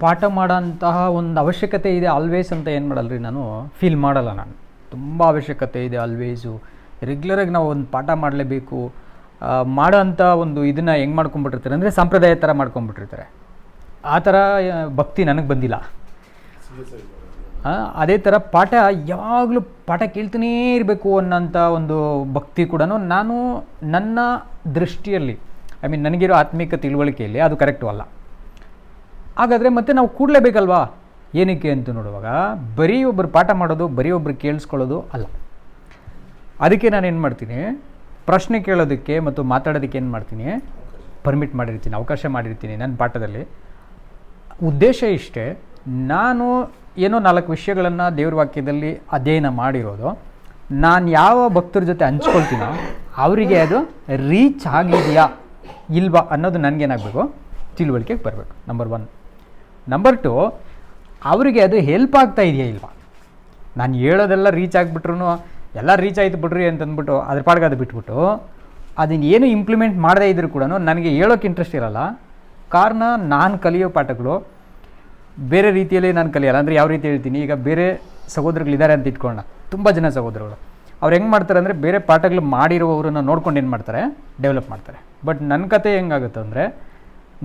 ಪಾಠ ಮಾಡೋಂತಹ ಒಂದು ಅವಶ್ಯಕತೆ ಇದೆ ಆಲ್ವೇಸ್ ಅಂತ ಏನು ಮಾಡಲ್ರಿ ನಾನು ಫೀಲ್ ಮಾಡಲ್ಲ. ನಾನು ತುಂಬ ಅವಶ್ಯಕತೆ ಇದೆ ಆಲ್ವೇಸು. ರೆಗ್ಯುಲರಾಗಿ ನಾವು ಒಂದು ಪಾಠ ಮಾಡಲೇಬೇಕು ಮಾಡೋ ಅಂಥ ಒಂದು ಇದನ್ನು ಹೆಂಗೆ ಮಾಡ್ಕೊಂಬಿಟ್ಟಿರ್ತಾರೆ ಅಂದರೆ ಸಂಪ್ರದಾಯ ಥರ ಮಾಡ್ಕೊಂಬಿಟ್ಟಿರ್ತಾರೆ. ಆ ಥರ ಭಕ್ತಿ ನನಗೆ ಬಂದಿಲ್ಲ. ಅದೇ ಥರ ಪಾಠ ಯಾವಾಗಲೂ ಪಾಠ ಕೇಳ್ತಾನೇ ಇರಬೇಕು ಅನ್ನೋಂಥ ಒಂದು ಭಕ್ತಿ ಕೂಡ ನಾನು ನನ್ನ ದೃಷ್ಟಿಯಲ್ಲಿ ನನಗಿರೋ ಆತ್ಮಿಕ ತಿಳುವಳಿಕೆಯಲ್ಲಿ ಅದು ಕರೆಕ್ಟು ಅಲ್ಲ. ಹಾಗಾದರೆ ಮತ್ತೆ ನಾವು ಕೂಡಲೇಬೇಕಲ್ವಾ? ಏನಕ್ಕೆ ಅಂತ ನೋಡುವಾಗ ಬರೀ ಒಬ್ಬರು ಪಾಠ ಮಾಡೋದು, ಬರೀ ಒಬ್ಬರು ಕೇಳಿಸ್ಕೊಳ್ಳೋದು ಅಲ್ಲ. ಅದಕ್ಕೆ ನಾನು ಏನು ಮಾಡ್ತೀನಿ, ಪ್ರಶ್ನೆ ಕೇಳೋದಕ್ಕೆ ಮತ್ತು ಮಾತಾಡೋದಕ್ಕೆ ಏನು ಮಾಡ್ತೀನಿ, ಪರ್ಮಿಟ್ ಮಾಡಿರ್ತೀನಿ, ಅವಕಾಶ ಮಾಡಿರ್ತೀನಿ ನನ್ನ ಪಾಠದಲ್ಲಿ. ಉದ್ದೇಶ ಇಷ್ಟೇ, ನಾನು ಏನೋ 4 ವಿಷಯಗಳನ್ನು ದೇವ್ರ ವಾಕ್ಯದಲ್ಲಿ ಅಧ್ಯಯನ ಮಾಡಿರೋದು ನಾನು ಯಾವ ಭಕ್ತರ ಜೊತೆ ಹಂಚ್ಕೊಳ್ತೀನೋ ಅವರಿಗೆ ಅದು ರೀಚ್ ಆಗಿದೆಯಾ ಇಲ್ವಾ ಅನ್ನೋದು ನನಗೇನಾಗಬೇಕು, ತಿಳುವಳಿಕೆಗೆ ಬರಬೇಕು. ನಂಬರ್ 1. ನಂಬರ್ 2, ಅವರಿಗೆ ಅದು ಹೆಲ್ಪ್ ಆಗ್ತಾ ಇದೆಯಾ ಇಲ್ವಾ. ನಾನು ಹೇಳೋದೆಲ್ಲ ರೀಚ್ ಆಗಿಬಿಟ್ರು ಎಲ್ಲ ರೀಚ್ ಆಯ್ತು ಬಿಡ್ರಿ ಅಂತಂದ್ಬಿಟ್ಟು ಅದ್ರ ಪಾಡ್ಗೆ ಅದು ಬಿಟ್ಬಿಟ್ಟು ಅದನ್ನು ಏನು ಇಂಪ್ಲಿಮೆಂಟ್ ಮಾಡದೇ ಇದ್ರೂ ಕೂಡ ನನಗೆ ಹೇಳೋಕ್ಕೆ ಇಂಟ್ರೆಸ್ಟ್ ಇರೋಲ್ಲ. ಕಾರಣ ನಾನು ಕಲಿಯೋ ಪಾಠಗಳು ಬೇರೆ ರೀತಿಯಲ್ಲಿ ನಾನು ಕಲಿಯಲ್ಲ. ಅಂದರೆ ಯಾವ ರೀತಿ ಹೇಳ್ತೀನಿ, ಈಗ ಬೇರೆ ಸಹೋದರಗಳಿದ್ದಾರೆ ಅಂತ ಇಟ್ಕೊಳ್ಳೋಣ, ತುಂಬ ಜನ ಸಹೋದರಗಳು. ಅವ್ರು ಹೆಂಗೆ ಮಾಡ್ತಾರೆ ಅಂದರೆ ಬೇರೆ ಪಾಠಗಳು ಮಾಡಿರೋವ್ರನ್ನ ನೋಡ್ಕೊಂಡು ಏನು ಮಾಡ್ತಾರೆ, ಡೆವಲಪ್ ಮಾಡ್ತಾರೆ. ಬಟ್ ನನ್ನ ಕತೆ ಹೆಂಗಾಗುತ್ತೆ ಅಂದರೆ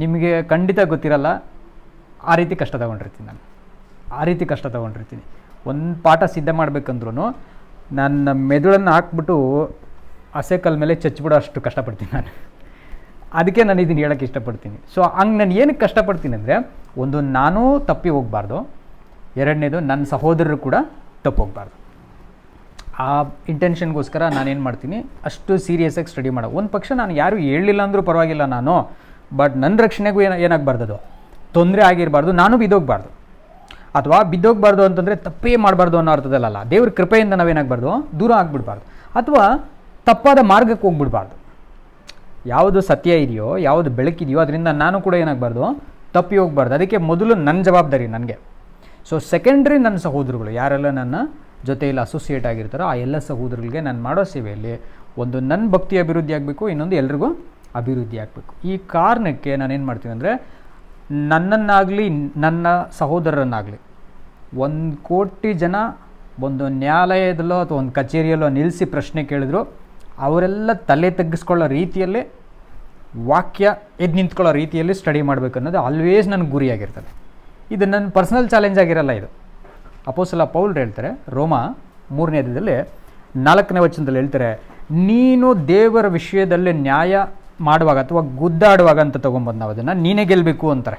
ನಿಮಗೆ ಖಂಡಿತ ಗೊತ್ತಿರಲ್ಲ. ಆ ರೀತಿ ಕಷ್ಟ ತೊಗೊಂಡಿರ್ತೀನಿ ನಾನು, ಆ ರೀತಿ ಕಷ್ಟ ತೊಗೊಂಡಿರ್ತೀನಿ. ಒಂದು ಪಾಠ ಸಿದ್ಧ ಮಾಡಬೇಕಂದ್ರೂ ನನ್ನ ಮೆದುಳನ್ನು ಹಾಕ್ಬಿಟ್ಟು ಹಸೆಕಲ್ ಮೇಲೆ ಚಚ್ಬಿಡೋ ಅಷ್ಟು ಕಷ್ಟಪಡ್ತೀನಿ ನಾನು. ಅದಕ್ಕೆ ನಾನು ಇದನ್ನು ಹೇಳೋಕ್ಕೆ ಇಷ್ಟಪಡ್ತೀನಿ. ಸೊ ಹಂಗೆ ನಾನು ಏನಕ್ಕೆ ಕಷ್ಟಪಡ್ತೀನಿ ಅಂದರೆ, ಒಂದು ನಾನೂ ತಪ್ಪಿ ಹೋಗಬಾರ್ದು, ಎರಡನೇದು ನನ್ನ ಸಹೋದರರು ಕೂಡ ತಪ್ಪು ಹೋಗಬಾರ್ದು. ಆ ಇಂಟೆನ್ಷನ್ಗೋಸ್ಕರ ನಾನೇನು ಮಾಡ್ತೀನಿ, ಅಷ್ಟು ಸೀರಿಯಸ್ಸಾಗಿ ಸ್ಟಡಿ ಮಾಡೋ. ಒಂದು ಪಕ್ಷ ನಾನು ಯಾರು ಹೇಳಲಿಲ್ಲ ಅಂದರೂ ಪರವಾಗಿಲ್ಲ ನಾನು, ಬಟ್ ನನ್ನ ರಕ್ಷಣೆಗೂ ಏನಾಗಬಾರ್ದು, ಅದು ತೊಂದರೆ ಆಗಿರಬಾರ್ದು, ನಾನು ಬಿದ್ದೋಗಬಾರ್ದು. ಅಥವಾ ಬಿದ್ದೋಗಬಾರ್ದು ಅಂತಂದರೆ ತಪ್ಪೇ ಮಾಡಬಾರ್ದು ಅನ್ನೋ ಅರ್ಥದಲ್ಲ. ದೇವ್ರ ಕೃಪೆಯಿಂದ ನಾವೇನಾಗಬಾರ್ದು, ದೂರ ಆಗಿಬಿಡ್ಬಾರ್ದು, ಅಥವಾ ತಪ್ಪಾದ ಮಾರ್ಗಕ್ಕೆ ಹೋಗ್ಬಿಡ್ಬಾರ್ದು. ಯಾವುದು ಸತ್ಯ ಇದೆಯೋ, ಯಾವುದು ಬೆಳಕಿದೆಯೋ ಅದರಿಂದ ನಾನು ಕೂಡ ಏನಾಗಬಾರ್ದು, ತಪ್ಪಿ ಹೋಗಬಾರ್ದು. ಅದಕ್ಕೆ ಮೊದಲು ನನ್ನ ಜವಾಬ್ದಾರಿ ನನಗೆ. ಸೊ ಸೆಕೆಂಡ್ರಿ ನನ್ನ ಸಹೋದರಗಳು ಯಾರೆಲ್ಲ ನನ್ನ ಜೊತೆಯಲ್ಲಿ ಅಸೋಸಿಯೇಟ್ ಆಗಿರ್ತಾರೋ ಆ ಎಲ್ಲ ಸಹೋದರಗಳಿಗೆ ನಾನು ಮಾಡೋ ಸೇವೆಯಲ್ಲಿ ಒಂದು ನನ್ನ ಭಕ್ತಿ ಅಭಿವೃದ್ಧಿ ಆಗಬೇಕು, ಇನ್ನೊಂದು ಎಲ್ರಿಗೂ ಅಭಿವೃದ್ಧಿ ಆಗಬೇಕು. ಈ ಕಾರಣಕ್ಕೆ ನಾನೇನು ಮಾಡ್ತೀನಿ ಅಂದರೆ, ನನ್ನನ್ನಾಗಲಿ ನನ್ನ ಸಹೋದರರನ್ನಾಗಲಿ 1 ಕೋಟಿ ಜನ ಒಂದು ನ್ಯಾಯಾಲಯದಲ್ಲೋ ಅಥವಾ ಒಂದು ಕಚೇರಿಯಲ್ಲೋ ನಿಲ್ಲಿಸಿ ಪ್ರಶ್ನೆ ಕೇಳಿದ್ರು ಅವರೆಲ್ಲ ತಲೆ ತಗ್ಗಿಸ್ಕೊಳ್ಳೋ ರೀತಿಯಲ್ಲೇ, ವಾಕ್ಯ ಎದ್ದು ನಿಂತ್ಕೊಳ್ಳೋ ರೀತಿಯಲ್ಲಿ ಸ್ಟಡಿ ಮಾಡಬೇಕು ಅನ್ನೋದು ಆಲ್ವೇಸ್ ನನ್ನ ಗುರಿಯಾಗಿರ್ತದೆ. ಇದು ನನ್ನ ಪರ್ಸನಲ್ ಚಾಲೆಂಜ್ ಆಗಿರಲ್ಲ. ಇದು ಅಪೊಸ್ತಲ ಪೌಲ್ ಹೇಳ್ತಾರೆ, ರೋಮ 3ನೇ ಅಧ್ಯಾಯದಲ್ಲಿ 4ನೇ ವಚನದಲ್ಲಿ ಹೇಳ್ತಾರೆ, ನೀನು ದೇವರ ವಿಷಯದಲ್ಲಿ ನ್ಯಾಯ ಮಾಡುವಾಗ ಅಥವಾ ಗುದ್ದಾಡುವಾಗ ಅಂತ ತೊಗೊಂಬಂದು ನಾವು ಅದನ್ನು ನೀನೇ ಗೆಲ್ಲಬೇಕು ಅಂತಾರೆ.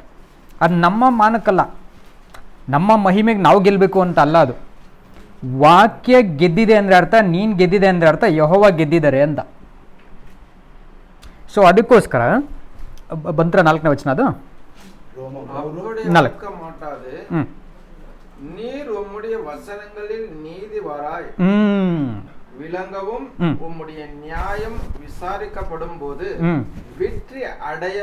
ಅದು ನಮ್ಮ ಮಾನಕ್ಕಲ್ಲ, ನಮ್ಮ ಮಹಿಮೆಗೆ ನಾವು ಗೆಲ್ಲಬೇಕು ಅಂತ ಅಲ್ಲ. ಅದು ವಾಕ್ಯ ಗೆದ್ದಿದೆ ಅಂದರೆ ಅರ್ಥ, ನೀನು ಗೆದ್ದಿದೆ ಅಂದರೆ ಅರ್ಥ ಯೆಹೋವ ಗೆದ್ದಿದ್ದಾರೆ ಅಂತ. ಸೊ ಅದಕ್ಕೋಸ್ಕರ ಬಂತ್ರ 4ನೇ ವಚನ, ಅದು 4. நீர் உம்முடைய வசனங்களில் நீதிவராய் விளங்கவும் உம்முடைய நியாயம் விசாரிக்கப்படும் போது வெற்றி அடைய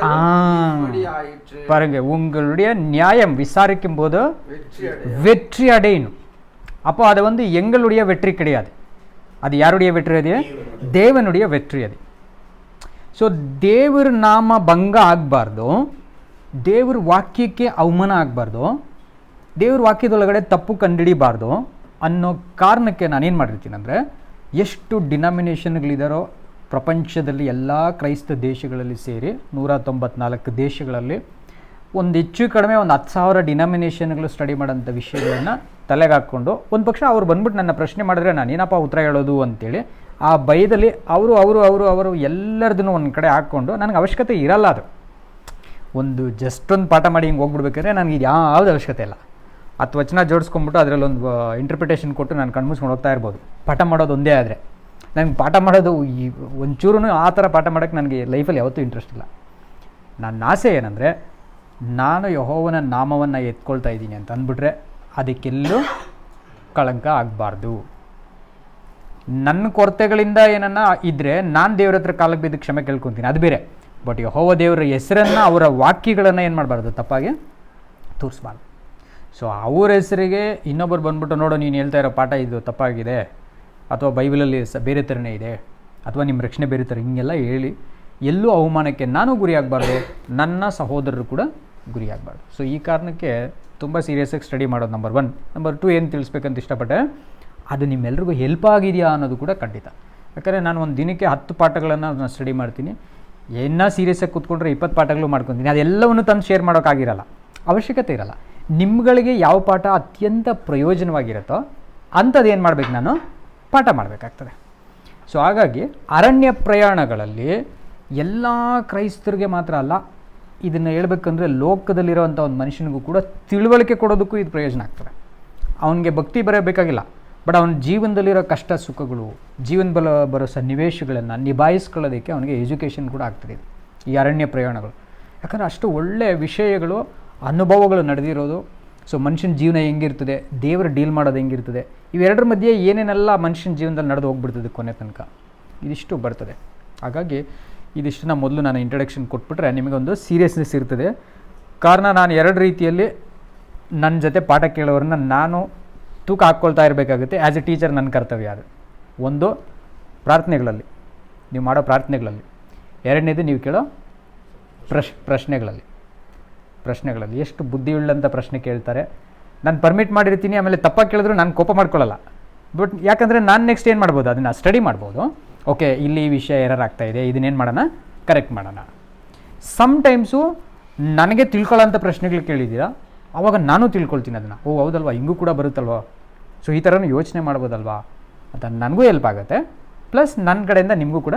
ஆயிற்று. பாருங்க, உங்களுடைய நியாயம் விசாரிக்கும் போது வெற்றி அடையணும். அப்போ அது வந்து எங்களுடைய வெற்றி கிடையாது, அது யாருடைய வெற்றி? அது தேவனுடைய வெற்றி. அது ಸೊ ದೇವರ ನಾಮ ಭಂಗ ಆಗಬಾರ್ದು, ದೇವ್ರ ವಾಕ್ಯಕ್ಕೆ ಅವಮಾನ ಆಗಬಾರ್ದು, ದೇವ್ರ ವಾಕ್ಯದೊಳಗಡೆ ತಪ್ಪು ಕಂಡುಹಿಡಿಬಾರ್ದು ಅನ್ನೋ ಕಾರಣಕ್ಕೆ ನಾನೇನು ಮಾಡಿರ್ತೀನಿ ಅಂದರೆ, ಎಷ್ಟು ಡಿನಾಮಿನೇಷನ್ಗಳಿದಾರೋ ಪ್ರಪಂಚದಲ್ಲಿ ಎಲ್ಲ ಕ್ರೈಸ್ತ ದೇಶಗಳಲ್ಲಿ ಸೇರಿ 194 ದೇಶಗಳಲ್ಲಿ ಒಂದು ಹೆಚ್ಚು ಕಡಿಮೆ ಒಂದು 10,000 ಡಿನಾಮಿನೇಷನ್ಗಳು ಸ್ಟಡಿ ಮಾಡೋಂಥ ವಿಷಯಗಳನ್ನು ತಲೆಗೆ ಹಾಕ್ಕೊಂಡು, ಒಂದು ಪಕ್ಷ ಅವ್ರು ಬಂದ್ಬಿಟ್ಟು ನನ್ನ ಪ್ರಶ್ನೆ ಮಾಡಿದ್ರೆ ನಾನು ಏನಪ್ಪ ಉತ್ತರ ಹೇಳೋದು ಅಂತೇಳಿ ಆ ಭಯದಲ್ಲಿ ಅವರು ಎಲ್ಲರದನ್ನು ಒಂದು ಕಡೆ ಹಾಕ್ಕೊಂಡು, ನನಗೆ ಅವಶ್ಯಕತೆ ಇರಲ್ಲ. ಅದು ಒಂದು ಜಸ್ಟ್ ಒಂದು ಪಾಠ ಮಾಡಿ ಹಿಂಗೆ ಹೋಗ್ಬಿಡ್ಬೇಕಾದ್ರೆ ನನಗೆ ಇದು ಯಾವುದು ಅವಶ್ಯಕತೆ ಇಲ್ಲ. 10 ವಚನ ಜೋಡಿಸ್ಕೊಂಡ್ಬಿಟ್ಟು ಅದರಲ್ಲಿ ಒಂದು ಇಂಟರ್ಪ್ರಿಟೇಷನ್ ಕೊಟ್ಟು ನಾನು ಕಣ್ಮುಚ್ಕೊಂಡು ಹೋಗ್ತಾ ಇರ್ಬೋದು. ಪಾಠ ಮಾಡೋದು ಒಂದೇ ಆದರೆ ನನಗೆ ಪಾಠ ಮಾಡೋದು ಈ ಒಂಚೂರು ಆ ಥರ ಪಾಠ ಮಾಡೋಕ್ಕೆ ನನಗೆ ಲೈಫಲ್ಲಿ ಯಾವತ್ತೂ ಇಂಟ್ರೆಸ್ಟ್ ಇಲ್ಲ. ನನ್ನ ಆಸೆ ಏನಂದರೆ, ನಾನು ಯೆಹೋವನ ನಾಮವನ್ನು ಎತ್ಕೊಳ್ತಾ ಇದ್ದೀನಿ ಅಂತ ಅಂದ್ಬಿಟ್ರೆ ಅದಕ್ಕೆಲ್ಲೂ ಕಳಂಕ ಆಗಬಾರ್ದು. ನನ್ನ ಕೊರತೆಗಳಿಂದ ಏನನ್ನ ಇದ್ದರೆ ನಾನು ದೇವ್ರ ಹತ್ರ ಕಾಲಕ್ಕೆ ಬಿದ್ದು ಕ್ಷಮೆ ಕೇಳ್ಕೊತೀನಿ, ಅದು ಬೇರೆ. ಬಟ್ ಯೆಹೋವ ದೇವರ ಹೆಸರನ್ನು, ಅವರ ವಾಕ್ಯಗಳನ್ನು ಏನು ಮಾಡಬಾರ್ದು, ತಪ್ಪಾಗಿ ತೋರಿಸ್ಬಾರ್ದು. ಸೊ ಅವ್ರ ಹೆಸರಿಗೆ ಇನ್ನೊಬ್ಬರು ಬಂದ್ಬಿಟ್ಟು, ನೋಡೋ ನೀನು ಹೇಳ್ತಾ ಇರೋ ಪಾಠ ಇದು ತಪ್ಪಾಗಿದೆ, ಅಥವಾ ಬೈಬಲಲ್ಲಿ ಬೇರೆ ಥರನೇ ಇದೆ, ಅಥವಾ ನಿಮ್ಮ ರಕ್ಷಣೆ ಬೇರೆ ಥರ, ಹಿಂಗೆಲ್ಲ ಹೇಳಿ ಎಲ್ಲೂ ಅವಮಾನಕ್ಕೆ ನಾನು ಗುರಿಯಾಗಬಾರ್ದು, ನನ್ನ ಸಹೋದರರು ಕೂಡ ಗುರಿಯಾಗಬಾರ್ದು. ಸೊ ಈ ಕಾರಣಕ್ಕೆ ತುಂಬ ಸೀರಿಯಸ್ಸಾಗಿ ಸ್ಟಡಿ ಮಾಡೋದು ನಂಬರ್ 1. ನಂಬರ್ 2 ಏನು ತಿಳಿಸ್ಬೇಕಂತ ಇಷ್ಟಪಟ್ಟೆ, ಅದು ನಿಮ್ಮೆಲ್ರಿಗೂ ಹೆಲ್ಪ್ ಆಗಿದೆಯಾ ಅನ್ನೋದು ಕೂಡ ಖಂಡಿತ. ಯಾಕಂದರೆ ನಾನು ಒಂದು ದಿನಕ್ಕೆ 10 ಪಾಠಗಳನ್ನು ನಾನು ಸ್ಟಡಿ ಮಾಡ್ತೀನಿ. ಏನೋ ಸೀರಿಯಸ್ಸಾಗಿ ಕೂತ್ಕೊಂಡ್ರೆ 20 ಪಾಠಗಳು ಮಾಡ್ಕೊತೀನಿ. ಅದೆಲ್ಲವನ್ನು ತಂದು ಶೇರ್ ಮಾಡೋಕ್ಕಾಗಿರಲ್ಲ, ಅವಶ್ಯಕತೆ ಇರಲ್ಲ. ನಿಮ್ಗಳಿಗೆ ಯಾವ ಪಾಠ ಅತ್ಯಂತ ಪ್ರಯೋಜನವಾಗಿರುತ್ತೋ ಅಂಥದ್ದು ಏನು ಮಾಡಬೇಕು, ನಾನು ಪಾಠ ಮಾಡಬೇಕಾಗ್ತದೆ. ಸೊ ಹಾಗಾಗಿ ಅರಣ್ಯ ಪ್ರಯಾಣಗಳಲ್ಲಿ ಎಲ್ಲ ಕ್ರೈಸ್ತರಿಗೆ ಮಾತ್ರ ಅಲ್ಲ, ಇದನ್ನು ಹೇಳ್ಬೇಕಂದ್ರೆ ಲೋಕದಲ್ಲಿರೋವಂಥ ಒಂದು ಮನುಷ್ಯನಿಗೂ ಕೂಡ ತಿಳುವಳಿಕೆ ಕೊಡೋದಕ್ಕೂ ಇದು ಪ್ರಯೋಜನ ಆಗ್ತದೆ. ಅವನಿಗೆ ಭಕ್ತಿ ಬರಬೇಕಾಗಿಲ್ಲ, ಬಟ್ ಅವನ ಜೀವನದಲ್ಲಿರೋ ಕಷ್ಟ ಸುಖಗಳು, ಬರೋ ಸನ್ನಿವೇಶಗಳನ್ನು ನಿಭಾಯಿಸ್ಕೊಳ್ಳೋದಕ್ಕೆ ಅವನಿಗೆ ಎಜುಕೇಷನ್ ಕೂಡ ಆಗ್ತದೆ ಈ ಅರಣ್ಯ ಪ್ರಯಾಣಗಳು. ಯಾಕಂದರೆ ಅಷ್ಟು ಒಳ್ಳೆಯ ವಿಷಯಗಳು, ಅನುಭವಗಳು ನಡೆದಿರೋದು. ಸೊ ಮನುಷ್ಯನ ಜೀವನ ಹೆಂಗಿರ್ತದೆ, ದೇವರು ಡೀಲ್ ಮಾಡೋದು ಹೆಂಗಿರ್ತದೆ, ಇವೆರಡರ ಮಧ್ಯೆ ಏನೇನೆಲ್ಲ ಮನುಷ್ಯನ ಜೀವನದಲ್ಲಿ ನಡೆದು ಹೋಗ್ಬಿಡ್ತದೆ ಕೊನೆ ತನಕ, ಇದಿಷ್ಟು ಬರ್ತದೆ. ಹಾಗಾಗಿ ಇದಿಷ್ಟನ್ನ ಮೊದಲು ನಾನು ಇಂಟ್ರಡಕ್ಷನ್ ಕೊಟ್ಬಿಟ್ರೆ ನಿಮಗೊಂದು ಸೀರಿಯಸ್ನೆಸ್ ಇರ್ತದೆ. ಕಾರಣ ನಾನು 2 ರೀತಿಯಲ್ಲಿ ನನ್ನ ಜೊತೆ ಪಾಠ ಕೇಳೋರನ್ನ ನಾನು ತೂಕ ಹಾಕ್ಕೊಳ್ತಾ ಇರಬೇಕಾಗುತ್ತೆ. ಆ್ಯಸ್ ಎ ಟೀಚರ್ ನನ್ನ ಕರ್ತವ್ಯ ಅದು. ಒಂದು ಪ್ರಾರ್ಥನೆಗಳಲ್ಲಿ, ನೀವು ಮಾಡೋ ಪ್ರಾರ್ಥನೆಗಳಲ್ಲಿ. 2ನೇದು ನೀವು ಕೇಳೋ ಪ್ರಶ್ನೆಗಳಲ್ಲಿ ಎಷ್ಟು ಬುದ್ಧಿಯುಳ್ಳಂಥ ಪ್ರಶ್ನೆ ಕೇಳ್ತಾರೆ. ನಾನು ಪರ್ಮಿಟ್ ಮಾಡಿರ್ತೀನಿ, ಆಮೇಲೆ ತಪ್ಪಾಗಿ ಕೇಳಿದ್ರು ನಾನು ಕೋಪ ಮಾಡ್ಕೊಳ್ಳಲ್ಲ. ಬಟ್ ಯಾಕಂದರೆ ನಾನು ನೆಕ್ಸ್ಟ್ ಏನು ಮಾಡ್ಬೋದು, ಅದನ್ನು ಸ್ಟಡಿ ಮಾಡ್ಬೋದು. ಓಕೆ, ಇಲ್ಲಿ ಈ ವಿಷಯ ಎರರ್ ಆಗ್ತಾಯಿದೆ, ಇದನ್ನೇನು ಮಾಡೋಣ, ಕರೆಕ್ಟ್ ಮಾಡೋಣ. ಸಮ್ಟೈಮ್ಸು ನನಗೆ ತಿಳ್ಕೊಳ್ಳೋಂಥ ಪ್ರಶ್ನೆಗಳು ಕೇಳಿದ್ದೀರಾ, ಆವಾಗ ನಾನು ತಿಳ್ಕೊಳ್ತೀನಿ ಅದನ್ನು. ಓ ಹೌದಲ್ವಾ, ಹಿಂಗೂ ಕೂಡ ಬರುತ್ತಲ್ವ, ಸೊ ಈ ಥರನೂ ಯೋಚನೆ ಮಾಡ್ಬೋದಲ್ವಾ ಅಂತ ನನಗೂ ಹೆಲ್ಪ್ ಆಗುತ್ತೆ. ಪ್ಲಸ್ ನನ್ನ ಕಡೆಯಿಂದ ನಿಮಗೂ ಕೂಡ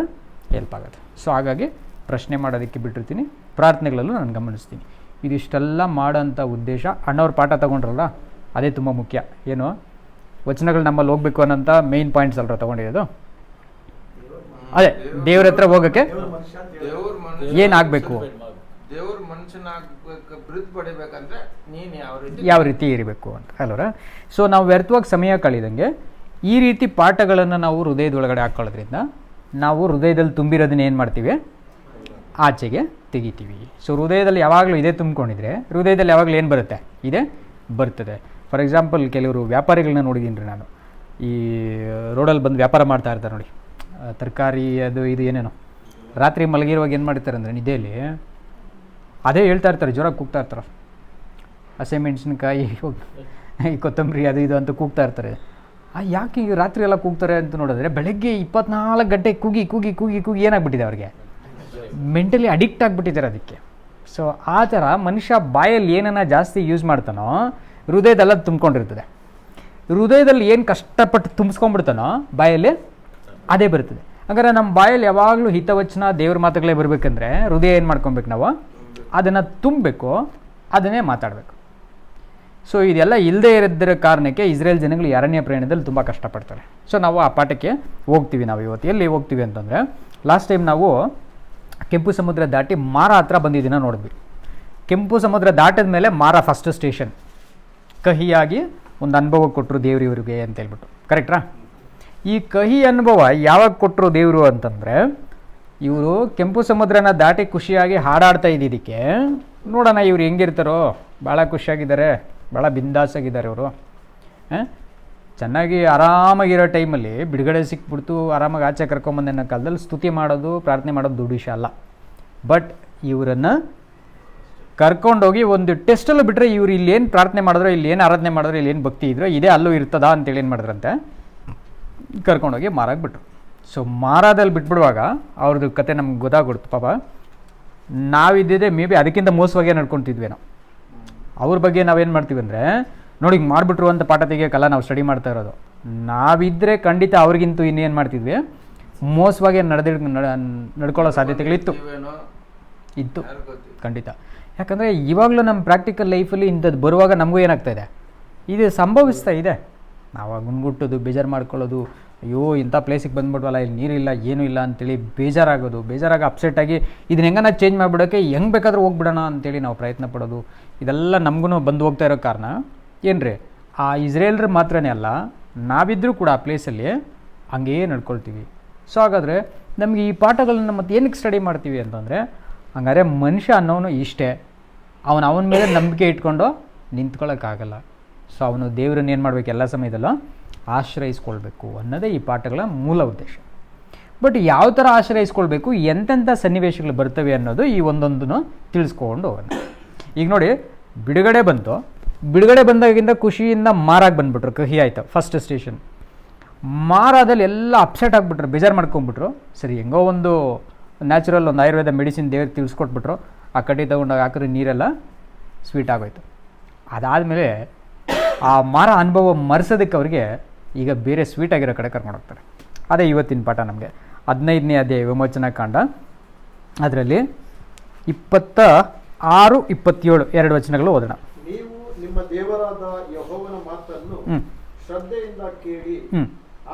ಹೆಲ್ಪ್ ಆಗುತ್ತೆ. ಸೊ ಹಾಗಾಗಿ ಪ್ರಶ್ನೆ ಮಾಡೋದಕ್ಕೆ ಬಿಟ್ಟಿರ್ತೀನಿ, ಪ್ರಾರ್ಥನೆಗಳಲ್ಲೂ ನಾನು ಗಮನಿಸ್ತೀನಿ. ಇದಿಷ್ಟೆಲ್ಲ ಮಾಡೋಂಥ ಉದ್ದೇಶ, ಅಣ್ಣವ್ರ ಪಾಠ ತೊಗೊಂಡ್ರಲ್ಲ ಅದೇ ತುಂಬ ಮುಖ್ಯ. ಏನು ವಚನಗಳು ನಮ್ಮಲ್ಲಿ ಹೋಗ್ಬೇಕು ಅನ್ನೋಂಥ ಮೇಯ್ನ್ ಪಾಯಿಂಟ್ಸ್ ಅಲ್ರ ತೊಗೊಂಡಿರೋದು. ಅದೇ ದೇವ್ರ ಹತ್ರ ಹೋಗೋಕ್ಕೆ ಏನಾಗಬೇಕು, ದೇವ್ರ ಮನುಷ್ಯನಾಗಬೇಕು, ಅಭಿವೃದ್ಧಿ ಪಡಿಬೇಕಂದ್ರೆ ನೀನು ಯಾವ ರೀತಿ ಇರಬೇಕು ಅಂತ ಅಲ್ವರ. ಸೊ ನಾವು ವ್ಯರ್ಥವಾಗಿ ಸಮಯ ಕಳೆದಂಗೆ ಈ ರೀತಿ ಪಾಠಗಳನ್ನು ನಾವು ಹೃದಯದೊಳಗಡೆ ಹಾಕ್ಕೊಳ್ಳೋದ್ರಿಂದ ನಾವು ಹೃದಯದಲ್ಲಿ ತುಂಬಿರೋದನ್ನ ಏನು ಮಾಡ್ತೀವಿ, ಆಚೆಗೆ ತೆಗಿತೀವಿ. ಸೊ ಹೃದಯದಲ್ಲಿ ಯಾವಾಗಲೂ ಇದೇ ತುಂಬಿಕೊಂಡಿದ್ರೆ ಹೃದಯದಲ್ಲಿ ಯಾವಾಗಲೂ ಏನು ಬರುತ್ತೆ, ಇದೇ ಬರ್ತದೆ. ಫಾರ್ ಎಕ್ಸಾಂಪಲ್ ಕೆಲವರು ವ್ಯಾಪಾರಿಗಳನ್ನ ನೋಡಿದ್ದೀನಿ ರೀ ನಾನು, ಈ ರೋಡಲ್ಲಿ ಬಂದು ವ್ಯಾಪಾರ ಮಾಡ್ತಾ ಇರ್ತಾರೆ ನೋಡಿ, ತರಕಾರಿ ಅದು ಇದು ಏನೇನೋ. ರಾತ್ರಿ ಮಲಗಿರುವಾಗ ಏನು ಮಾಡ್ತಾರೆ ಅಂದರೆ ನಿದ್ದೆಯಲ್ಲಿ ಅದೇ ಹೇಳ್ತಾ ಇರ್ತಾರೆ, ಜೋರಾಗಿ ಕೂಗ್ತಾ ಇರ್ತಾರೆ. ಹಸಿಮೆಣಸಿನ್ಕಾಯಿ, ಈ ಕೊತ್ತಂಬರಿ ಅದು ಇದು ಅಂತ ಕೂಗ್ತಾ ಇರ್ತಾರೆ. ಯಾಕೆ ಈಗ ರಾತ್ರಿ ಎಲ್ಲ ಕೂಗ್ತಾರೆ ಅಂತ ನೋಡಿದ್ರೆ ಬೆಳಗ್ಗೆ 24 ಗಂಟೆ ಕೂಗಿ ಕೂಗಿ ಕೂಗಿ ಕೂಗಿ ಏನಾಗ್ಬಿಟ್ಟಿದೆ ಅವ್ರಿಗೆ, ಮೆಂಟಲಿ ಅಡಿಕ್ಟ್ ಆಗಿಬಿಟ್ಟಿದ್ದಾರೆ ಅದಕ್ಕೆ. ಸೊ ಆ ಥರ ಮನುಷ್ಯ ಬಾಯಲ್ಲಿ ಏನನ್ನ ಜಾಸ್ತಿ ಯೂಸ್ ಮಾಡ್ತಾನೋ ಹೃದಯದೆಲ್ಲ ತುಂಬ್ಕೊಂಡಿರ್ತದೆ. ಹೃದಯದಲ್ಲಿ ಏನು ಕಷ್ಟಪಟ್ಟು ತುಂಬಿಸ್ಕೊಂಡ್ಬಿಡ್ತಾನೋ ಬಾಯಲ್ಲಿ ಅದೇ ಬರ್ತದೆ. ಹಾಗಾದ್ರೆ ನಮ್ಮ ಬಾಯಲ್ಲಿ ಯಾವಾಗಲೂ ಹಿತವಚನ ದೇವ್ರ ಮಾತುಗಳೇ ಬರಬೇಕಂದ್ರೆ ಹೃದಯ ಏನು ಮಾಡ್ಕೊಬೇಕು, ನಾವು ಅದನ್ನು ತುಂಬಬೇಕು, ಅದನ್ನೇ ಮಾತಾಡಬೇಕು. ಸೊ ಇದೆಲ್ಲ ಇಲ್ಲದೆ ಇರೋದ್ರ ಕಾರಣಕ್ಕೆ ಇಸ್ರೇಲ್ ಜನಗಳು ಈ ಅರಣ್ಯ ಪ್ರಯಾಣದಲ್ಲಿ ತುಂಬ ಕಷ್ಟಪಡ್ತಾರೆ. ಸೊ ನಾವು ಆ ಪಾಠಕ್ಕೆ ಹೋಗ್ತೀವಿ. ನಾವು ಇವತ್ತು ಎಲ್ಲಿ ಹೋಗ್ತೀವಿ ಅಂತಂದರೆ, ಲಾಸ್ಟ್ ಟೈಮ್ ನಾವು ಕೆಂಪು ಸಮುದ್ರ ದಾಟಿ ಮಾರ ಹತ್ರ ಬಂದಿದ್ದೀನ ನೋಡಿದ್ವಿ. ಕೆಂಪು ಸಮುದ್ರ ದಾಟಿದ ಮೇಲೆ ಮಾರ ಫಸ್ಟ್ ಸ್ಟೇಷನ್. ಕಹಿಯಾಗಿ ಒಂದು ಅನುಭವ ಕೊಟ್ಟರು ದೇವ್ರಿವ್ರಿಗೆ ಅಂತ ಹೇಳ್ಬಿಟ್ಟು, ಕರೆಕ್ಟ್ರಾ? ಈ ಕಹಿ ಅನುಭವ ಯಾವಾಗ ಕೊಟ್ಟರು ದೇವರು ಅಂತಂದರೆ, ಇವರು ಕೆಂಪು ಸಮುದ್ರನ ದಾಟಿ ಖುಷಿಯಾಗಿ ಹಾಡಾಡ್ತಾ ಇದ್ದಿದ್ದಕ್ಕೆ ನೋಡೋಣ ಇವ್ರು ಹೆಂಗಿರ್ತಾರೋ, ಭಾಳ ಖುಷಿಯಾಗಿದ್ದಾರೆ, ಭಾಳ ಬಿಂದಾಸಾಗಿದ್ದಾರೆ ಇವರು, ಚೆನ್ನಾಗಿ ಆರಾಮಾಗಿರೋ ಟೈಮಲ್ಲಿ ಬಿಡುಗಡೆ ಸಿಕ್ಬಿಡ್ತು, ಆರಾಮಾಗಿ ಆಚೆ ಕರ್ಕೊಂಬಂದು ಅನ್ನೋ ಕಾಲದಲ್ಲಿ ಸ್ತುತಿ ಮಾಡೋದು, ಪ್ರಾರ್ಥನೆ ಮಾಡೋದು ದೊಡ್ಡ ವಿಷಯ ಅಲ್ಲ. ಬಟ್ ಇವರನ್ನು ಕರ್ಕೊಂಡೋಗಿ ಒಂದು ಟೆಸ್ಟಲ್ಲೂ ಬಿಟ್ಟರೆ ಇವ್ರು ಇಲ್ಲೇನು ಪ್ರಾರ್ಥನೆ ಮಾಡಿದ್ರು, ಇಲ್ಲಿ ಏನು ಆರಾಧನೆ ಮಾಡಿದ್ರು, ಇಲ್ಲಿ ಏನು ಭಕ್ತಿ ಇದ್ರೋ ಇದೇ ಅಲ್ಲೂ ಇರ್ತದಾ ಅಂತೇಳಿ ಏನು ಮಾಡಿದ್ರಂತೆ, ಕರ್ಕೊಂಡೋಗಿ ಮಾರಾಗಿ ಬಿಟ್ರು. ಸೊ ಮಾರಾದಲ್ಲಿ ಬಿಟ್ಬಿಡುವಾಗ ಅವ್ರದ್ದು ಕತೆ ನಮ್ಗೆ ಗೊತ್ತಾಗ್ಬಿಡ್ತು. ಪಾಪ ನಾವಿದ್ದಿದ್ದೆ ಮೇ ಬಿ ಅದಕ್ಕಿಂತ ಮೋಸವಾಗೇ ನಡ್ಕೊತಿದ್ವೇನೋ. ಅವ್ರ ಬಗ್ಗೆ ನಾವೇನು ಮಾಡ್ತೀವಿ ಅಂದರೆ, ನೋಡಿ ಹಿಂಗೆ ಮಾಡಿಬಿಟ್ರು ಅಂತ ಪಾಠ ತೆಗಿಯೋಕ್ಕಲ್ಲ ನಾವು ಸ್ಟಡಿ ಮಾಡ್ತಾ ಇರೋದು. ನಾವಿದ್ದರೆ ಖಂಡಿತ ಅವ್ರಿಗಿಂತೂ ಇನ್ನೇನು ಮಾಡ್ತಿದ್ವಿ, ಮೋಸವಾಗಿ ನಡ್ಕೊಳ್ಳೋ ಸಾಧ್ಯತೆಗಳಿತ್ತು ಖಂಡಿತ. ಯಾಕಂದರೆ ಇವಾಗಲೂ ನಮ್ಮ ಪ್ರಾಕ್ಟಿಕಲ್ ಲೈಫಲ್ಲಿ ಇಂಥದ್ದು ಬರುವಾಗ ನಮಗೂ ಏನಾಗ್ತಾಯಿದೆ, ಇದು ಸಂಭವಿಸ್ತಾ ಇದೆ. ನಾವು ಗುಂಗುಟ್ಟೋದು, ಬೇಜಾರು ಮಾಡ್ಕೊಳ್ಳೋದು, ಅಯ್ಯೋ ಇಂಥ ಪ್ಲೇಸಿಗೆ ಬಂದ್ಬಿಟ್ವಲ್ಲ, ಇಲ್ಲಿ ನೀರಿಲ್ಲ ಏನೂ ಇಲ್ಲ ಅಂತೇಳಿ ಬೇಜಾರಾಗಿ ಅಪ್ಸೆಟ್ಟಾಗಿ ಇದನ್ನ ಹೆಂಗನ ಚೇಂಜ್ ಮಾಡಿಬಿಡೋಕ್ಕೆ ಹೆಂಗೆ ಬೇಕಾದ್ರೂ ಹೋಗ್ಬಿಡೋಣ ಅಂತೇಳಿ ನಾವು ಪ್ರಯತ್ನ ಪಡೋದು, ಇದೆಲ್ಲ ನಮಗೂ ಬಂದು ಹೋಗ್ತಾ ಇರೋ ಕಾರಣ ಏನ್ರಿ, ಆ ಇಸ್ರೇಲ್ರ ಮಾತ್ರನೇ ಅಲ್ಲ, ನಾವಿದ್ದರೂ ಕೂಡ ಆ ಪ್ಲೇಸಲ್ಲಿ ಹಂಗೇ ನಡ್ಕೊಳ್ತೀವಿ. ಸೊ ಹಾಗಾದರೆ ನಮಗೆ ಈ ಪಾಠಗಳನ್ನ ಮತ್ತೆ ಏನಕ್ಕೆ ಸ್ಟಡಿ ಮಾಡ್ತೀವಿ ಅಂತಂದರೆ, ಹಂಗಾರೆ ಮನುಷ್ಯ ಅನ್ನೋನು ಇಷ್ಟೇ, ಅವನ ಮೇಲೆ ನಂಬಿಕೆ ಇಟ್ಕೊಂಡು ನಿಂತ್ಕೊಳ್ಳೋಕ್ಕಾಗಲ್ಲ. ಸೊ ಅವನು ದೇವ್ರನ್ನ ಏನು ಮಾಡಬೇಕು, ಎಲ್ಲ ಸಮಯದಲ್ಲೂ ಆಶ್ರಯಿಸ್ಕೊಳ್ಬೇಕು ಅನ್ನೋದೇ ಈ ಪಾಠಗಳ ಮೂಲ ಉದ್ದೇಶ. ಬಟ್ ಯಾವ ಥರ ಆಶ್ರಯಿಸ್ಕೊಳ್ಬೇಕು, ಎಂತೆಂಥ ಸನ್ನಿವೇಶಗಳು ಬರ್ತವೆ ಅನ್ನೋದು ಈ ಒಂದೊಂದನ್ನು ತಿಳಿಸ್ಕೊಂಡು ಹೋಗೋಣ. ಈಗ ನೋಡಿ, ಬಿಡುಗಡೆ ಬಂತು, ಬಿಡುಗಡೆ ಬಂದಾಗಿಂದ ಖುಷಿಯಿಂದ ಮಾರಾಗಿ ಬಂದುಬಿಟ್ರು, ಕಹಿ ಆಯಿತು ಫಸ್ಟ್ ಸ್ಟೇಷನ್. ಮಾರಾದಲ್ಲಿ ಎಲ್ಲ ಅಪ್ಸೆಟ್ ಆಗಿಬಿಟ್ರು, ಬೇಜಾರು ಮಾಡ್ಕೊಂಬಿಟ್ರು. ಸರಿ, ಹೆಂಗೋ ಒಂದು ನ್ಯಾಚುರಲ್ ಒಂದು ಆಯುರ್ವೇದ ಮೆಡಿಸಿನ್ ದೇವ್ರಿಗೆ ತಿಳಿಸ್ಕೊಟ್ಬಿಟ್ರು. ಆ ಕಡ್ಡಿ ತೊಗೊಂಡಾಗ ಹಾಕಿದ್ರೆ ನೀರೆಲ್ಲ ಸ್ವೀಟ್ ಆಗೋಯ್ತು. ಅದಾದಮೇಲೆ ಆ ಮಾರ ಅನುಭವ ಮರೆಸೋದಕ್ಕೆ ಅವ್ರಿಗೆ ಈಗ ಬೇರೆ ಸ್ವೀಟ್ ಆಗಿರೋ ಕಡೆ ಕರ್ಕೊಂಡು ಹೋಗ್ತಾರೆ. ಅದೇ ಇವತ್ತಿನ ಪಾಠ ನಮಗೆ 15ನೇ ಅಧ್ಯಾಯ ವಿಮೋಚನಾ ಕಾಂಡ. ಅದರಲ್ಲಿ 26, 27 2 ವಚನಗಳು ಓದೋಣ. ನೀವು ನಿಮ್ಮ ದೇವರಾದ ಯೆಹೋವನ ಮಾತನ್ನು ಶ್ರದ್ಧೆಯಿಂದ ಕೇಳಿ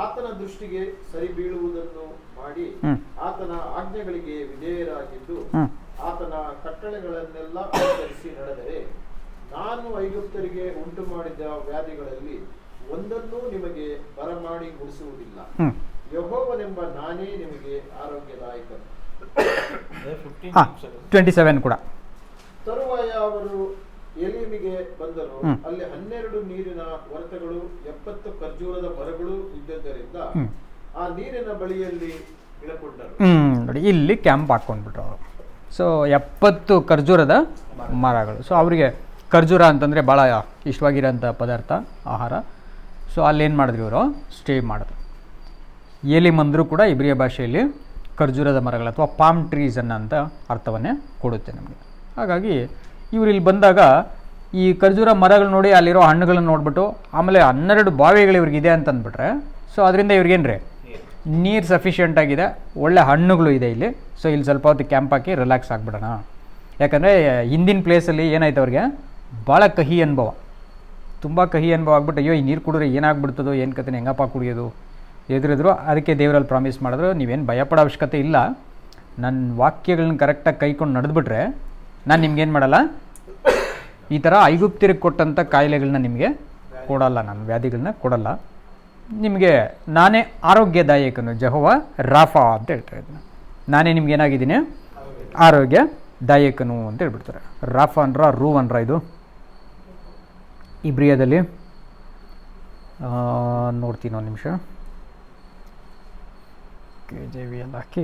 ಆತನ ದೃಷ್ಟಿಗೆ ಸರಿ ಬೀಳುವುದನ್ನು ಮಾಡಿ ಆತನ ಆಜ್ಞೆಗಳಿಗೆ ವಿಧೇಯರಾಗಿದ್ದು ಆತನ ಕಟ್ಟಳೆಗಳನ್ನೆಲ್ಲ ಅನುಸರಿಸಿ ನಡೆದರೆ ನಾನು ಐಗುಪ್ತರಿಗೆ ಉಂಟು ಮಾಡಿದ ವ್ಯಾಧಿಗಳಲ್ಲಿ ಒಂದನ್ನೂ ನಿಮಗೆ ಬರಮಾಡಿ ಗುಡಿಸುವುದಿಲ್ಲ. ಯೆಹೋವನೆಂಬ ನಾನೇ ನಿಮಗೆ ಆರೋಗ್ಯದಾಯಕನು. 27 ಕೂಡ. ತರುವಾಯ ಅವರು ಎಲೀಮಿಗೆ ಬಂದರು. ಅಲ್ಲಿ 12 ನೀರಿನ ಹೊರತಗಳು 70 ಖರ್ಜೂರದ ಮರಗಳು ಇದ್ದದ್ದರಿಂದ ಆ ನೀರಿನ ಬಳಿಯಲ್ಲಿ ಇಳಕೊಂಡರು. ನೋಡಿ, ಇಲ್ಲಿ ಕ್ಯಾಂಪ್ ಹಾಕ್ಕೊಂಡ್ಬಿಟ್ರು ಅವರು. ಸೊ 70 ಖರ್ಜೂರದ ಮರಗಳು. ಸೊ ಅವರಿಗೆ ಖರ್ಜೂರ ಅಂತಂದರೆ ಭಾಳ ಇಷ್ಟವಾಗಿರೋಂಥ ಪದಾರ್ಥ, ಆಹಾರ. ಸೊ ಅಲ್ಲೇನು ಮಾಡಿದ್ರು ಇವರು, ಸ್ಟೇ ಮಾಡಿದ್ರು. ಏಲಿಮ್ ಅಂದರೂ ಕೂಡ ಇಬ್ರಿಯ ಭಾಷೆಯಲ್ಲಿ ಖರ್ಜೂರದ ಮರಗಳು ಅಥವಾ ಪಾಮ್ ಟ್ರೀಸ್ ಅನ್ನೋಂಥ ಅರ್ಥವನ್ನೇ ಕೊಡುತ್ತೆ ನಮಗೆ. ಹಾಗಾಗಿ ಇವರು ಇಲ್ಲಿ ಬಂದಾಗ ಈ ಖರ್ಜೂರ ಮರಗಳು ನೋಡಿ, ಅಲ್ಲಿರೋ ಹಣ್ಣುಗಳನ್ನು ನೋಡ್ಬಿಟ್ಟು, ಆಮೇಲೆ 12 ಬಾವಿಗಳು ಇವ್ರಿಗಿದೆ ಅಂತ ಅಂದ್ಬಿಟ್ರೆ, ಸೊ ಅದರಿಂದ ಇವ್ರಿಗೇನು ರೀ, ನೀರು ಸಫಿಷಿಯೆಂಟ್ ಆಗಿದೆ, ಒಳ್ಳೆ ಹಣ್ಣುಗಳು ಇದೆ ಇಲ್ಲಿ. ಸೊ ಇಲ್ಲಿ ಸ್ವಲ್ಪ ಹೊತ್ತು ಕ್ಯಾಂಪ್ ಹಾಕಿ ರಿಲ್ಯಾಕ್ಸ್ ಆಗಿಬಿಡೋಣ. ಯಾಕಂದರೆ ಹಿಂದಿನ ಪ್ಲೇಸಲ್ಲಿ ಏನಾಯ್ತು, ಅವ್ರಿಗೆ ಭಾಳ ಕಹಿ ಅನುಭವ, ತುಂಬ ಕಹಿ ಅನುಭವ ಆಗ್ಬಿಟ್ಟು, ಅಯ್ಯೋ ಈ ನೀರು ಕುಡಿದ್ರೆ ಏನಾಗ್ಬಿಡ್ತದೋ, ಏನು ಕತೆ, ಹೆಂಗಪ್ಪ ಕುಡಿಯೋದು ಎದುರಿದ್ರು. ಅದಕ್ಕೆ ದೇವರಲ್ಲಿ ಪ್ರಾಮಿಸ್ ಮಾಡಿದ್ರು, ನೀವೇನು ಭಯಪಡೋ ಅವಶ್ಯಕತೆ ಇಲ್ಲ, ನನ್ನ ವಾಕ್ಯಗಳನ್ನ ಕರೆಕ್ಟಾಗಿ ಕೈಕೊಂಡು ನಡೆದ್ಬಿಟ್ರೆ ನಾನು ನಿಮ್ಗೇನು ಮಾಡಲ್ಲ, ಈ ಥರ ಐಗುಪ್ತಿರಿಗೆ ಕೊಟ್ಟಂಥ ಕಾಯಿಲೆಗಳನ್ನ ನಿಮಗೆ ಕೊಡಲ್ಲ, ನಾನು ವ್ಯಾಧಿಗಳನ್ನ ಕೊಡಲ್ಲ, ನಿಮಗೆ ನಾನೇ ಆರೋಗ್ಯದಾಯಕನು, ಜೆಹೋವಾ ರಾಫಾ ಅಂತ ಹೇಳ್ತಾರೆ. ಇದನ್ನು ನಾನೇ ನಿಮ್ಗೇನಾಗಿದ್ದೀನಿ, ಆರೋಗ್ಯದಾಯಕನು ಅಂತ ಹೇಳ್ಬಿಡ್ತಾರೆ. ರಾಫಾ ಅಂದ್ರ ರೂ ಅಂದ್ರ ಇದು ಇಬ್ರಿಯಾದಲ್ಲಿ ನೋಡ್ತೀನಿ ಒಂದು ನಿಮಿಷ, KJV ಎಲ್ಲ ಹಾಕಿ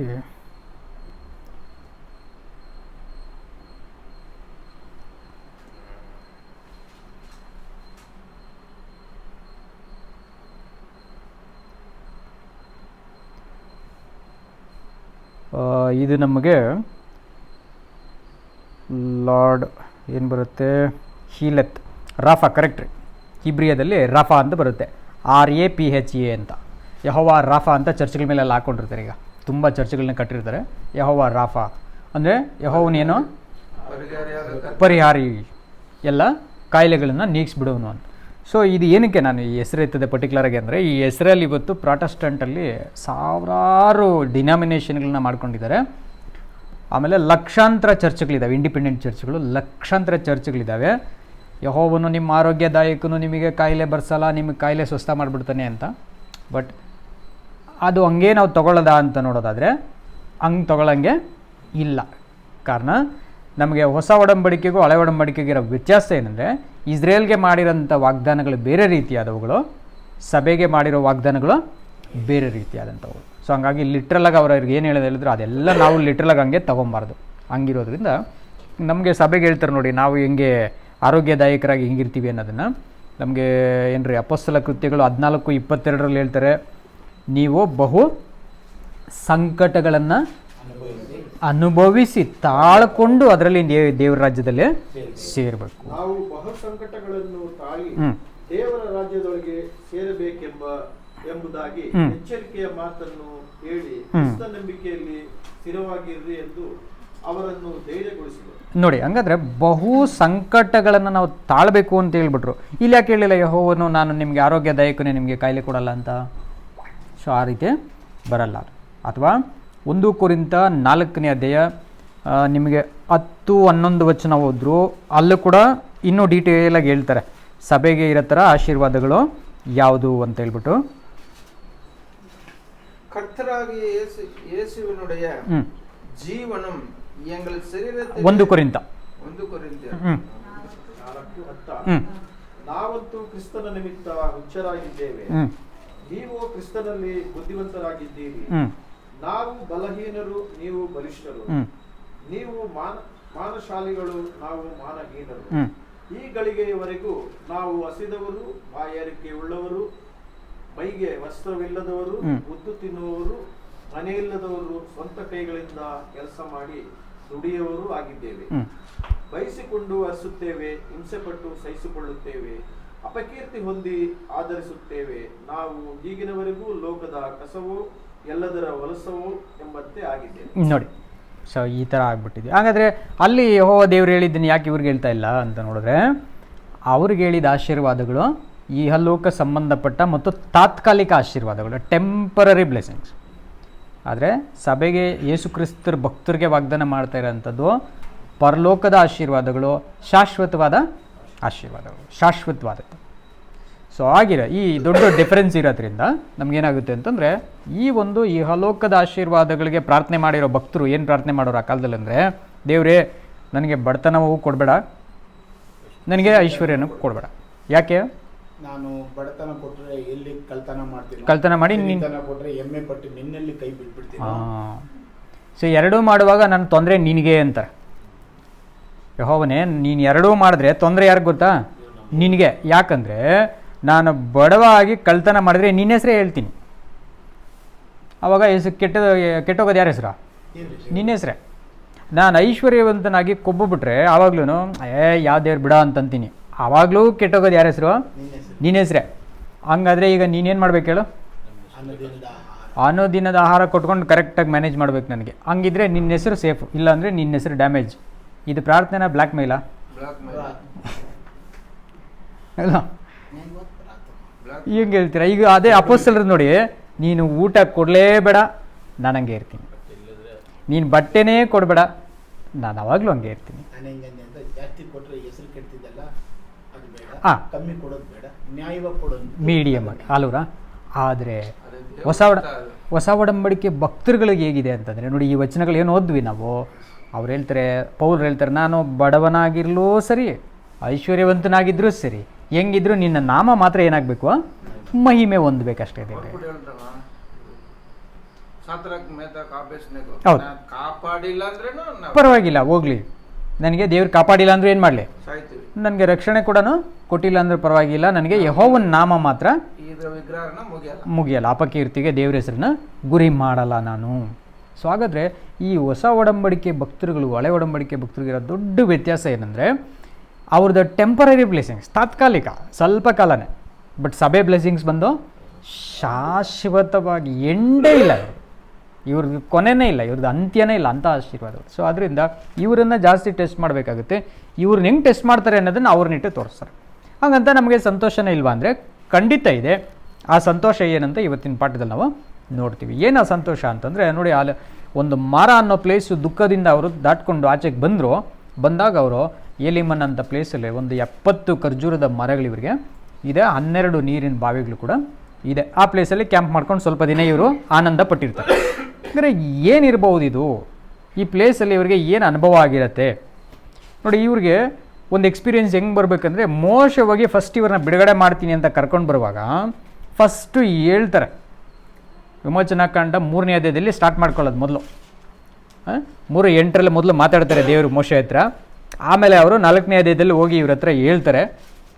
ಇದು ನಮಗೆ ಲಾರ್ಡ್ ಏನು ಬರುತ್ತೆ, ಹೀಲೆತ್, ರಾಫಾ, ಕರೆಕ್ಟ್ ರೀ. ಹಿಬ್ರಿಯಾದಲ್ಲಿ ರಾಫಾ ಅಂತ ಬರುತ್ತೆ, RAPHA ಅಂತ. ಯೆಹೋವಾ ರಾಫಾ ಅಂತ ಚರ್ಚ್ಗಳ ಮೇಲೆ ಎಲ್ಲ ಹಾಕ್ಕೊಂಡಿರ್ತಾರೆ. ಈಗ ತುಂಬ ಚರ್ಚ್ಗಳನ್ನ ಕಟ್ಟಿರ್ತಾರೆ. ಯೆಹೋವಾ ರಾಫಾ ಅಂದರೆ ಯೆಹೋವನೇನೋ ಪರಿಹಾರಿ, ಎಲ್ಲ ಕಾಯಿಲೆಗಳನ್ನು ನೀಗಿಸ್ಬಿಡೋನು ಅಂತ. ಸೊ ಇದು ಏನಕ್ಕೆ ನಾನು ಈ ಹೆಸರು ಎತ್ತದೆ ಪರ್ಟಿಕ್ಯುಲರಾಗಿ ಅಂದರೆ, ಈ ಹೆಸರಲ್ಲಿ ಇವತ್ತು ಪ್ರಾಟೆಸ್ಟೆಂಟಲ್ಲಿ ಸಾವಿರಾರು ಡಿನಾಮಿನೇಷನ್ಗಳನ್ನ ಮಾಡ್ಕೊಂಡಿದ್ದಾರೆ. ಆಮೇಲೆ ಲಕ್ಷಾಂತರ ಚರ್ಚ್ಗಳಿದ್ದಾವೆ, ಇಂಡಿಪೆಂಡೆಂಟ್ ಚರ್ಚ್ಗಳು ಲಕ್ಷಾಂತರ ಚರ್ಚ್ಗಳಿದ್ದಾವೆ. ಯೆಹೋವನು ನಿಮ್ಮ ಆರೋಗ್ಯದಾಯಕನು, ನಿಮಗೆ ಕಾಯಿಲೆ ಬರ್ಸಲ್ಲ, ನಿಮಗೆ ಕಾಯಿಲೆ ಸ್ವಸ್ಥ ಮಾಡಿಬಿಡ್ತಾನೆ ಅಂತ. ಬಟ್ ಅದು ಹಂಗೆ ನಾವು ತೊಗೊಳ್ಳೋದ ಅಂತ ನೋಡೋದಾದರೆ ಹಂಗೆ ತೊಗೊಳ್ಳಂಗೆ ಇಲ್ಲ. ಕಾರಣ ನಮಗೆ ಹೊಸ ಒಡಂಬಡಿಕೆಗೂ ಹಳೆ ಒಡಂಬಡಿಕೆಗೂ ಇರೋ ವ್ಯತ್ಯಾಸ ಏನಂದರೆ, ಇಸ್ರೇಲ್ಗೆ ಮಾಡಿರೋಂಥ ವಾಗ್ದಾನಗಳು ಬೇರೆ ರೀತಿಯಾದವುಗಳು, ಸಭೆಗೆ ಮಾಡಿರೋ ವಾಗ್ದಾನಗಳು ಬೇರೆ ರೀತಿಯಾದಂಥವು. ಸೊ ಹಂಗಾಗಿ ಲಿಟ್ರಲಾಗಿ ಅವ್ರಿಗೆ ಏನು ಹೇಳಿದ್ರು ಅದೆಲ್ಲ ನಾವು ಲಿಟ್ರಲಾಗಿ ಹಂಗೆ ತೊಗೊಬಾರ್ದು. ಹಂಗಿರೋದ್ರಿಂದ ನಮಗೆ ಸಭೆಗೆ ಹೇಳ್ತಾರೆ ನೋಡಿ, ನಾವು ಹೆಂಗೆ ಆರೋಗ್ಯದಾಯಕರಾಗಿ ಹೆಂಗಿರ್ತೀವಿ ಅನ್ನೋದನ್ನು ನಮಗೆ ಏನು ರೀ, ಅಪೊಸ್ತಲ ಕೃತ್ಯಗಳು 14:22 ಹೇಳ್ತಾರೆ, ನೀವು ಬಹು ಸಂಕಟಗಳನ್ನು ಅನುಭವಿಸಿ ತಾಳ್ಕೊಂಡು ಅದರಲ್ಲಿ ದೇವರ ರಾಜ್ಯದಲ್ಲಿ ಸೇರಬೇಕು. ನಾವು ಬಹು ಸಂಕಟಗಳನ್ನು ತಾಳಿ ದೇವರ ರಾಜ್ಯದೊಳಗೆ ಸೇರಬೇಕೆಂಬುದಾಗಿ ಎಚ್ಚರಿಕೆಯ ಮಾತನ್ನು ಹೇಳಿ ಕ್ರಿಸ್ತ ನಂಬಿಕೆಯಲ್ಲಿ ಸ್ಥಿರವಾಗಿರ್ರಿ ಎಂದು ಅವರನ್ನು ಧೈರ್ಯಗೊಳಿಸಿದರು. ನೋಡಿ, ಹಂಗಾದ್ರೆ ಬಹು ಸಂಕಟಗಳನ್ನು ನಾವು ತಾಳಬೇಕು ಅಂತ ಹೇಳ್ಬಿಟ್ರು. ಇಲ್ಲಿ ಯಾಕೆ ಹೇಳಿಲ್ಲ ಯೆಹೋವನು ನಾನು ನಿಮಗೆ ಆರೋಗ್ಯದಾಯಕನೇ, ನಿಮಗೆ ಕಾಯಿಲೆ ಕೊಡಲ್ಲ ಅಂತ? ಸೊ ಆ ರೀತಿ ಬರಲ್ಲ. ಅಥವಾ 1 ಕೊರಿಂಥ 4ನೇ ಅಧ್ಯಾಯ ನಿಮಗೆ 10-11 ವಚನ ಹೋದ್ರು, ಅಲ್ಲೂ ಕೂಡ ಇನ್ನೂ ಡೀಟೇಲಾಗಿ ಹೇಳ್ತಾರೆ ಸಭೆಗೆ ಇರೋ ಥರ ಆಶೀರ್ವಾದಗಳು ಯಾವುದು ಅಂತ ಹೇಳ್ಬಿಟ್ಟು. கர்த்தராகிய இயேசுவினுடைய ஜீவனும் எங்கள் சரீரத்தில் 1 ಕೊರಿಂಥ 4:10 ನಾವಂತೂ ಕ್ರಿಸ್ತನ ನಿಮಿತ್ತ ಹುಚ್ಚರಾಗಿದ್ದೇವೆ, ನೀವು ಕ್ರಿಸ್ತನಲ್ಲಿ ಬುದ್ಧಿವಂತರಾಗಿದ್ದೀರಿ. ನಾವು ಬಲಹೀನರು, ನೀವು ಬಲಿಷ್ಠರು. ಹ್ಞೂ ನೀವು ಮಾನಶಾಲಿಗಳು, ನಾವು ಮಾನಹೀನರು. ಹ್ಞೂ ಈ ಗಳಿಗೆಯವರೆಗೂ ನಾವು ಹಸಿದವರು, ಬಾಯಾರಿಕೆ ಉಳ್ಳವರು, ಮೈಗೆ ವಸ್ತ್ರವಿಲ್ಲದವರು, ಮುದ್ದು ತಿನ್ನುವವರು, ಮನೆಯಿಲ್ಲದವರು, ಸ್ವಂತ ಕೈಗಳಿಂದ ಕೆಲಸ ಮಾಡಿ ದುಡಿಯುವವರು ಆಗಿದ್ದೇವೆ. ಬಯಸಿಕೊಂಡು ಹರಿಸುತ್ತೇವೆ, ಹಿಂಸೆಪಟ್ಟು ಸಹಿಸಿಕೊಳ್ಳುತ್ತೇವೆ, ಅಪಕೀರ್ತಿ ಹೊಂದಿ ಆಧರಿಸುತ್ತೇವೆ. ನಾವು ಈಗಿನವರೆಗೂ ಲೋಕದ ಕಸವೋ ಎಲ್ಲದರ ವಲಸವೋ ಎಂಬಂತೆ ಆಗಿದ್ದೇವೆ. ನೋಡಿ, ಸೊ ಈ ಥರ ಆಗ್ಬಿಟ್ಟಿದೆ. ಹಾಗಾದರೆ ಅಲ್ಲಿ ದೇವ್ರು ಹೇಳಿದ್ದನ್ನು ಯಾಕೆ ಇವ್ರಿಗೆ ಹೇಳ್ತಾ ಇಲ್ಲ ಅಂತ ನೋಡಿದ್ರೆ, ಅವ್ರಿಗೆ ಹೇಳಿದ ಆಶೀರ್ವಾದಗಳು ಇಹಲೋಕ ಸಂಬಂಧಪಟ್ಟ ಮತ್ತು ತಾತ್ಕಾಲಿಕ ಆಶೀರ್ವಾದಗಳು, ಟೆಂಪರರಿ ಬ್ಲೆಸ್ಸಿಂಗ್ಸ್. ಆದರೆ ಸಭೆಗೆ ಯೇಸು ಕ್ರಿಸ್ತರ ಭಕ್ತರಿಗೆ ವಾಗ್ದಾನ ಮಾಡ್ತಾ ಇರೋಂಥದ್ದು ಪರಲೋಕದ ಆಶೀರ್ವಾದಗಳು, ಶಾಶ್ವತವಾದ ಆಶೀರ್ವಾದಗಳು, ಶಾಶ್ವತವಾದದ್ದು. ಸೊ ಆಗಿರೋ ಈ ದೊಡ್ಡ ಡಿಫರೆನ್ಸ್ ಇರೋದ್ರಿಂದ ನಮಗೇನಾಗುತ್ತೆ ಅಂತಂದರೆ, ಈ ಒಂದು ಇಹಲೋಕದ ಆಶೀರ್ವಾದಗಳಿಗೆ ಪ್ರಾರ್ಥನೆ ಮಾಡಿರೋ ಭಕ್ತರು ಏನು ಪ್ರಾರ್ಥನೆ ಮಾಡೋರು ಆ ಕಾಲದಲ್ಲಿ ಅಂದರೆ, ದೇವರೇ ನನಗೆ ಬಡತನವೂ ಕೊಡಬೇಡ, ನನಗೆ ಐಶ್ವರ್ಯನೂ ಕೊಡಬೇಡ. ಯಾಕೆ? ನಾನು ಬಡತನ ಕೊಟ್ಟರೆ ಎಲ್ಲಿ ಕಳ್ತನ ಮಾಡ್ತೀನಿ, ಕಳ್ತನ ಮಾಡಿ ಕೊಟ್ಟರೆ ಎಮ್ಮೆ ಪಟ್ಟು ನಿನ್ನಲ್ಲಿ ಕೈ ಬಿಟ್ಬಿಡ್ತೀನಿ. ಸೊ ಎರಡೂ ಮಾಡುವಾಗ ನನ್ನ ತೊಂದರೆ ನಿನಗೆ ಅಂತಾರೆ. ಯೆಹೋವನೇ, ನೀನು ಎರಡೂ ಮಾಡಿದ್ರೆ ತೊಂದರೆ ಯಾರಿಗೆ ಗೊತ್ತಾ? ನಿನಗೆ. ಯಾಕಂದರೆ ನಾನು ಬಡವಾಗಿ ಕಳ್ತನ ಮಾಡಿದ್ರೆ ನಿನ್ನ ಹೆಸರೇ ಹೇಳ್ತೀನಿ. ಆವಾಗ ಕೆಟ್ಟೋಗೋದು ಯಾರ ಹೆಸರು? ನಿನ್ನ ಹೆಸರೇ. ನಾನು ಐಶ್ವರ್ಯವಂತನಾಗಿ ಕೊಬ್ಬುಬಿಟ್ರೆ ಆವಾಗ್ಲೂ ಯಾವ ದೇವ್ರು ಬಿಡ ಅಂತಂತೀನಿ. ಆವಾಗಲೂ ಕೆಟ್ಟೋಗೋದು ಯಾರ ಹೆಸರು? ನಿನ್ನ ಹೆಸರೇ. ಹಂಗಾದರೆ ಈಗ ನೀನೇನು ಮಾಡ್ಬೇಕು ಹೇಳು? ದಿನದ ಆಹಾರ ಕೊಟ್ಕೊಂಡು ಕರೆಕ್ಟಾಗಿ ಮ್ಯಾನೇಜ್ ಮಾಡ್ಬೇಕು ನನಗೆ. ಹಂಗಿದ್ರೆ ನಿನ್ನ ಹೆಸರು ಸೇಫ್, ಇಲ್ಲಾಂದರೆ ನಿನ್ನ ಹೆಸರು ಡ್ಯಾಮೇಜ್. ಇದು ಪ್ರಾರ್ಥನೆನ ಬ್ಲ್ಯಾಕ್ ಮೇಲಾ? ಅಲ್ಲ, ಹಿಂಗೆ ಹೇಳ್ತೀರಾ? ಈಗ ಅದೇ ಅಪೊಸ್ತಲರು ನೋಡಿ, ನೀನು ಊಟ ಕೊಡಲೇಬೇಡ, ನಾನು ಹಂಗೆ ಇರ್ತೀನಿ. ನೀನು ಬಟ್ಟೆನೇ ಕೊಡಬೇಡ, ನಾನು ಅವಾಗಲೂ ಹಂಗೆ ಇರ್ತೀನಿ. ಜಾಸ್ತಿ ಕೊಟ್ಟರೆ ಹೆಸರು ಕೆಡ್ತಿದ್ದಲ್ಲ, ಅದು ಬೇಡ. ಹಾಂ, ಕಮ್ಮಿ ಕೊಡೋದು ಬೇಡ, ನ್ಯಾಯವಾಗಿ ಕೊಡೋದು, ಮೀಡಿಯಮ್ ಆಗಿ ಅಲ್ವರ. ಆದರೆ ಹೊಸ ಒಡಂಬಡಿಕೆ ಭಕ್ತರುಗಳಿಗೆ ಹೇಗಿದೆ ಅಂತಂದರೆ ನೋಡಿ, ಈ ವಚನಗಳು ಏನು ಓದ್ವಿ ನಾವು, ಅವ್ರು ಹೇಳ್ತಾರೆ, ಪೌಲ್ರು ಹೇಳ್ತಾರೆ, ನಾನು ಬಡವನಾಗಿರಲೂ ಸರಿ, ಐಶ್ವರ್ಯವಂತನಾಗಿದ್ದರೂ ಸರಿ, ಹೆಂಗಿದ್ರು ನಿನ್ನ ನಾಮ ಮಾತ್ರ ಏನಾಗಬೇಕು? ಮಹಿಮೆ ಹೊಂದಬೇಕಷ್ಟೇ. ದೇವ್ರೆ ಹೌದು, ಪರವಾಗಿಲ್ಲ ಹೋಗ್ಲಿ, ನನಗೆ ದೇವ್ರು ಕಾಪಾಡಿಲ್ಲ ಅಂದರೆ ಏನು ಮಾಡಲಿ? ನನಗೆ ರಕ್ಷಣೆ ಕೂಡ ಕೊಟ್ಟಿಲ್ಲ ಅಂದರೆ ಪರವಾಗಿಲ್ಲ, ನನಗೆ ಯೆಹೋವನ ನಾಮ ಮಾತ್ರ ಮುಗಿಯಲ್ಲ, ಅಪಕೀರ್ತಿಗೆ ದೇವ್ರ ಹೆಸರನ್ನ ಗುರಿ ಮಾಡಲ್ಲ ನಾನು. ಸೊ ಹಾಗಾದರೆ ಈ ಹೊಸ ಒಡಂಬಡಿಕೆ ಭಕ್ತರುಗಳು ಹಳೆ ಒಡಂಬಡಿಕೆ ಭಕ್ತರಿಗಿರೋ ದೊಡ್ಡ ವ್ಯತ್ಯಾಸ ಏನಂದರೆ, ಅವ್ರದ್ದು ಟೆಂಪರರಿ ಬ್ಲೆಸ್ಸಿಂಗ್ಸ್, ತಾತ್ಕಾಲಿಕ, ಸ್ವಲ್ಪ ಕಾಲನೇ. ಬಟ್ ಸಭೆ ಬ್ಲೆಸ್ಸಿಂಗ್ಸ್ ಬಂದು ಶಾಶ್ವತವಾಗಿ, ಎಂಡೇ ಇಲ್ಲ, ಇವ್ರದ್ದು ಕೊನೆನೇ ಇಲ್ಲ, ಇವ್ರದ್ದು ಅಂತ್ಯನೇ ಇಲ್ಲ ಅಂಥ ಆಶೀರ್ವಾದಗಳು. ಸೊ ಅದರಿಂದ ಇವರನ್ನು ಜಾಸ್ತಿ ಟೆಸ್ಟ್ ಮಾಡಬೇಕಾಗುತ್ತೆ. ಇವ್ರನ್ನ ಹೆಂಗೆ ಟೆಸ್ಟ್ ಮಾಡ್ತಾರೆ ಅನ್ನೋದನ್ನು ಅವ್ರನ್ನಿಟ್ಟು ತೋರಿಸ್ತಾರೆ. ಹಾಗಂತ ನಮಗೆ ಸಂತೋಷನೇ ಇಲ್ವಾ ಅಂದರೆ ಖಂಡಿತ ಇದೆ. ಆ ಸಂತೋಷ ಏನಂತ ಇವತ್ತಿನ ಪಾಠದಲ್ಲಿ ನಾವು ನೋಡ್ತೀವಿ. ಏನು ಆ ಸಂತೋಷ ಅಂತಂದರೆ ನೋಡಿ, ಅಲ್ಲಿ ಒಂದು ಮರ ಅನ್ನೋ ಪ್ಲೇಸು ದುಃಖದಿಂದ ಅವರು ದಾಟ್ಕೊಂಡು ಆಚೆಗೆ ಬಂದಾಗ ಅವರು ಏಲಿಮನ್ ಅಂತ ಪ್ಲೇಸಲ್ಲಿ ಒಂದು 70 ಖರ್ಜೂರದ ಮರಗಳು ಇವರಿಗೆ ಇದೆ, 12 ನೀರಿನ ಬಾವಿಗಳು ಕೂಡ ಇದೆ. ಆ ಪ್ಲೇಸಲ್ಲಿ ಕ್ಯಾಂಪ್ ಮಾಡ್ಕೊಂಡು ಸ್ವಲ್ಪ ದಿನ ಇವರು ಆನಂದ ಪಟ್ಟಿರ್ತಾರೆ. ಅಂದರೆ ಏನಿರ್ಬೋದು ಇದು, ಈ ಪ್ಲೇಸಲ್ಲಿ ಇವರಿಗೆ ಏನು ಅನುಭವ ಆಗಿರುತ್ತೆ ನೋಡಿ. ಇವ್ರಿಗೆ ಒಂದು ಎಕ್ಸ್ಪೀರಿಯೆನ್ಸ್ ಹೆಂಗೆ ಬರಬೇಕಂದ್ರೆ, ಮೋಶವಾಗಿ ಫಸ್ಟ್ ಇವ್ರನ್ನ ಬಿಡುಗಡೆ ಮಾಡ್ತೀನಿ ಅಂತ ಕರ್ಕೊಂಡು ಬರುವಾಗ ಫಸ್ಟು ಹೇಳ್ತಾರೆ, ವಿಮೋಚನಾಕಾಂಡ 3ನೇ ಅಧ್ಯಾಯದಲ್ಲಿ ಸ್ಟಾರ್ಟ್ ಮಾಡ್ಕೊಳ್ಳೋದು ಮೊದಲು. 3:8 ಮೊದಲು ಮಾತಾಡ್ತಾರೆ ದೇವರು ಮೋಶೆ ಹತ್ರ. ಆಮೇಲೆ ಅವರು 4ನೇ ಅಧ್ಯಾಯದಲ್ಲಿ ಹೋಗಿ ಇವ್ರ ಹತ್ರ ಹೇಳ್ತಾರೆ,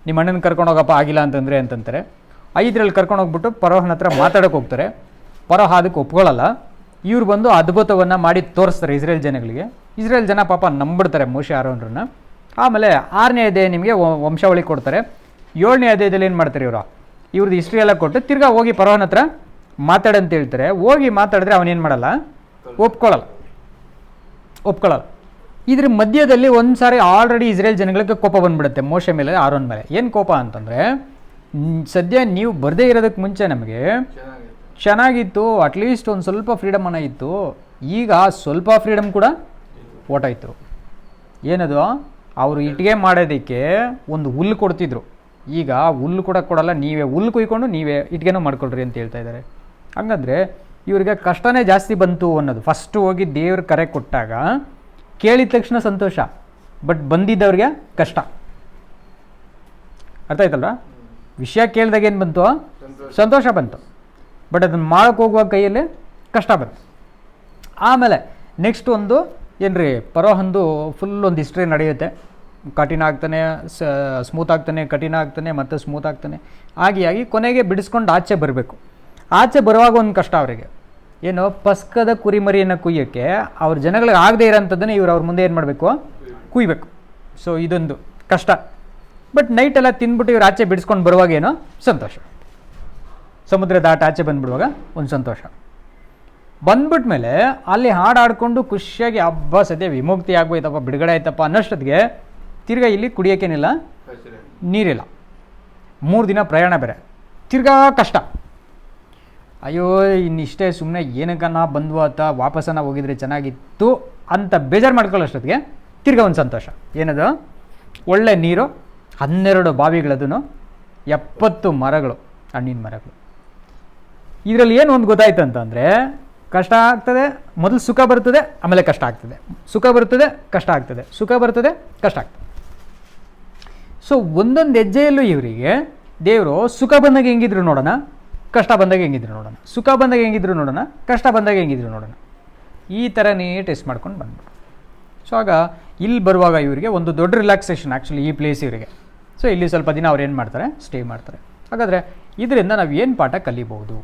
ನಿಮ್ಮ ಅಣ್ಣನ ಕರ್ಕೊಂಡು ಹೋಗಪ್ಪ ಆಗಿಲ್ಲ ಅಂತಂತಾರೆ. 5ರಲ್ಲಿ ಕರ್ಕೊಂಡು ಹೋಗ್ಬಿಟ್ಟು ಫರೋಹನ ಹತ್ರ ಮಾತಾಡೋಕೆ ಹೋಗ್ತಾರೆ. ಫರೋಹ ಅದಕ್ಕೆ ಒಪ್ಕೊಳ್ಳಲ್ಲ. ಇವ್ರು ಬಂದು ಅದ್ಭುತವನ್ನು ಮಾಡಿ ತೋರಿಸ್ತಾರೆ ಇಸ್ರೇಲ್ ಜನಗಳಿಗೆ. ಇಸ್ರೇಲ್ ಜನ ಪಾಪ ನಂಬಿಡ್ತಾರೆ ಮೋಶೆ ಆರೋನ್ರನ್ನ. ಆಮೇಲೆ 6ನೇ ಅಧ್ಯಾಯ ನಿಮಗೆ ವಂಶಾವಳಿ ಕೊಡ್ತಾರೆ. 7ನೇ ಅಧ್ಯಾಯದಲ್ಲಿ ಏನು ಮಾಡ್ತಾರೆ ಇವ್ರದ್ದು ಹಿಸ್ಟ್ರಿ ಎಲ್ಲ ಕೊಟ್ಟು ತಿರ್ಗಾ ಹೋಗಿ ಫರೋಹನ ಹತ್ರ ಮಾತಾಡಂತ ಹೇಳ್ತಾರೆ. ಹೋಗಿ ಮಾತಾಡಿದ್ರೆ ಅವನೇನು ಮಾಡಲ್ಲ, ಒಪ್ಕೊಳ್ಳಲ್ಲ. ಇದ್ರ ಮಧ್ಯದಲ್ಲಿ ಒಂದು ಸಾರಿ ಆಲ್ರೆಡಿ ಇಸ್ರೇಲ್ ಜನಗಳಿಗೆ ಕೋಪ ಬಂದ್ಬಿಡುತ್ತೆ ಮೋಶೆ ಮೇಲೆ, ಆರೋನ್ ಮೇಲೆ. ಏನು ಕೋಪ ಅಂತಂದರೆ, ಸದ್ಯ ನೀವು ಬರದೇ ಇರೋದಕ್ಕೆ ಮುಂಚೆ ನಮಗೆ ಚೆನ್ನಾಗಿತ್ತು, ಅಟ್ಲೀಸ್ಟ್ ಒಂದು ಸ್ವಲ್ಪ ಫ್ರೀಡಮ್ ಅನ್ನೋಯಿತ್ತು. ಈಗ ಸ್ವಲ್ಪ ಫ್ರೀಡಮ್ ಕೂಡ ಓಟಾಯಿತು. ಏನದು, ಅವರು ಇಟ್ಟಿಗೆ ಮಾಡೋದಕ್ಕೆ ಒಂದು ಹುಲ್ಲು ಕೊಡ್ತಿದ್ರು, ಈಗ ಹುಲ್ಲು ಕೂಡ ಕೊಡಲ್ಲ, ನೀವೇ ಹುಲ್ಲು ಕುಯ್ಕೊಂಡು ನೀವೇ ಇಟ್ಟಿಗೆನೂ ಮಾಡ್ಕೊಳ್ರಿ ಅಂತ ಹೇಳ್ತಾ ಇದ್ದಾರೆ. ಹಂಗಂದರೆ ಇವ್ರಿಗೆ ಕಷ್ಟನೇ ಜಾಸ್ತಿ ಬಂತು ಅನ್ನೋದು. ಫಸ್ಟು ಹೋಗಿ ದೇವ್ರ ಕರೆ ಕೊಟ್ಟಾಗ ಕೇಳಿದ ತಕ್ಷಣ ಸಂತೋಷ, ಬಟ್ ಬಂದಿದ್ದವ್ರಿಗೆ ಕಷ್ಟ. ಅರ್ಥ ಆಯ್ತಲ್ವ? ವಿಷಯ ಕೇಳಿದಾಗ ಏನು ಬಂತು? ಸಂತೋಷ ಬಂತು. ಬಟ್ ಅದನ್ನು ಮಾಡೋಕ್ಕೆ ಹೋಗುವ ಕೈಯಲ್ಲಿ ಕಷ್ಟ ಬಂತು. ಆಮೇಲೆ ನೆಕ್ಸ್ಟ್ ಒಂದು ಏನ್ರಿ ಫರೋಹಂದು ಫುಲ್ ಒಂದು ಹಿಸ್ಟ್ರಿ ನಡೆಯುತ್ತೆ. ಕಠಿಣ ಆಗ್ತಾನೆ, ಸ್ಮೂತ್ ಆಗ್ತಾನೆ, ಕಠಿಣ ಆಗ್ತಾನೆ, ಮತ್ತು ಸ್ಮೂತ್ ಆಗ್ತಾನೆ, ಆಗಿ ಕೊನೆಗೆ ಬಿಡಿಸ್ಕೊಂಡು ಆಚೆ ಬರಬೇಕು. ಆಚೆ ಬರುವಾಗ ಒಂದು ಕಷ್ಟ ಅವರಿಗೆ ಏನು, ಪಸ್ಕದ ಕುರಿಮರಿಯನ್ನು ಕುಯ್ಯೋಕ್ಕೆ ಅವ್ರ ಜನಗಳಿಗೆ ಆಗದೆ ಇರೋಂಥದ್ದನ್ನು ಇವ್ರು ಅವ್ರ ಮುಂದೆ ಏನು ಮಾಡಬೇಕು, ಕುಯ್ಬೇಕು. ಸೊ ಇದೊಂದು ಕಷ್ಟ. ಬಟ್ ನೈಟೆಲ್ಲ ತಿಂದ್ಬಿಟ್ಟು ಇವ್ರು ಆಚೆ ಬಿಡಿಸ್ಕೊಂಡು ಬರುವಾಗ ಏನೋ ಸಂತೋಷ, ಸಮುದ್ರ ದಾಟ ಆಚೆ ಬಂದುಬಿಡುವಾಗ ಒಂದು ಸಂತೋಷ. ಬಂದ್ಬಿಟ್ಮೇಲೆ ಅಲ್ಲಿ ಹಾಡು ಹಾಡ್ಕೊಂಡು ಖುಷಿಯಾಗಿ ಹಬ್ಬ ಸದ್ಯ ವಿಮುಕ್ತಿ ಆಗೋಯ್ತಪ್ಪ, ಬಿಡುಗಡೆ ಆಯ್ತಪ್ಪ ಅನ್ನೋಷ್ಟೊತ್ತಿಗೆ ತಿರ್ಗಾ ಇಲ್ಲಿ ಕುಡಿಯೋಕ್ಕೇನಿಲ್ಲ, ನೀರಿಲ್ಲ. 3 ದಿನ ಪ್ರಯಾಣ ಬೇರೆ, ತಿರ್ಗಾ ಕಷ್ಟ. ಅಯ್ಯೋ ಇನ್ನಿಷ್ಟೇ ಸುಮ್ಮನೆ ಏನಕ್ಕನ್ನ ಬಂದ್ವು ಅಥವಾ ವಾಪಸ್ಸನ್ನ ಹೋಗಿದ್ರೆ ಚೆನ್ನಾಗಿತ್ತು ಅಂತ ಬೇಜಾರು ಮಾಡ್ಕೊಳ್ಳೋಷ್ಟೊತ್ತಿಗೆ ತಿರ್ಗಾ ಒಂದು ಸಂತೋಷ. ಏನದು, ಒಳ್ಳೆ ನೀರು, 12 ಬಾವಿಗಳದೂ, 70 ಮರಗಳು, ಹಣ್ಣಿನ ಮರಗಳು. ಇದರಲ್ಲಿ ಏನು ಒಂದು ಗೊತ್ತಾಯ್ತು ಅಂತಂದರೆ, ಕಷ್ಟ ಆಗ್ತದೆ, ಮೊದಲು ಸುಖ ಬರ್ತದೆ, ಆಮೇಲೆ ಕಷ್ಟ ಆಗ್ತದೆ, ಸುಖ ಬರ್ತದೆ, ಕಷ್ಟ ಆಗ್ತದೆ, ಸುಖ ಬರ್ತದೆ, ಕಷ್ಟ ಆಗ್ತದೆ. ಸೊ ಒಂದೊಂದು ಹೆಜ್ಜೆಯಲ್ಲೂ ಇವರಿಗೆ ದೇವರು ಸುಖ ಬಂದಾಗ ಹೆಂಗಿದ್ರು ನೋಡೋಣ, ಕಷ್ಟ ಬಂದಾಗ ಹೆಂಗಿದ್ರು ನೋಡೋಣ, ಸುಖ ಬಂದಾಗ ಹೆಂಗಿದ್ರು ನೋಡೋಣ, ಕಷ್ಟ ಬಂದಾಗ ಹೆಂಗಿದ್ರು ನೋಡೋಣ, ಈ ಥರನೇ ಟೆಸ್ಟ್ ಮಾಡ್ಕೊಂಡು ಬಂದ್ಬಿಟ್ಟು. ಸೊ ಆಗ ಇಲ್ಲಿ ಬರುವಾಗ ಇವರಿಗೆ ಒಂದು ದೊಡ್ಡ ರಿಲ್ಯಾಕ್ಸೇಷನ್ ಆ್ಯಕ್ಚುಲಿ ಈ ಪ್ಲೇಸ್ ಇವರಿಗೆ. ಸೊ ಇಲ್ಲಿ ಸ್ವಲ್ಪ ದಿನ ಅವ್ರು ಏನು ಮಾಡ್ತಾರೆ, ಸ್ಟೇ ಮಾಡ್ತಾರೆ. ಹಾಗಾದರೆ ಇದರಿಂದ ನಾವು ಏನು ಪಾಠ ಕಲಿಬೋದು?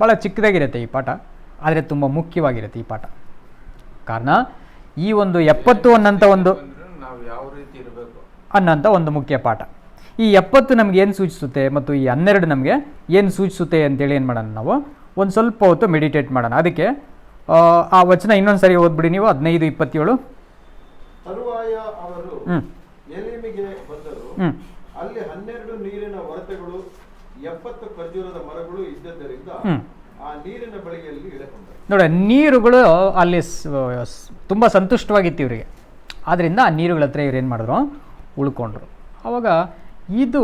ಭಾಳ ಚಿಕ್ಕದಾಗಿರುತ್ತೆ ಈ ಪಾಠ, ಆದರೆ ತುಂಬ ಮುಖ್ಯವಾಗಿರುತ್ತೆ ಈ ಪಾಠ. ಕಾರಣ ಈ ಒಂದು 70 ಅನ್ನೋಂಥ ಒಂದು ನಾವು ಯಾವ ರೀತಿ ಇರಬೇಕು ಅನ್ನೋಂಥ ಒಂದು ಮುಖ್ಯ ಪಾಠ. ಈ 70 ನಮ್ಗೆ ಏನು ಸೂಚಿಸುತ್ತೆ ಮತ್ತು ಈ 12 ನಮಗೆ ಏನು ಸೂಚಿಸುತ್ತೆ ಅಂತೇಳಿ ಏನು ಮಾಡೋಣ, ನಾವು ಒಂದು ಸ್ವಲ್ಪ ಹೊತ್ತು ಮೆಡಿಟೇಟ್ ಮಾಡೋಣ. ಅದಕ್ಕೆ ಆ ವಚನ ಇನ್ನೊಂದು ಸರಿ ಓದ್ಬಿಡಿ ನೀವು, 15:27. ತರುವಾಯ ಅವರು ಎಲೀಮಿಗೆ ಬಂದರು. ಅಲ್ಲಿ 12 ನೀರಿನ ಒರತೆಗಳು 70 ಖರ್ಜೂರದ ಮರಗಳು ಇದ್ದದ್ದರಿಂದ ಆ ನೀರಿನ ಬಳಿಯಲ್ಲಿ ಇಳಿಕೊಂಡರು. ನೋಡಿ, ನೀರುಗಳು ಅಲ್ಲಿ ತುಂಬ ಸಂತುಷ್ಟವಾಗಿತ್ತು ಇವರಿಗೆ. ಆದ್ದರಿಂದ ಆ ನೀರುಗಳ ಹತ್ರ ಇವ್ರು ಏನು ಮಾಡಿದ್ರು, ಉಳ್ಕೊಂಡ್ರು. ಆವಾಗ ಇದು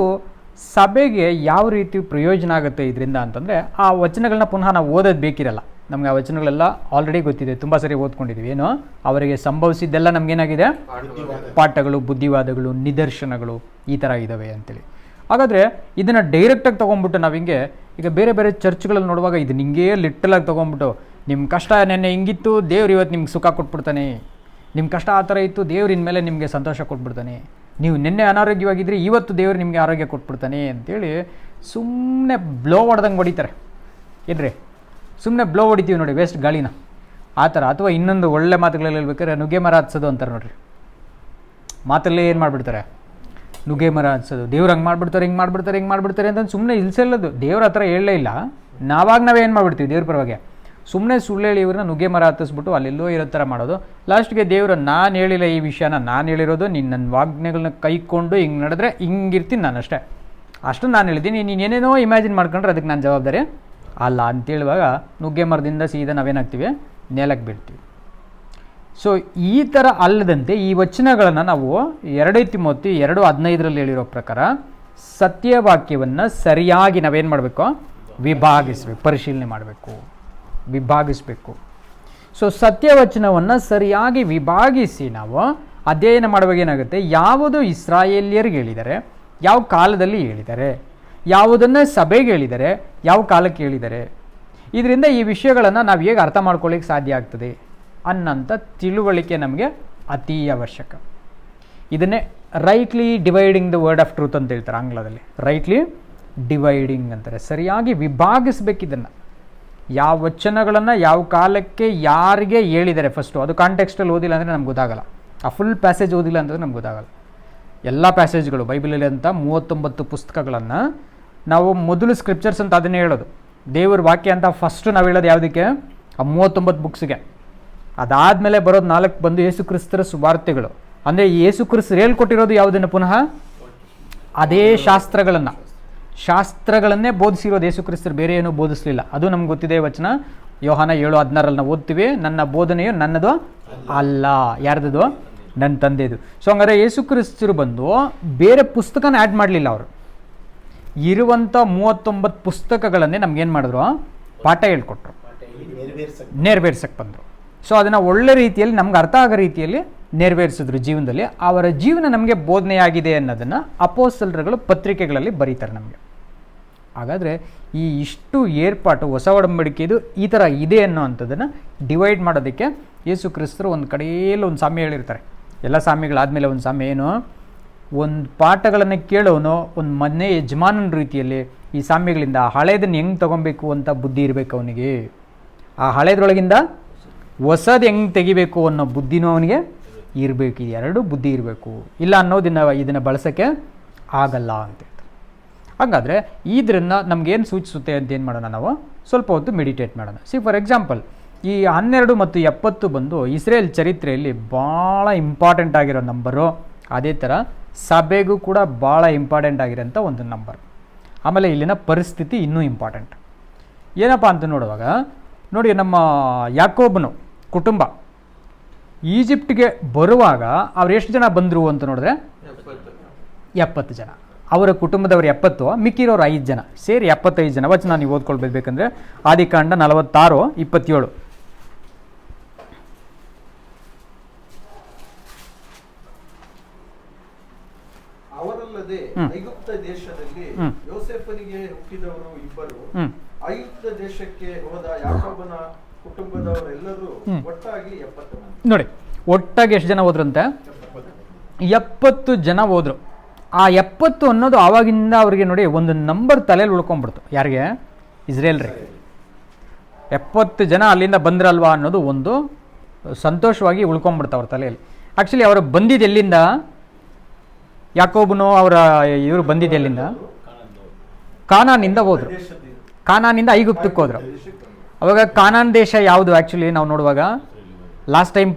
ಸಭೆಗೆ ಯಾವ ರೀತಿ ಪ್ರಯೋಜನ ಆಗುತ್ತೆ ಇದರಿಂದ ಅಂತಂದರೆ, ಆ ವಚನಗಳನ್ನ ಪುನಃ ನಾವು ಓದೋದು ಬೇಕಿರಲ್ಲ. ನಮಗೆ ಆ ವಚನಗಳೆಲ್ಲ ಆಲ್ರೆಡಿ ಗೊತ್ತಿದೆ, ತುಂಬ ಸರಿ ಓದ್ಕೊಂಡಿದ್ದೀವಿ. ಏನು ಅವರಿಗೆ ಸಂಭವಿಸಿದ್ದೆಲ್ಲ ನಮಗೇನಾಗಿದೆ, ಪಾಠಗಳು, ಬುದ್ಧಿವಾದಗಳು, ನಿದರ್ಶನಗಳು ಈ ಥರ ಇದ್ದಾವೆ ಅಂತೇಳಿ. ಹಾಗಾದರೆ ಇದನ್ನು ಡೈರೆಕ್ಟಾಗಿ ತೊಗೊಂಡ್ಬಿಟ್ಟು ನಾವು ಹಿಂಗೆ ಈಗ ಬೇರೆ ಬೇರೆ ಚರ್ಚ್ಗಳಲ್ಲಿ ನೋಡುವಾಗ ಇದನ್ನ ಹಿಂಗೇ ಲಿಟ್ರಲಾಗಿ ತೊಗೊಂಡ್ಬಿಟ್ಟು, ನಿಮ್ಮ ಕಷ್ಟ ನೆನ್ನೆ ಹಿಂಗಿತ್ತು, ದೇವ್ರು ಇವತ್ತು ನಿಮ್ಗೆ ಸುಖ ಕೊಟ್ಬಿಡ್ತಾನೆ, ನಿಮ್ಮ ಕಷ್ಟ ಆ ಥರ ಇತ್ತು, ದೇವ್ರು ಇನ್ಮೇಲೆ ನಿಮಗೆ ಸಂತೋಷ ಕೊಟ್ಬಿಡ್ತಾನೆ, ನೀವು ನಿನ್ನೆ ಅನಾರೋಗ್ಯವಾಗಿದ್ದರೆ ಇವತ್ತು ದೇವ್ರು ನಿಮಗೆ ಆರೋಗ್ಯ ಕೊಟ್ಬಿಡ್ತಾನೆ ಅಂತೇಳಿ ಸುಮ್ಮನೆ ಬ್ಲೋ ಹೊಡೆದಂಗೆ ಹೊಡಿತಾರೆ. ಏನ್ರಿ, ಸುಮ್ಮನೆ ಬ್ಲೋ ಹೊಡಿತೀವಿ ನೋಡಿ, ವೇಸ್ಟ್ ಗಾಳಿನ ಆ ಥರ. ಅಥವಾ ಇನ್ನೊಂದು ಒಳ್ಳೆ ಮಾತುಗಳಲ್ಲಿ ಹೇಳ್ಬೇಕಾದ್ರೆ ನುಗ್ಗೆ ಮರ ಹತ್ಸೋದು ಅಂತಾರೆ ನೋಡ್ರಿ. ಮಾತಲ್ಲೇ ಏನು ಮಾಡಿಬಿಡ್ತಾರೆ, ನುಗ್ಗೆ ಮರ ಹತ್ಸೋದು, ದೇವ್ರು ಹಂಗೆ ಮಾಡಿಬಿಡ್ತಾರೆ, ಹಿಂಗೆ ಮಾಡಿಬಿಡ್ತಾರೆ, ಹಿಂಗೆ ಮಾಡಿಬಿಡ್ತಾರೆ ಅಂತ ಸುಮ್ಮನೆ ಇಲ್ಸೆಲ್ಲದು. ದೇವ್ರ ಹತ್ರ ಹೇಳಲೇ ಇಲ್ಲ, ನಾವೇ ಏನು ಮಾಡಿಬಿಡ್ತೀವಿ ದೇವ್ರ ಪರವಾಗಿ, ಸುಮ್ಮನೆ ಸುಳ್ಳು ಹೇಳಿ ಇವ್ರನ್ನ ನುಗ್ಗೆ ಮರ ಹತ್ತಿಸ್ಬಿಟ್ಟು ಅಲ್ಲೆಲ್ಲೋ ಇರೋ ಥರ ಮಾಡೋದು. ಲಾಸ್ಟ್ಗೆ ದೇವರು ನಾನು ಹೇಳಿಲ್ಲ ಈ ವಿಷಯನ, ನಾನು ಹೇಳಿರೋದು ನೀನು ನನ್ನ ವಾಜ್ಞೆಗಳನ್ನ ಕೈಕೊಂಡು ಹಿಂಗೆ ನಡೆದ್ರೆ ಹಿಂಗಿರ್ತೀನಿ ನಾನು ಅಷ್ಟು ನಾನು ಹೇಳಿದ್ದೀನಿ, ನೀನು ಏನೇನೋ ಇಮ್ಯಾಜಿನ್ ಮಾಡ್ಕೊಂಡ್ರೆ ಅದಕ್ಕೆ ನಾನು ಜವಾಬ್ದಾರಿ ಅಲ್ಲ ಅಂತೇಳುವಾಗ ನುಗ್ಗೆ ಮರದಿಂದ ಸೀದಾ ನಾವೇನಾಗ್ತೀವಿ, ನೆಲಕ್ಕೆ ಬೀಳ್ತೀವಿ. ಸೊ ಈ ಥರ ಅಲ್ಲದಂತೆ ಈ ವಚನಗಳನ್ನು ನಾವು 2 ತಿಮೋಥಿ 2:15 ಹೇಳಿರೋ ಪ್ರಕಾರ ಸತ್ಯವಾಕ್ಯವನ್ನು ಸರಿಯಾಗಿ ನಾವೇನು ಮಾಡಬೇಕು, ವಿಭಾಗಿಸ್ಬೇಕು, ಪರಿಶೀಲನೆ ಮಾಡಬೇಕು, ವಿಭಾಗಿಸಬೇಕು. ಸೊ ಸತ್ಯವಚನವನ್ನು ಸರಿಯಾಗಿ ವಿಭಾಗಿಸಿ ನಾವು ಅಧ್ಯಯನ ಮಾಡುವಾಗ ಏನಾಗುತ್ತೆ, ಯಾವುದು ಇಸ್ರಾಯೇಲ್ಯರಿಗೆ ಹೇಳಿದ್ದಾರೆ, ಯಾವ ಕಾಲದಲ್ಲಿ ಹೇಳಿದ್ದಾರೆ, ಯಾವುದನ್ನು ಸಭೆಗೆ ಹೇಳಿದ್ದಾರೆ, ಯಾವ ಕಾಲಕ್ಕೆ ಹೇಳಿದ್ದಾರೆ, ಇದರಿಂದ ಈ ವಿಷಯಗಳನ್ನು ನಾವು ಹೇಗೆ ಅರ್ಥ ಮಾಡ್ಕೊಳ್ಳಿಕ್ಕೆ ಸಾಧ್ಯ ಆಗ್ತದೆ ಅನ್ನೋಂಥ ತಿಳುವಳಿಕೆ ನಮಗೆ ಅತಿ ಅವಶ್ಯಕ. ಇದನ್ನೇ rightly dividing the word of truth ಅಂತ ಹೇಳ್ತಾರೆ ಆಂಗ್ಲದಲ್ಲಿ. ರೈಟ್ಲಿ ಡಿವೈಡಿಂಗ್ ಅಂತಾರೆ, ಸರಿಯಾಗಿ ವಿಭಾಗಿಸ್ಬೇಕು ಇದನ್ನು. ಯಾವ ವಚನಗಳನ್ನು ಯಾವ ಕಾಲಕ್ಕೆ ಯಾರಿಗೆ ಹೇಳಿದ್ದಾರೆ ಫಸ್ಟು, ಅದು ಕಾಂಟೆಕ್ಸ್ಟಲ್ಲಿ ಓದಿಲ್ಲ ಅಂದರೆ ನಮ್ಗೆ ಗೊತ್ತಾಗಲ್ಲ. ಆ ಫುಲ್ ಪ್ಯಾಸೇಜ್ ಓದಿಲ್ಲ ಅಂದರೆ ನಮ್ಗೆ ಗೊತ್ತಾಗಲ್ಲ. ಎಲ್ಲ ಪ್ಯಾಸೇಜ್ಗಳು ಬೈಬಲಲ್ಲಿ ಅಂತ 39 ಪುಸ್ತಕಗಳನ್ನು ನಾವು ಮೊದಲು ಸ್ಕ್ರಿಪ್ಚರ್ಸ್ ಅಂತ ಅದನ್ನೇ ಹೇಳೋದು, ದೇವ್ರ ವಾಕ್ಯ ಅಂತ ಫಸ್ಟು ನಾವು ಹೇಳೋದು ಯಾವುದಕ್ಕೆ, ಆ 39 ಬುಕ್ಸ್ಗೆ. ಅದಾದಮೇಲೆ ಬರೋದು 4 ಬಂದು ಯೇಸು ಕ್ರಿಸ್ತರ ಸುವಾರ್ತೆಗಳು. ಅಂದರೆ ಯೇಸು ಕ್ರಿಸ್ತರು ಹೇಳ್ಕೊಟ್ಟಿರೋದು ಯಾವುದನ್ನು, ಪುನಃ ಅದೇ ಶಾಸ್ತ್ರಗಳನ್ನೇ ಬೋಧಿಸಿರೋದು ಯೇಸು ಕ್ರಿಸ್ತರು, ಬೇರೆ ಏನೂ ಬೋಧಿಸಲಿಲ್ಲ. ಅದು ನಮ್ಗೆ ಗೊತ್ತಿದೆ ವಚನ, ಯೋಹಾನ 7:16 ನಾವು ಓದ್ತೀವಿ, ನನ್ನ ಬೋಧನೆಯು ನನ್ನದು ಅಲ್ಲ, ಯಾರ್ದದು, ನನ್ನ ತಂದೆದು. ಸೊ ಹಂಗಾರೆ ಯೇಸು ಕ್ರಿಸ್ತರು ಬಂದು ಬೇರೆ ಪುಸ್ತಕನ ಆ್ಯಡ್ ಮಾಡಲಿಲ್ಲ. ಅವರು ಇರುವಂಥ 39 ಪುಸ್ತಕಗಳನ್ನೇ ನಮ್ಗೇನು ಮಾಡಿದ್ರು, ಪಾಠ ಹೇಳ್ಕೊಟ್ರು, ನೆರವೇರ್ಸಕ್ಕೆ ಬಂದರು. ಸೊ ಅದನ್ನು ಒಳ್ಳೆ ರೀತಿಯಲ್ಲಿ ನಮ್ಗೆ ಅರ್ಥ ಆಗೋ ರೀತಿಯಲ್ಲಿ ನೆರವೇರಿಸಿದ್ರು ಜೀವನದಲ್ಲಿ. ಅವರ ಜೀವನ ನಮಗೆ ಬೋಧನೆಯಾಗಿದೆ ಅನ್ನೋದನ್ನು ಅಪೊಸ್ತಲರುಗಳು ಪತ್ರಿಕೆಗಳಲ್ಲಿ ಬರೀತಾರೆ ನಮಗೆ. ಹಾಗಾದರೆ ಈ ಇಷ್ಟು ಏರ್ಪಾಟು ಹೊಸ ಒಡಂಬಡಿಕೆದು ಈ ಥರ ಇದೆ ಅನ್ನೋ ಅಂಥದ್ದನ್ನು ಡಿವೈಡ್ ಮಾಡೋದಕ್ಕೆ ಯೇಸು ಕ್ರಿಸ್ತರು ಒಂದು ಕಡೆಯಲ್ಲಿ ಒಂದು ಸಾಮ್ಯ ಹೇಳಿರ್ತಾರೆ. ಎಲ್ಲ ಸಾಮ್ಯಗಳಾದಮೇಲೆ ಒಂದು ಸಾಮ್ಯ ಏನು, ಒಂದು ಪಾಠಗಳನ್ನು ಕೇಳೋನು ಒಂದು ಮನೆ ಯಜಮಾನನ ರೀತಿಯಲ್ಲಿ ಈ ಸಾಮ್ಯಗಳಿಂದ ಆ ಹಳೇದನ್ನು ಹೆಂಗೆ ತೊಗೊಬೇಕು ಅಂತ ಬುದ್ಧಿ ಇರಬೇಕು ಅವನಿಗೆ, ಆ ಹಳೇದ್ರೊಳಗಿಂದ ಹೊಸದು ಹೆಂಗೆ ತೆಗಿಬೇಕು ಅನ್ನೋ ಬುದ್ಧಿನೂ ಅವನಿಗೆ ಇರಬೇಕು. ಎರಡು ಬುದ್ಧಿ ಇರಬೇಕು, ಇಲ್ಲ ಅನ್ನೋದನ್ನು ಇದನ್ನು ಬಳಸೋಕ್ಕೆ ಆಗಲ್ಲ ಅಂತ ಹೇಳ್ತಾರೆ. ಹಾಗಾದರೆ ಇದನ್ನು ನಮಗೇನು ಸೂಚಿಸುತ್ತೆ ಅಂತ ಏನು ಮಾಡೋಣ, ನಾವು ಸ್ವಲ್ಪ ಹೊತ್ತು ಮೆಡಿಟೇಟ್ ಮಾಡೋಣ. ಫಾರ್ ಎಕ್ಸಾಂಪಲ್ ಈ 12 ಮತ್ತು 70 ಬಂದು ಇಸ್ರೇಲ್ ಚರಿತ್ರೆಯಲ್ಲಿ ಭಾಳ ಇಂಪಾರ್ಟೆಂಟ್ ಆಗಿರೋ ನಂಬರು. ಅದೇ ಥರ ಸಭೆಗೂ ಕೂಡ ಭಾಳ ಇಂಪಾರ್ಟೆಂಟ್ ಆಗಿರೋಂಥ ಒಂದು ನಂಬರ್. ಆಮೇಲೆ ಇಲ್ಲಿನ ಪರಿಸ್ಥಿತಿ ಇನ್ನೂ ಇಂಪಾರ್ಟೆಂಟ್. ಏನಪ್ಪ ಅಂತ ನೋಡುವಾಗ ನೋಡಿ, ನಮ್ಮ ಯಾಕೋಬನು ಕುಟುಂಬ ಈಜಿಪ್ಟ್ಗೆ ಬರುವಾಗ ಅವ್ರು ಎಷ್ಟು ಜನ ಬಂದರು ಅಂತ ನೋಡಿದ್ರೆ 70 ಜನ. ಅವರ ಕುಟುಂಬದವರು 70, ಮಿಕ್ಕಿರೋರು 5 ಜನ ಸೇರಿ 75 ಜನ. ವಚನ ನೀವು ಓದ್ಕೊಳ್ಬೇಕಂದ್ರೆ ಆದಿಕಾಂಡ 46:27. ಅವರಲ್ಲದೆ ಐಗುಪ್ತ ದೇಶದಲ್ಲಿ ಯೋಸೇಫನಿಗೆ ಹುಟ್ಟಿದವರು 2, ಐಗುಪ್ತ ದೇಶಕ್ಕೆ ಹೋದ ಯಾಕೋಬನ ಕುಟುಂಬದವರೆಲ್ಲರೂ ಒಟ್ಟಾಗಿ 70 ಮಂದಿ. ನೋಡಿ, ಒಟ್ಟಾಗಿ ಎಷ್ಟು ಜನ ಹೋದ್ರಂತೆ? 70 ಜನ ಹೋದ್ರು. ಆ 70 ಅನ್ನೋದು ಆವಾಗಿಂದ ಅವ್ರಿಗೆ ನೋಡಿ ಒಂದು ನಂಬರ್ ತಲೆಯಲ್ಲಿ ಉಳ್ಕೊಂಡ್ಬಿಡ್ತು. ಯಾರಿಗೆ? ಇಸ್ರೇಲ್ರಿಗೆ. 70 ಜನ ಅಲ್ಲಿಂದ ಬಂದ್ರಲ್ವಾ ಅನ್ನೋದು ಒಂದು ಸಂತೋಷವಾಗಿ ಉಳ್ಕೊಂಡ್ಬಿಡ್ತು ಅವ್ರ ತಲೆಯಲ್ಲಿ. ಆ್ಯಕ್ಚುಲಿ ಅವರು ಬಂದಿದ್ದು ಎಲ್ಲಿಂದ? ಯಾಕೋಬನು ಅವರ ಇವರು ಬಂದಿದ್ದು ಎಲ್ಲಿಂದ? ಕಾನಾನಿಂದ ಹೋದ್ರು. ಕಾನಾನಿಂದ ಐಗುಪ್ತಕ್ಕೆ ಹೋದ್ರು. ಅವಾಗ ಕಾನಾನ್ ದೇಶ ಯಾವುದು? ಆ್ಯಕ್ಚುಲಿ ನಾವು ನೋಡುವಾಗ ಲಾಸ್ಟ್ ಟೈಮ್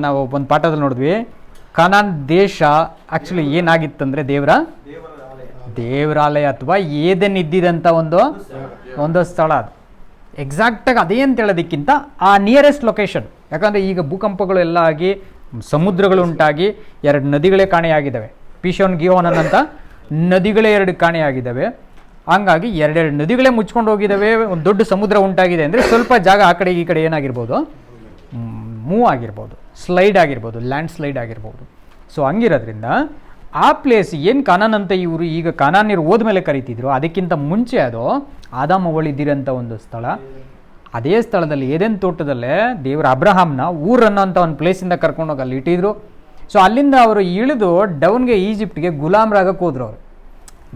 ನಾವು ಒಂದು ಪಾಠದಲ್ಲಿ ನೋಡಿದ್ವಿ. ಕಾನಾನ್ ದೇಶ ಆ್ಯಕ್ಚುಲಿ ಏನಾಗಿತ್ತಂದರೆ ದೇವರಾಲಯ ಅಥವಾ ಏದೆನ್ ಇದ್ದಿದ್ದಂಥ ಒಂದು ಸ್ಥಳ. ಅದು ಎಕ್ಸಾಕ್ಟಾಗಿ ಅದೇ ಅಂತ ಹೇಳೋದಕ್ಕಿಂತ ಆ ನಿಯರೆಸ್ಟ್ ಲೊಕೇಶನ್. ಯಾಕಂದರೆ ಈಗ ಭೂಕಂಪಗಳು ಎಲ್ಲ ಆಗಿ ಸಮುದ್ರಗಳು ಉಂಟಾಗಿ 2 ನದಿಗಳೇ ಕಾಣೆಯಾಗಿದ್ದಾವೆ. ಪಿಶೋನ್ ಗಿಯೋನ್ ಅನ್ನೋಂಥ ನದಿಗಳೇ 2 ಕಾಣೆಯಾಗಿದ್ದಾವೆ. ಹಂಗಾಗಿ 2 ನದಿಗಳೇ ಮುಚ್ಕೊಂಡು ಹೋಗಿದ್ದಾವೆ. ಒಂದು ದೊಡ್ಡ ಸಮುದ್ರ ಉಂಟಾಗಿದೆ ಅಂದರೆ ಸ್ವಲ್ಪ ಜಾಗ ಆ ಕಡೆ ಈ ಕಡೆ ಏನಾಗಿರ್ಬೋದು, ಮೂವ್ ಆಗಿರ್ಬೋದು, ಸ್ಲೈಡ್ ಆಗಿರ್ಬೋದು, ಲ್ಯಾಂಡ್ ಸ್ಲೈಡ್ ಆಗಿರ್ಬೋದು. ಸೊ ಹಂಗಿರೋದ್ರಿಂದ ಆ ಪ್ಲೇಸ್ ಏನು ಕಾನಾನ್ ಅಂತ ಇವರು ಈಗ ಕಾನಾನ್ಯರು ಹೋದ್ಮೇಲೆ ಕರಿತಿದ್ರು, ಅದಕ್ಕಿಂತ ಮುಂಚೆ ಅದು ಆದಾಮ ಅವಳಿದ್ದಿರೋಂಥ ಒಂದು ಸ್ಥಳ. ಅದೇ ಸ್ಥಳದಲ್ಲಿ ಏದೇನ್ ತೋಟದಲ್ಲೇ ದೇವರ ಅಬ್ರಹಾಮ್ನ ಊರನ್ನೋ ಅಂತ ಒಂದು ಪ್ಲೇಸಿಂದ ಕರ್ಕೊಂಡೋಗಿ ಅಲ್ಲಿ ಇಟ್ಟಿದ್ರು. ಸೊ ಅಲ್ಲಿಂದ ಅವರು ಇಳಿದು ಡೌನ್ಗೆ ಈಜಿಪ್ಟ್ಗೆ ಗುಲಾಮ್ರಾಗಕ್ಕೆ ಹೋದ್ರು. ಅವರು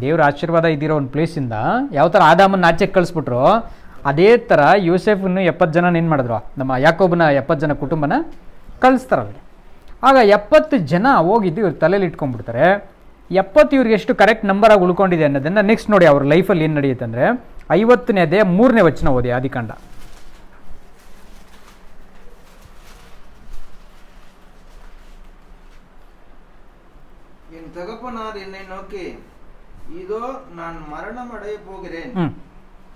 ದೇವ್ರ ಆಶೀರ್ವಾದ ಇದ್ದಿರೋ ಒಂದು ಪ್ಲೇಸಿಂದ ಯಾವ ಥರ ಆದಾಮನ್ನ ಆಚೆಗೆ ಕಳಿಸ್ಬಿಟ್ರು, ಅದೇ ಥರ ಯೂಸೆಫನ್ನು 70 ಜನ ಏನು ಮಾಡಿದ್ರು, ನಮ್ಮ ಯಾಕೋಬನ 70 ಜನ ಕುಟುಂಬನ ಕಳಿಸ್ತಾರಲ್ಲ. ಆಗ 70 ಜನ ಹೋಗಿದ್ದು ಇವ್ರು ತಲೆಯಲ್ಲಿ ಇಟ್ಕೊಂಡ್ಬಿಡ್ತಾರೆ. 70 ಇವ್ರಿಗೆ ಎಷ್ಟು ಕರೆಕ್ಟ್ ನಂಬರಾಗಿ ಉಳ್ಕೊಂಡಿದೆ ಅನ್ನೋದನ್ನು ನೆಕ್ಸ್ಟ್ ನೋಡಿ ಅವ್ರ ಲೈಫಲ್ಲಿ ಏನು ನಡೆಯುತ್ತೆ ಅಂದರೆ 50ನೇ ಅಧ್ಯಾಯ 3ನೇ ವಚನ ಓದಿ. ಆದಿಕಾಂಡ என் தகப்பனார் என்னை நோக்கி, இதோ நான் மரணம் அடைய போகிறேன்,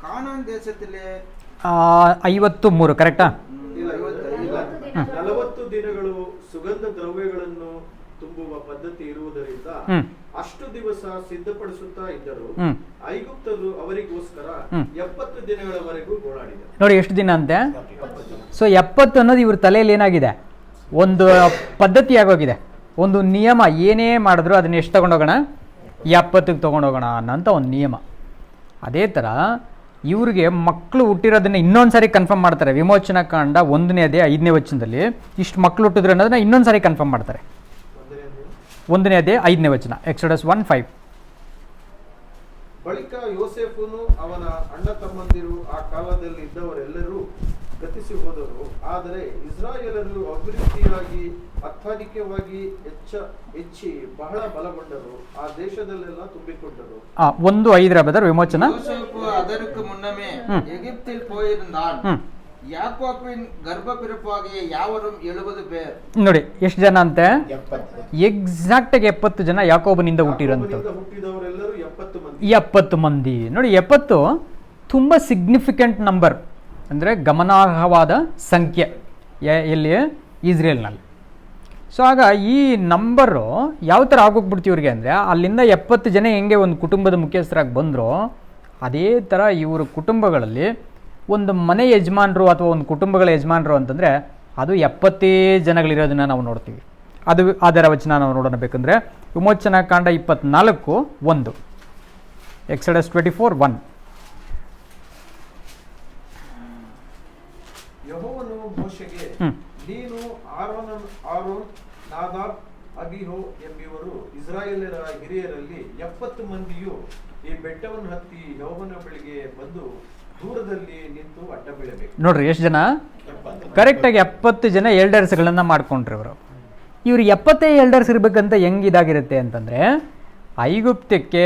கானான் தேசத்திலே 53 ಕರೆಕ್ಟಾ? 40 ದಿನಗಳು ಸುಗಂಧ ದ್ರವ್ಯಗಳನ್ನು ತುಂಬುವ ಪದ್ಧತಿ ಇರುವುದರಿಂದ ಅಷ್ಟು ದಿವಸ ಸಿದ್ಧಪಡಿಸುತ್ತಾ ಇದ್ದರು. ಐಗುಪ್ತರು ಅವರಿಗೋಸ್ಕರ 70 ದಿನಗಳವರೆಗೂ ಗೋಳಾಡಿದರು. ನೋಡಿ ಎಷ್ಟು ದಿನ ಅಂತೆ. ಸೊ 70 ಅನ್ನೋದು ಇವ್ರ ತಲೆಯಲ್ಲಿ ಏನಾಗಿದೆ, ಒಂದು ಪದ್ಧತಿ ಆಗೋಗಿದೆ, ಒಂದು ನಿಯಮ. ಏನೇ ಮಾಡಿದ್ರು ಅದನ್ನ ಎಷ್ಟು ತೊಗೊಂಡೋಗೋಣ, 70ಕ್ಕೆ ತೊಗೊಂಡೋಗೋಣ ಅನ್ನೋಂಥ ಒಂದು ನಿಯಮ. ಅದೇ ಥರ ಇವ್ರಿಗೆ ಮಕ್ಕಳು ಹುಟ್ಟಿರೋದನ್ನ ಇನ್ನೊಂದು ಸಾರಿ ಕನ್ಫರ್ಮ್ ಮಾಡ್ತಾರೆ. ವಿಮೋಚನಾ ಕಾಂಡ 1ನೇ ಅಧ್ಯಾಯ 5ನೇ ವಚನದಲ್ಲಿ ಇಷ್ಟು ಮಕ್ಕಳು ಹುಟ್ಟಿದ್ರು ಅನ್ನೋದನ್ನ ಇನ್ನೊಂದು ಸಾರಿ ಕನ್ಫರ್ಮ್ ಮಾಡ್ತಾರೆ. 1ನೇ ಅಧ್ಯಾಯ 5ನೇ ವಚನ, ಎಕ್ಸೋಡಸ್ 1:5. ಬಳಿಕ ಯೋಸೇಫನು ಅವನ ಅಣ್ಣ ತಮ್ಮಂದಿರು ಆ ಕಾಲದಲ್ಲಿ ಇದ್ದವರೆಲ್ಲರೂ ಗತಿಸಿ ಹೋದರು. ಆದರೆ ಇಸ್ರಾಯೇಲರು ಅಭಿವೃದ್ಧಿಯಾಗಿ ಅತ್ಯಧಿಕವಾಗಿ ಹೆಚ್ಚಿ ಬಹಳ ಬಲಗೊಂಡರು. ಆ ದೇಶದಲ್ಲೆಲ್ಲ ತುಂಬಿಕೊಂಡರು. 1:5 ಬದರ್ ವಿಮೋಚನಾ. யோசேப்பு அதற்கு முன்னமே எகிப்தில் போயிருந்தான். யாக்கோபின் கர்ப்பப்பிறப்பாகிய யாவரும் 70 பேர். ನೋಡಿ ಎಷ್ಟು ಜನ ಅಂತೆ, ಎಕ್ಸಾಕ್ಟ್ ಆಗಿ 70 ಜನ ಯಾಕೋಬನಿಂದ ಹುಟ್ಟಿರೋಂಥವ್ರು. ಹುಟ್ಟಿದವರೆಲ್ಲರೂ 70 ಮಂದಿ. 70 ಮಂದಿ. ನೋಡಿ 70 ತುಂಬ ಸಿಗ್ನಿಫಿಕೆಂಟ್ ನಂಬರ್, ಅಂದರೆ ಗಮನಾರ್ಹವಾದ ಸಂಖ್ಯೆ ಎಲ್ಲಿ? ಇಸ್ರೇಲ್ನಲ್ಲಿ. ಸೊ ಆಗ ಈ ನಂಬರು ಯಾವ ಥರ ಆಗೋಗ್ಬಿಡ್ತೀವಿ ಇವ್ರಿಗೆ ಅಂದರೆ, ಅಲ್ಲಿಂದ 70 ಜನ ಹೆಂಗೆ ಒಂದು ಕುಟುಂಬದ ಮುಖ್ಯಸ್ಥರಾಗಿ ಬಂದರೋ ಅದೇ ಥರ ಇವ್ರ ಕುಟುಂಬಗಳಲ್ಲಿ ಒಂದು ಮನೆ ಯಜಮಾನರು ಅಥವಾ ಒಂದು ಕುಟುಂಬಗಳ ಯಜಮಾನರು ಅಂತಂದರೆ ಅದು 70 ಜನಗಳಿರೋದನ್ನು ನಾವು ನೋಡ್ತೀವಿ. ಅದರ ವಚನ ನಾವು ನೋಡೋಣ ಬೇಕಂದರೆ ವಿಮೋಚನಾ ಕಾಂಡ 24:1, ಎಕ್ಸಡಸ್ 24:1. ನಾದಾಬ್ ಅಬಿಹೋ ಎಂಬಿವರು ಇಸ್ರಾಯೇಲರ ಹಿರಿಯರಲ್ಲಿ 70 ಮಂದಿಯು ಈ ಬೆಟ್ಟವನ್ನು ಹತ್ತಿ ಯೆಹೋವನ ಬಳಿಗೆ ಬಂದು ದೂರದಲ್ಲಿ ನಿಂತು ಅಡ್ಡ ಬೀಳಬೇಕು. ನೋಡ್ರಿ ಎಷ್ಟು ಜನ ಕರೆಕ್ಟಾಗಿ 70 ಜನ ಎಲ್ಡರ್ಸ್ಗಳನ್ನು ಮಾಡ್ಕೊಂಡ್ರಿ ಇವರು 70 ಎಲ್ಡರ್ಸ್ ಇರ್ಬೇಕಂತ ಹೆಂಗೆ ಇದಾಗಿರುತ್ತೆ ಅಂತಂದರೆ, ಐಗುಪ್ತಕ್ಕೆ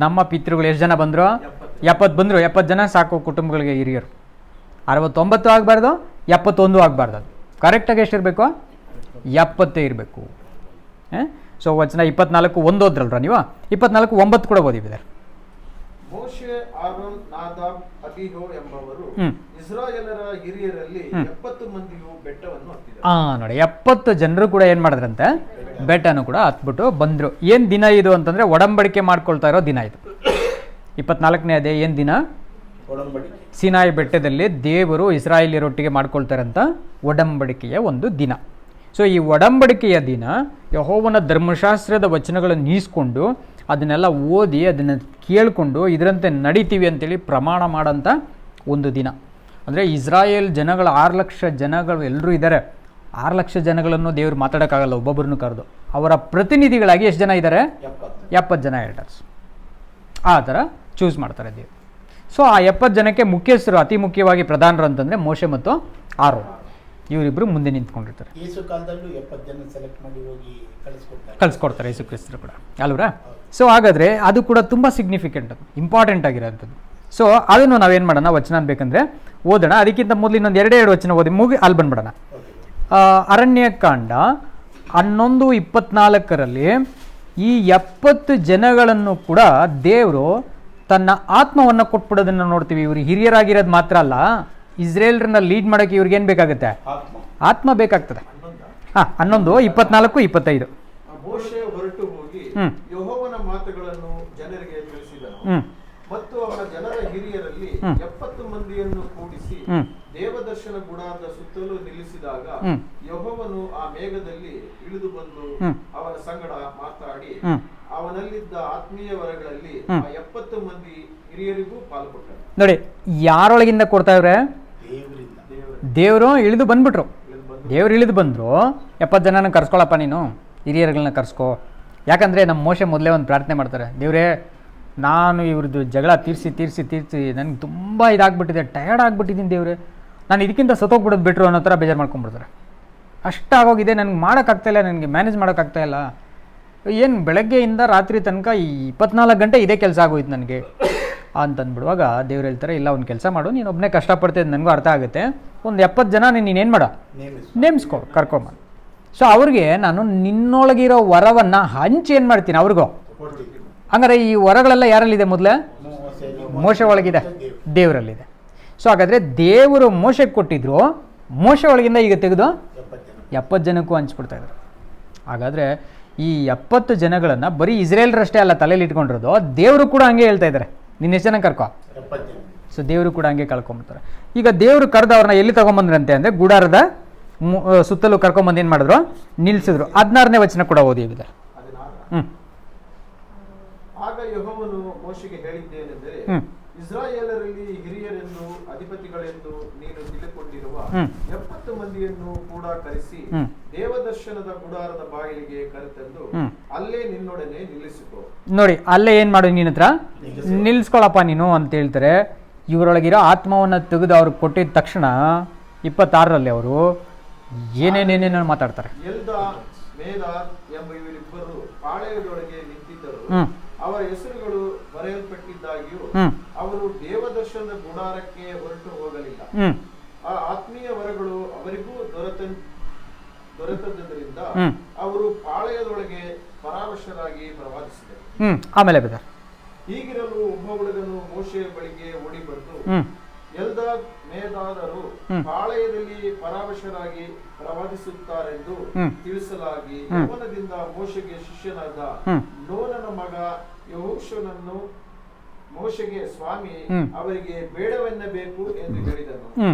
ನಮ್ಮ ಪಿತೃಗಳು ಎಷ್ಟು ಜನ ಬಂದರು? 70 ಬಂದರು. 70 ಜನ ಸಾಕು ಕುಟುಂಬಗಳಿಗೆ ಹಿರಿಯರು. 69 ಆಗಬಾರ್ದು, 71 ಆಗಬಾರ್ದು. ಅದು ಕರೆಕ್ಟಾಗಿ ಎಷ್ಟಿರಬೇಕು? 70 ಇರಬೇಕು. ಸೊ ವಚನ 24 1 ಓದ್ರಲ್ರ ನೀವು, 24 9 ಕೂಡ ಓದಿದ್ದಾರೆ. ಮೋಶೆ, ಆರೋನ್, ನಾದಾಬ್, ಅಬಿಹೋ ಎಂಬವರು ಇಸ್ರಾಯೇಲರ ಹಿರಿಯರಲ್ಲಿ 70 ಮಂದಿಯು ಬೆಟ್ಟವನ್ನು ಹತ್ತಿದರು. ನೋಡಿ 70 ಜನರು ಕೂಡ ಏನು ಮಾಡಿದ್ರಂತೆ? ಬೆಟ್ಟನು ಕೂಡ ಹತ್ಬಿಟ್ಟು ಬಂದರು. ಏನು ದಿನ ಇದು ಅಂತಂದರೆ ಒಡಂಬಡಿಕೆ ಮಾಡ್ಕೊಳ್ತಾ ಇರೋ ದಿನ ಇದು. 24ನೇ ಅದೇ ಏನು ದಿನ? ಸೀನಾಯಿ ಬೆಟ್ಟದಲ್ಲಿ ದೇವರು ಇಸ್ರಾಯೇಲಿಯರೊಟ್ಟಿಗೆ ಮಾಡ್ಕೊಳ್ತಾರಂತ ಒಡಂಬಡಿಕೆಯ ಒಂದು ದಿನ. ಸೊ ಈ ಒಡಂಬಡಿಕೆಯ ದಿನ ಯೆಹೋವನ ಧರ್ಮಶಾಸ್ತ್ರದ ವಚನಗಳನ್ನು ನೀಸ್ಕೊಂಡು ಅದನ್ನೆಲ್ಲ ಓದಿ ಅದನ್ನು ಕೇಳಿಕೊಂಡು ಇದರಂತೆ ನಡಿತೀವಿ ಅಂತೇಳಿ ಪ್ರಮಾಣ ಮಾಡೋಂಥ ಒಂದು ದಿನ. ಅಂದರೆ ಇಸ್ರಾಯೇಲ್ ಜನಗಳು 6 ಲಕ್ಷ ಜನಗಳು ಎಲ್ಲರೂ ಇದ್ದಾರೆ. 6 ಲಕ್ಷ ಜನಗಳನ್ನು ದೇವರು ಮಾತಾಡೋಕ್ಕಾಗಲ್ಲ ಒಬ್ಬೊಬ್ಬರನ್ನು ಕರೆದು. ಅವರ ಪ್ರತಿನಿಧಿಗಳಾಗಿ ಎಷ್ಟು ಜನ ಇದ್ದಾರೆ? 70 ಜನ ಎಲ್ಡರ್ಸ್. ಆ ಥರ ಚೂಸ್ ಮಾಡ್ತಾರೆ ದೇವರು. ಸೊ ಆ 70 ಜನಕ್ಕೆ ಮುಖ್ಯಸ್ಥರು, ಅತಿ ಮುಖ್ಯವಾಗಿ ಪ್ರಧಾನರು ಅಂತಂದರೆ ಮೋಶೆ ಮತ್ತು ಆರೋನ್. ಇವರಿಬ್ಬರು ಮುಂದೆ ನಿಂತ್ಕೊಂಡಿರ್ತಾರೆ. ಯೇಸು ಕಾಲದಲ್ಲೂ 70 ಜನ ಸೆಲೆಕ್ಟ್ ಮಾಡಿ ಹೋಗಿ ಕಳಿಸ್ಕೊಡ್ತಾರೆ ಯೇಸು ಕ್ರಿಸ್ತರು ಕೂಡ ಅಲ್ವರಾ? ಸೊ ಹಾಗಾದರೆ ಅದು ಕೂಡ ತುಂಬ ಸಿಗ್ನಿಫಿಕೆಂಟ್, ಅದು ಇಂಪಾರ್ಟೆಂಟ್ ಆಗಿರೋಂಥದ್ದು. ಸೊ ಅದನ್ನು ನಾವೇನು ಮಾಡೋಣ, ವಚನ ಬೇಕಂದರೆ ಓದೋಣ. ಅದಕ್ಕಿಂತ ಮೊದಲು ಇನ್ನೊಂದು 2 ವಚನ ಓದಿ ಅಲ್ಲಿ ಬಂದ್ಬಿಡೋಣ. ಅರಣ್ಯಕಾಂಡ 11:24 ಈ 70 ಜನಗಳನ್ನು ಕೂಡ ದೇವರು ತನ್ನ ಆತ್ಮವನ್ನು ಕೊಟ್ಬಿಡೋದನ್ನು ನೋಡ್ತೀವಿ. ಇವರು ಹಿರಿಯರಾಗಿರೋದು ಮಾತ್ರ ಅಲ್ಲ, ಇಸ್ರೇಲ್ರನ್ನ ಲೀಡ್ ಮಾಡೋಕ್ಕೆ ಇವ್ರಿಗೇನು ಬೇಕಾಗುತ್ತೆ? ಆತ್ಮ ಬೇಕಾಗ್ತದೆ. 11:24-25 ಮೋಶೆ ಹೊರಟು ಹೋಗಿ ಯೆಹೋವನ ಮಾತುಗಳನ್ನು ಜನರಿಗೆ ತಿಳಿಸಿದನು ಮತ್ತು ಅವನ ಜನರ ಹಿರಿಯರಲ್ಲಿ 70 ಮಂದಿಯನ್ನು ಕೂಡಿಸಿ ದೇವದರ್ಶನ ಗುಡಾರದ ಸುತ್ತಲೂ ನಿಲ್ಲಿಸಿದಾಗ ಯೆಹೋವನು ಆ ಮೇಘದಲ್ಲಿ ಇಳಿದು ಬಂದು ಅವನ ಸಂಗಡ ಮಾತಾಡಿ ಅವನಲ್ಲಿದ್ದ ಆತ್ಮೀಯ ವರಗಳಲ್ಲಿ ಆ 70 ಮಂದಿ ಹಿರಿಯರಿಗೂ ಪಾಲ್ಗೊಟ್ಟರು. ನೋಡಿ ಯಾರೊಳಗಿಂದ ಕೊಡ್ತಾ ಇವ್ರೆ? ದೇವರು ಇಳಿದು ಬಂದ್ಬಿಟ್ರು. ದೇವ್ರು ಇಳಿದು ಬಂದರು. 70 ಜನನ ಕರ್ಸ್ಕೊಳಪ್ಪ, ನೀನು ಹಿರಿಯರುಗಳನ್ನ ಕರ್ಸ್ಕೊ. ಯಾಕಂದರೆ ನಮ್ಮ ಮೋಶೆ ಮೊದಲೇ ಒಂದು ಪ್ರಾರ್ಥನೆ ಮಾಡ್ತಾರೆ, ದೇವರೇ ನಾನು ಇವ್ರದ್ದು ಜಗಳ ತೀರಿಸಿ ನನಗೆ ತುಂಬ ಇದಾಗ್ಬಿಟ್ಟಿದೆ, ಟಯರ್ಡ್ ಆಗಿಬಿಟ್ಟಿದ್ದೀನಿ ದೇವ್ರೆ, ನಾನು ಇದಕ್ಕಿಂತ ಸತ್ತೋಗ್ಬಿಡೋದು ಬಿಟ್ರು ಅನ್ನೋ ಥರ ಬೇಜಾರು ಮಾಡ್ಕೊಂಡ್ಬಿಡ್ತಾರೆ. ಅಷ್ಟಾಗೋಗಿದೆ, ನನಗೆ ಮಾಡೋಕ್ಕಾಗ್ತಾಯಿಲ್ಲ, ನನಗೆ ಮ್ಯಾನೇಜ್ ಮಾಡೋಕ್ಕಾಗ್ತಾಯಿಲ್ಲ. ಏನು ಬೆಳಗ್ಗೆಯಿಂದ ರಾತ್ರಿ ತನಕ ಈ 24 ಗಂಟೆ ಇದೇ ಕೆಲಸ ಆಗೋಯ್ತು ನನಗೆ ಅಂತಂದ್ಬಿಡುವಾಗ ದೇವ್ರು ಹೇಳ್ತಾರೆ, ಇಲ್ಲ ಒಂದು ಕೆಲಸ ಮಾಡು, ನೀನು ಒಬ್ಬನೇ ಕಷ್ಟಪಡ್ತಿದ್ದು ನನಗೂ ಅರ್ಥ ಆಗುತ್ತೆ, ಒಂದು 70 ಜನ ನೀನೇನು ಮಾಡ ನೇಮಿಸ್ಕೊ, ಕರ್ಕೊಂಬ. ಸೊ ಅವ್ರಿಗೆ ನಾನು ನಿನ್ನೊಳಗಿರೋ ವರವನ್ನು ಹಂಚಿ ಏನು ಮಾಡ್ತೀನಿ ಅವ್ರಿಗೂ. ಹಂಗಾರೆ ಈ ವರಗಳೆಲ್ಲ ಯಾರಲ್ಲಿದೆ? ಮೊದಲೇ ಮೋಶೆ ಒಳಗಿದೆ, ದೇವರಲ್ಲಿದೆ. ಸೊ ಹಾಗಾದರೆ ದೇವರು ಮೋಶೆಗೆ ಕೊಟ್ಟಿದ್ರು, ಮೋಶೆ ಒಳಗಿಂದ ಈಗ ತೆಗೆದು 70 ಜನಕ್ಕೂ ಹಂಚ್ಬಿಡ್ತಾ ಇದ್ರು. ಹಾಗಾದರೆ ಈ 70 ಜನಗಳನ್ನು ಬರೀ ಇಸ್ರೇಲ್ರಷ್ಟೇ ಅಲ್ಲ ತಲೆಯಲ್ಲಿ ಇಟ್ಕೊಂಡಿರೋದು, ದೇವರು ಕೂಡ ಹಂಗೆ ಹೇಳ್ತಾ ಇದ್ದಾರೆ, ನಿನ್ನ ಎಷ್ಟು ಜನ ಕರ್ಕೊ. ಸೊ ದೇವರು ಕೂಡ ಹಂಗೆ ಕಳ್ಕೊಂಬಿಡ್ತಾರೆ. ಈಗ ದೇವರು ಕರೆದು ಅವ್ರನ್ನ ಎಲ್ಲಿ ತಗೊಂಬಂದ್ರಂತೆ ಅಂದರೆ ಗುಡಾರದ ಸುತ್ತಲೂ ಕರ್ಕೊಂಬಂದು ಏನು ಮಾಡಿದ್ರು? ನಿಲ್ಲಿಸಿದ್ರು. 16ನೇ ವಚನ ಕೂಡ ಓದಿದೆ. ಆಗ ಯೆಹೋವನು ಮೋಶೆಗೆ ಹೇಳಿದ್ದೇನೆಂದರೆ, ಇಸ್ರಾಯೇಲರಲ್ಲಿ ಹಿರಿಯರೆಂದು ಅಧಿಪತಿಗಳೆಂದು ನೀನು ತಿಳಿದುಕೊಂಡಿರುವ 70 ಮಂದಿಯನ್ನು ಕೂಡ ಕರೆಸಿ ದೇವದರ್ಶನದ ಗುಡಾರದ ಬಾಗಿಲಿಗೆ ಕರೆತಂದು ಅಲ್ಲೇ ನಿನ್ನೊಡನೆ ನಿಲ್ಲಿಸಿಕೊ. ನೋಡಿ ಅಲ್ಲೇ ಏನು ಮಾಡು, ನಿನ್ನ ಹತ್ರ ನಿಲ್ಲಿಸ್ಕೊಳಪ್ಪ ನೀನು ಅಂತ ಹೇಳ್ತಾರೆ. ಇವರೊಳಗಿರೋ ಆತ್ಮವನ್ನು ತೆಗೆದು ಅವ್ರಿಗೆ ಕೊಟ್ಟಿದ ತಕ್ಷಣ 26ರಲ್ಲಿ ಅವರು ಏನೇನೇನೇನೋ ಮಾತಾಡ್ತಾರೆ. ಎಲ್ದಾದ್, ಮೇದಾದ್ ಎಂಬ ಇವರಿಬ್ಬರು ಪಾಳೆಯದೊಳಗೆ ನಿಂತಿದ್ದರು. ಅವರ ಹೆಸರುಗಳು ಬರೆಯಲ್ಪಟ್ಟಿದ್ದಾಗಿಯೂ ಅವರು ದೇವದರ್ಶನದ ಗುಡಾರಕ್ಕೆ ಹೊರಟು ಹೋಗಲಿಲ್ಲ. ಆ ಆತ್ಮೀಯ ವರಗಳು ಅವರಿಗೂ ದೊರೆತದ್ದರಿಂದ ಅವರು ಪಾಳೆಯದೊಳಗೆ ಪರಾಮರ್ಶರಾಗಿ ಪ್ರವಾದಿಸಿದರು. ಆಮೇಲೆ ಬಿದ್ದಾರೆ. ಹೀಗಿರಲು ಒಬ್ಬ ಹುಡುಗನು ಮೋಶೆಯ ಬಳಿಗೆ ಓಡಿ ಬಂದು, ಎಲ್ದಾದ್, ಮೇದಾದರು ಪಾಳೆಯದಲ್ಲಿ ಪರಾಮರ್ಶರಾಗಿ ಪ್ರವಾದಿಸುತ್ತಾರೆಂದು ತಿಳಿಸಲಾಗಿ ಯೆಹೋವನದಿಂದ ಮೋಶೆಗೆ ಶಿಷ್ಯನಾದ ನೂನನ ಮಗ ಯೆಹೋಶುವನನ್ನು ಮೋಶೆಗೆ ಸ್ವಾಮಿ ಅವರಿಗೆ ಬೇಡವೆನ್ನಬೇಕು ಎಂದು ಹೇಳಿದನು.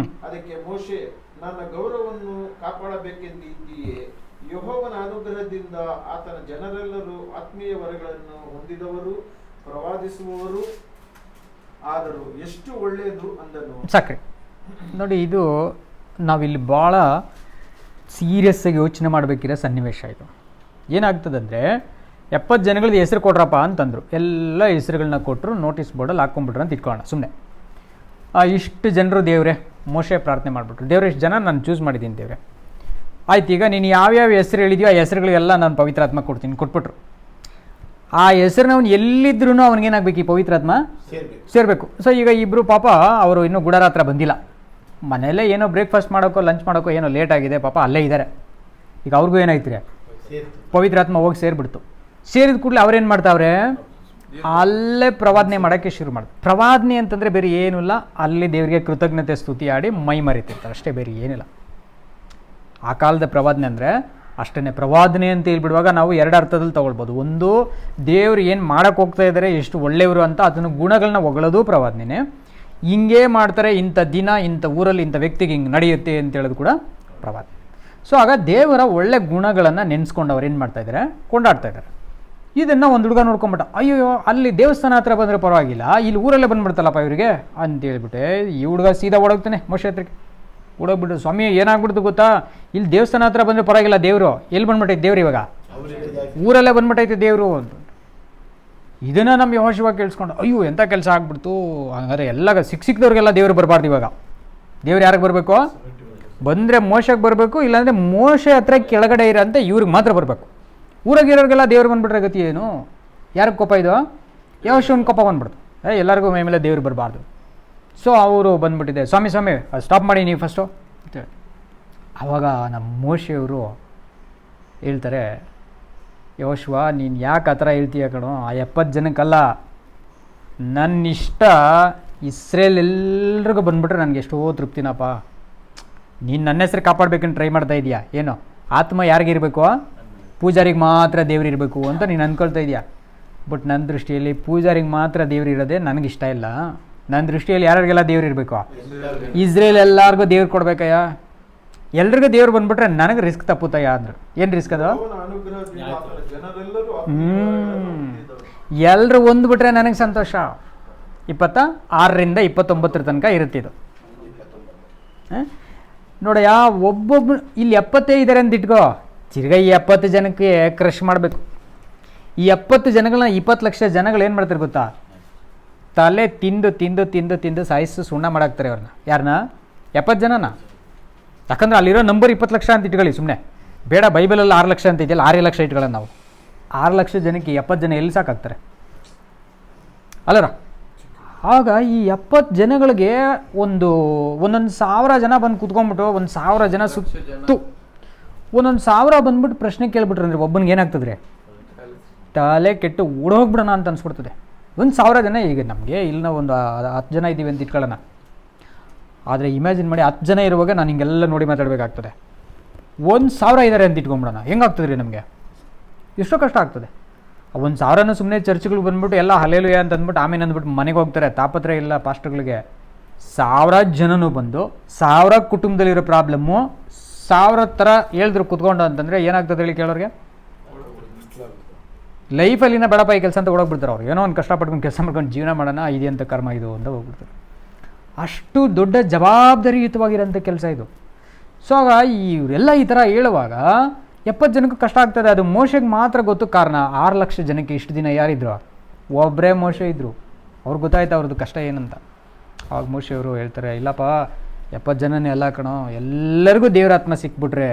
ಅದಕ್ಕೆ ಮೋಶೆ, ನನ್ನ ಗೌರವವನ್ನು ಕಾಪಾಡಬೇಕೆಂದಿದ್ದೀಯೇ? ಯೆಹೋವನ ಅನುಗ್ರಹದಿಂದ ಆತನ ಜನರೆಲ್ಲರೂ ಆತ್ಮೀಯ ವರಗಳನ್ನು ಹೊಂದಿದವರು, ಪ್ರವಾದಿಸುವವರು ಆದರೂ ಎಷ್ಟು ಒಳ್ಳೆಯದು ಅಂದನು. ಸಾಕ್ರಿ. ನೋಡಿ, ಇದು ನಾವಿಲ್ಲಿ ಭಾಳ ಸೀರಿಯಸ್ಸಾಗಿ ಯೋಚನೆ ಮಾಡಬೇಕಿರೋ ಸನ್ನಿವೇಶ ಇದು. ಏನಾಗ್ತದಂದರೆ 70 ಜನಗಳದ್ದು ಹೆಸರು ಕೊಡ್ರಪ್ಪ ಅಂತಂದರು. ಎಲ್ಲ ಹೆಸರುಗಳನ್ನ ಕೊಟ್ಟರು, ನೋಟಿಸ್ ಬೋರ್ಡಲ್ಲಿ ಹಾಕ್ಕೊಂಬಿಟ್ರು ಅಂತ ಇಟ್ಕೊಳ್ಳೋಣ ಸುಮ್ಮನೆ. ಇಷ್ಟು ಜನರು ದೇವ್ರೆ ಮೋಶೆ ಪ್ರಾರ್ಥನೆ ಮಾಡಿಬಿಟ್ರು, ದೇವ್ರೆ ಇಷ್ಟು ಜನ ನಾನು ಚೂಸ್ ಮಾಡಿದ್ದೀನಿ ದೇವ್ರೆ, ಆಯ್ತು ಈಗ ನೀನು ಯಾವ್ಯಾವ ಹೆಸರು ಹೇಳಿದೆಯೋ ಆ ಹೆಸರುಗಳಿಗೆಲ್ಲ ನಾನು ಪವಿತ್ರಾತ್ಮ ಕೊಡ್ತೀನಿ ಕೊಟ್ಬಿಟ್ರು. ಆ ಹೆಸರನ್ನ ಅವ್ನು ಎಲ್ಲಿದ್ರೂ ಅವ್ನಿಗೇನಾಗಬೇಕು, ಈ ಪವಿತ್ರಾತ್ಮ ಸೇರಬೇಕು. ಸೊ ಈಗ ಇಬ್ಬರು ಪಾಪ ಅವರು ಇನ್ನೂ ಗುಡಾರ ಹತ್ರ ಬಂದಿಲ್ಲ, ಮನೆಯಲ್ಲೇ ಏನೋ ಬ್ರೇಕ್ಫಾಸ್ಟ್ ಮಾಡೋಕ್ಕೋ ಲಂಚ್ ಮಾಡೋಕ್ಕೋ ಏನೋ ಲೇಟ್ ಆಗಿದೆ, ಪಾಪ ಅಲ್ಲೇ ಇದ್ದಾರೆ. ಈಗ ಅವ್ರಿಗೂ ಏನಾಯ್ತು ರೀ, ಪವಿತ್ರಾತ್ಮ ಹೋಗಿ ಸೇರಿಬಿಡ್ತು. ಸೇರಿದ ಕೂಡಲೇ ಅವ್ರೇನು ಮಾಡ್ತಾವ್ರೆ, ಅಲ್ಲೇ ಪ್ರವಾದನೆ ಮಾಡೋಕ್ಕೆ ಶುರು ಮಾಡ್ತಾರೆ. ಪ್ರವಾದನೆ ಅಂತಂದರೆ ಬೇರೆ ಏನೂ ಇಲ್ಲ, ಅಲ್ಲಿ ದೇವರಿಗೆ ಕೃತಜ್ಞತೆ ಸ್ತುತಿ ಆಡಿ ಮೈ ಮರಿತಿರ್ತಾರೆ ಅಷ್ಟೇ, ಬೇರೆ ಏನಿಲ್ಲ. ಆ ಕಾಲದ ಪ್ರವಾದನೆ ಅಂದರೆ ಅಷ್ಟೇ. ಪ್ರವಾದನೆ ಅಂತ ಹೇಳ್ಬಿಡುವಾಗ ನಾವು ಎರಡು ಅರ್ಥದಲ್ಲಿ ತೊಗೊಳ್ಬೋದು. ಒಂದು, ದೇವ್ರು ಏನು ಮಾಡೋಕ್ಕೆ ಹೋಗ್ತಾ ಇದ್ದಾರೆ, ಎಷ್ಟು ಒಳ್ಳೆಯವರು ಅಂತ ಅದನ್ನು ಗುಣಗಳನ್ನ ಹೊಗಳೋದು ಪ್ರವಾದನೆ. ಹಿಂಗೇ ಮಾಡ್ತಾರೆ, ಇಂಥ ದಿನ ಇಂಥ ಊರಲ್ಲಿ ಇಂಥ ವ್ಯಕ್ತಿಗೆ ಹಿಂಗೆ ನಡೆಯುತ್ತೆ ಅಂತ ಹೇಳೋದು ಕೂಡ ಪ್ರವಾದನೆ. ಸೊ ಆಗ ದೇವರ ಒಳ್ಳೆ ಗುಣಗಳನ್ನು ನೆನೆಸ್ಕೊಂಡು ಅವ್ರು ಏನು ಮಾಡ್ತಾಯಿದ್ದಾರೆ, ಕೊಂಡಾಡ್ತಾ ಇದ್ದಾರೆ. ಇದನ್ನು ಒಂದು ಹುಡುಗ ನೋಡ್ಕೊಂಬಿಟ್ಟ, ಅಯ್ಯೋ ಅಲ್ಲಿ ದೇವಸ್ಥಾನ ಹತ್ರ ಬಂದರೆ ಪರವಾಗಿಲ್ಲ, ಇಲ್ಲಿ ಊರಲ್ಲೇ ಬಂದುಬಿಡ್ತಲ್ಲಪ್ಪ ಇವರಿಗೆ ಅಂತ ಹೇಳ್ಬಿಟ್ಟೆ. ಈ ಹುಡುಗ ಸೀದಾ ಓಡೋಗ್ತಾನೆ ಮೋಶೆ ಹತ್ರಕ್ಕೆ. ಓಡೋಗ್ಬಿಟ್ಟು, ಸ್ವಾಮಿ ಏನಾಗ್ಬಿಡ್ತು ಗೊತ್ತಾ, ಇಲ್ಲಿ ದೇವಸ್ಥಾನ ಹತ್ರ ಬಂದರೆ ಪರವಾಗಿಲ್ಲ, ದೇವರು ಎಲ್ಲಿ ಬಂದ್ಬಿಟ್ಟೈತೆ ದೇವ್ರು, ಇವಾಗ ಊರಲ್ಲೇ ಬಂದ್ಬಿಟ್ಟೈತೆ ದೇವರು ಅಂತ. ಇದನ್ನು ನಮ್ಮ ಯೆಹೋಶುವ ಕೇಳಿಸ್ಕೊಂಡು, ಅಯ್ಯೋ ಎಂಥ ಕೆಲಸ ಆಗ್ಬಿಡ್ತು, ಹಂಗಾದ್ರೆ ಎಲ್ಲ ಸಿಕ್ಕಿದವ್ರಿಗೆಲ್ಲ ದೇವರು ಬರಬಾರ್ದು. ಇವಾಗ ದೇವ್ರು ಯಾರಿಗೆ ಬರಬೇಕು, ಬಂದರೆ ಮೋಶೆಗೆ ಬರಬೇಕು, ಇಲ್ಲಾಂದರೆ ಮೋಶೆ ಹತ್ರ ಕೆಳಗಡೆ ಇರೋಂಥ ಇವ್ರಿಗೆ ಮಾತ್ರ ಬರಬೇಕು. ಊರಾಗಿರೋರಿಗೆಲ್ಲ ದೇವ್ರು ಬಂದುಬಿಟ್ರೆ ಗತಿ ಏನು? ಯಾರಿಗೆ ಕೋಪ ಇದು, ಯೆಹೋಶುವನ ಕೋಪ ಬಂದ್ಬಿಡ್ತು, ಎಲ್ಲರಿಗೂ ಮೈ ಮೇಲೆ ದೇವ್ರು ಬರಬಾರ್ದು. ಸೊ ಅವರು ಬಂದುಬಿಟ್ಟಿದೆ, ಸ್ವಾಮಿ ಸ್ಟಾಪ್ ಮಾಡಿ ನೀವು ಫಸ್ಟು ಅಂತೇಳಿ. ಆವಾಗ ನಮ್ಮ ಮೋಶೆಯವರು ಹೇಳ್ತಾರೆ, ಯೆಹೋಶುವ ನೀನು ಯಾಕೆ ಆ ಥರ ಹೇಳ್ತೀಯ ಕಣೋ, ಆ 70 ಜನಕ್ಕಲ್ಲ, ನನ್ನ ಇಷ್ಟ ಇಸ್ರೇಲ್ ಎಲ್ರಿಗೂ ಬಂದುಬಿಟ್ರೆ ನನಗೆ ಎಷ್ಟೋ ತೃಪ್ತಿನಪ್ಪ. ನೀನು ನನ್ನ ಹೆಸರು ಕಾಪಾಡಬೇಕಂತ ಟ್ರೈ ಮಾಡ್ತಾ ಇದೆಯಾ, ಏನು ಆತ್ಮ ಯಾರಿಗಿರಬೇಕು, ಪೂಜಾರಿಗೆ ಮಾತ್ರ ದೇವ್ರಿರಬೇಕು ಅಂತ ನೀನು ಅಂದ್ಕೊಳ್ತಾ ಇದೆಯಾ. ಬಟ್ ನನ್ನ ದೃಷ್ಟಿಯಲ್ಲಿ ಪೂಜಾರಿಗೆ ಮಾತ್ರ ದೇವ್ರು ಇರೋದೇ ನನಗಿಷ್ಟ ಇಲ್ಲ. ನನ್ನ ದೃಷ್ಟಿಯಲ್ಲಿ ಯಾರಿಗೆಲ್ಲ ದೇವ್ರು ಇರಬೇಕು, ಇಸ್ರೇಲ್ ಎಲ್ಲರಿಗೂ ದೇವ್ರು ಕೊಡ್ಬೇಕಯ್ಯ, ಎಲ್ರಿಗೂ ದೇವ್ರು ಬಂದ್ಬಿಟ್ರೆ ನನಗೆ ರಿಸ್ಕ್ ತಪ್ಪುತ್ತಯ್ಯ ಅಂದರು. ಏನು ರಿಸ್ಕ್ ಅದು, ಎಲ್ಲರೂ ಒಂದ್ಬಿಟ್ರೆ ನನಗೆ ಸಂತೋಷ. 26ರಿಂದ 29 ತನಕ ಇರುತ್ತಿದ್ದು ನೋಡಯ್ಯ. ಒಬ್ಬೊಬ್ಬ ಇಲ್ಲಿ 70 ಇದ್ದಾರೆ ಅಂತ ಇಟ್ಕೋ, ತಿರ್ಗಾ ಈ 70 ಜನಕ್ಕೆ ಕ್ರಶ್ ಮಾಡಬೇಕು. ಈ 70 ಜನಗಳನ್ನ 20 ಲಕ್ಷ ಜನಗಳು ಏನು ಮಾಡ್ತಾರೆ ಗೊತ್ತಾ, ತಲೆ ತಿಂದು ತಿಂದು ತಿಂದು ತಿಂದು ಸಾಯಿಸು ಸುಣ್ಣ ಮಾಡಾಕ್ತಾರೆ ಅವ್ರನ್ನ. ಯಾರನ್ನ, 70 ಜನನ. ಯಾಕಂದ್ರೆ ಅಲ್ಲಿರೋ ನಂಬರ್ 20 ಲಕ್ಷ ಅಂತ ಇಟ್ಕೊಳ್ಳಿ ಸುಮ್ಮನೆ, ಬೇಡ ಬೈಬಲಲ್ಲಿ 6 ಲಕ್ಷ ಅಂತ ಇದೆಯಲ್ಲ, 6 ಲಕ್ಷ ಇಟ್ಕೊಳ್ಳೋಣ ನಾವು. 6 ಲಕ್ಷ ಜನಕ್ಕೆ 70 ಜನ ಎಲ್ಲಿ ಸಾಕಾಗ್ತಾರೆ ಅಲ್ಲರ. ಆಗ ಈ 70 ಜನಗಳಿಗೆ ಒಂದೊಂದು 1000 ಜನ ಬಂದು ಕುತ್ಕೊಂಡ್ಬಿಟ್ಟು 1000 ಜನ ಸುತ್ತು 1000 ಬಂದ್ಬಿಟ್ಟು ಪ್ರಶ್ನೆ ಕೇಳ್ಬಿಟ್ರು ಅಂದರೆ ಒಬ್ಬನಿಗೆ ಏನಾಗ್ತದ್ರಿ, ತಲೆ ಕೆಟ್ಟು ಓಡೋಗ್ಬಿಡೋಣ ಅಂತ ಅನ್ಸ್ಬಿಡ್ತದೆ. 1000 ಜನ, ಈಗ ನಮಗೆ ಇಲ್ಲಿ ನಾವು ಒಂದು 10 ಜನ ಇದ್ದೀವಿ ಅಂತ ಇಟ್ಕೊಳ್ಳೋಣ. ಆದರೆ ಇಮ್ಯಾಜಿನ್ ಮಾಡಿ 10 ಜನ ಇರುವಾಗ ನಾನು ಹಿಂಗೆಲ್ಲ ನೋಡಿ ಮಾತಾಡಬೇಕಾಗ್ತದೆ. 1000 ಇದ್ದಾರೆ ಅಂತ ಇಟ್ಕೊಂಬಿಡೋಣ, ಹೆಂಗಾಗ್ತದೆ ರೀ ನಮಗೆ, ಎಷ್ಟೋ ಕಷ್ಟ ಆಗ್ತದೆ. 1000 ಸುಮ್ಮನೆ ಚರ್ಚ್ಗಳಿಗೆ ಬಂದ್ಬಿಟ್ಟು ಎಲ್ಲ ಹಲೇಲುಯ ಅಂತ ಅಂದ್ಬಿಟ್ಟು ಆಮೇಲೆ ಅಂದ್ಬಿಟ್ಟು ಮನೆಗೆ ಹೋಗ್ತಾರೆ, ತಾಪತ್ರ ಇಲ್ಲ ಪಾಸ್ಟರ್ಗಳಿಗೆ. 1000 ಜನನೂ ಬಂದು 1000 ಕುಟುಂಬದಲ್ಲಿರೋ ಪ್ರಾಬ್ಲಮ್ಮು 1000 ಥರ ಹೇಳಿದ್ರು ಕುತ್ಕೊಂಡು ಅಂತಂದರೆ ಏನಾಗ್ತದೆ ಹೇಳಿ ಕೇಳೋರಿಗೆ. ಲೈಫಲ್ಲಿನ ಬೇಡಪ್ಪ ಈ ಕೆಲಸ ಅಂತ ಓಡೋಗ್ಬಿಡ್ತಾರೆ ಅವ್ರು. ಏನೋ ಒಂದು ಕಷ್ಟಪಟ್ಕೊಂಡು ಕೆಲಸ ಮಾಡ್ಕೊಂಡು ಜೀವನ ಮಾಡೋಣ, ಇದೆಯಂತ ಕರ್ಮ ಇದು ಅಂತ ಹೋಗ್ಬಿಡ್ತಾರೆ. ಅಷ್ಟು ದೊಡ್ಡ ಜವಾಬ್ದಾರಿಯುತವಾಗಿರೋಂಥ ಕೆಲಸ ಇದು. ಸೊ ಆಗ ಇವರೆಲ್ಲ ಈ ಥರ ಹೇಳುವಾಗ 70 ಜನಕ್ಕೂ ಕಷ್ಟ ಆಗ್ತದೆ. ಅದು ಮೋಶೆಗೆ ಮಾತ್ರ ಗೊತ್ತು. ಕಾರಣ 6 ಲಕ್ಷ ಜನಕ್ಕೆ ಇಷ್ಟು ದಿನ ಯಾರಿದ್ರು, ಒಬ್ಬರೇ ಮೋಶೆ ಇದ್ದರು. ಅವ್ರಿಗೆ ಗೊತ್ತಾಯ್ತು ಅವ್ರದ್ದು ಕಷ್ಟ ಏನಂತ. ಆವಾಗ ಮೋಶೆಯವರು ಹೇಳ್ತಾರೆ, ಇಲ್ಲಪ್ಪ 70 ಜನನೇ ಎಲ್ಲ ಕಣೋ, ಎಲ್ಲರಿಗೂ ದೇವ್ರ ಆತ್ಮ ಸಿಕ್ಬಿಟ್ರೆ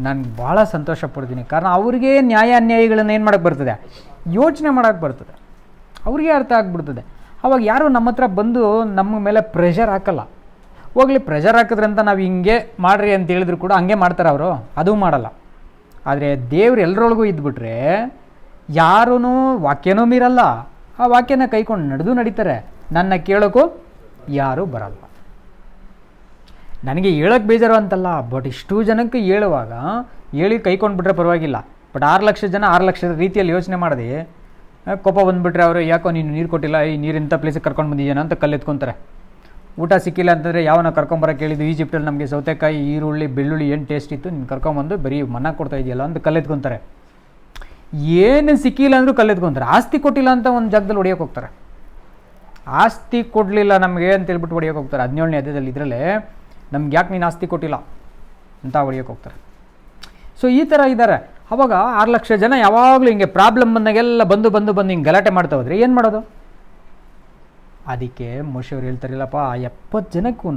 ನಾನು ಭಾಳ ಸಂತೋಷ ಪಡ್ತೀನಿ. ಕಾರಣ ಅವ್ರಿಗೆ ನ್ಯಾಯ ಅನ್ಯಾಯಗಳನ್ನು ಏನು ಮಾಡೋಕ್ಕೆ ಬರ್ತದೆ, ಯೋಚನೆ ಮಾಡೋಕ್ಕೆ ಬರ್ತದೆ, ಅವ್ರಿಗೆ ಅರ್ಥ ಆಗ್ಬಿಡ್ತದೆ. ಅವಾಗ ಯಾರು ನಮ್ಮ ಹತ್ರ ಬಂದು ನಮ್ಮ ಮೇಲೆ ಪ್ರೆಷರ್ ಹಾಕಲ್ಲ. ಹೋಗ್ಲಿ ಪ್ರೆಷರ್ ಹಾಕಿದ್ರೆ ಅಂತ ನಾವು ಹಿಂಗೆ ಮಾಡ್ರಿ ಅಂತ ಹೇಳಿದ್ರು ಕೂಡ ಹಂಗೆ ಮಾಡ್ತಾರೆ ಅವರು, ಅದೂ ಮಾಡಲ್ಲ. ಆದರೆ ದೇವ್ರು ಎಲ್ಲರೊಳಗೂ ಇದ್ಬಿಟ್ರೆ ಯಾರೂ ವಾಕ್ಯನೂ ಮೀರಲ್ಲ, ಆ ವಾಕ್ಯನ ಕೈಕೊಂಡು ನಡೀತಾರೆ. ನನ್ನ ಕೇಳೋಕ್ಕೂ ಯಾರೂ ಬರಲ್ಲ. ನನಗೆ ಹೇಳೋಕ್ಕೆ ಬೇಜಾರು ಅಂತಲ್ಲ, ಬಟ್ ಇಷ್ಟು ಜನಕ್ಕೆ ಹೇಳುವಾಗ ಹೇಳಿ ಕೈಕೊಂಡ್ಬಿಟ್ರೆ ಪರವಾಗಿಲ್ಲ. ಬಟ್ 6 ಲಕ್ಷ ಜನ 6 ಲಕ್ಷದ ರೀತಿಯಲ್ಲಿ ಯೋಚನೆ ಮಾಡಿದೆ ಕೋಪ ಬಂದುಬಿಟ್ರೆ ಅವರು, ಯಾಕೋ ನೀನು ನೀರು ಕೊಟ್ಟಿಲ್ಲ, ಈ ನೀರು ಇಂಥ ಪ್ಲೇಸಿಗೆ ಕರ್ಕೊಂಡು ಬಂದಿದ್ದೀನ ಅಂತ ಕಲ್ಲೆತ್ಕೊತಾರೆ. ಊಟ ಸಿಕ್ಕಿಲ್ಲ ಅಂತಂದರೆ ಯಾವನ ಕರ್ಕೊಂಬರೋಕೆ ಹೇಳಿದ್ದು, ಈಜಿಪ್ಟಲ್ಲಿ ನಮಗೆ ಸೌತೆಕಾಯಿ ಈರುಳ್ಳಿ ಬೆಳ್ಳುಳ್ಳಿ ಏನು ಟೇಸ್ಟ್ ಇತ್ತು, ನೀನು ಕರ್ಕೊಂಬಂದು ಬರೀ ಮನ್ನ ಕೊಡ್ತಾ ಇದೆಯಲ್ಲ ಅಂತ ಕಲ್ಲೆತ್ಕೊತಾರೆ. ಏನು ಸಿಕ್ಕಿಲ್ಲ ಅಂದರೂ ಕಲ್ಲೆತ್ಕೊತಾರೆ. ಆಸ್ತಿ ಕೊಟ್ಟಿಲ್ಲ ಅಂತ ಒಂದು ಜಾಗದಲ್ಲಿ ಹೊಡಿಯೋಕೆ ಹೋಗ್ತಾರೆ. ಆಸ್ತಿ ಕೊಡಲಿಲ್ಲ ನಮಗೆ ಅಂತ ಹೇಳ್ಬಿಟ್ಟು ಹೊಡಿಯೋಕೆ ಹೋಗ್ತಾರೆ. 17ನೇ ಅಧ್ಯಾಯದಲ್ಲಿ ಇದರಲ್ಲೇ ನಮ್ಗೆ ಯಾಕೆ ನೀನು ಆಸ್ತಿ ಕೊಟ್ಟಿಲ್ಲ ಅಂತ ಹೊಡಿಯೋಕೆ ಹೋಗ್ತಾರೆ. ಸೊ ಈ ಥರ ಇದ್ದಾರೆ. ಅವಾಗ 6 ಲಕ್ಷ ಜನ ಯಾವಾಗಲೂ ಹಿಂಗೆ ಪ್ರಾಬ್ಲಮ್ ಬಂದಾಗೆಲ್ಲ ಬಂದು ಹಿಂಗೆ ಗಲಾಟೆ ಮಾಡ್ತಾ ಹೋದ್ರೆ ಏನು ಮಾಡೋದು? ಅದಕ್ಕೆ ಮೋಶೆಯವ್ರು ಹೇಳ್ತಾರಿಲ್ಲಪ್ಪ, 70 ಜನಕ್ಕೂ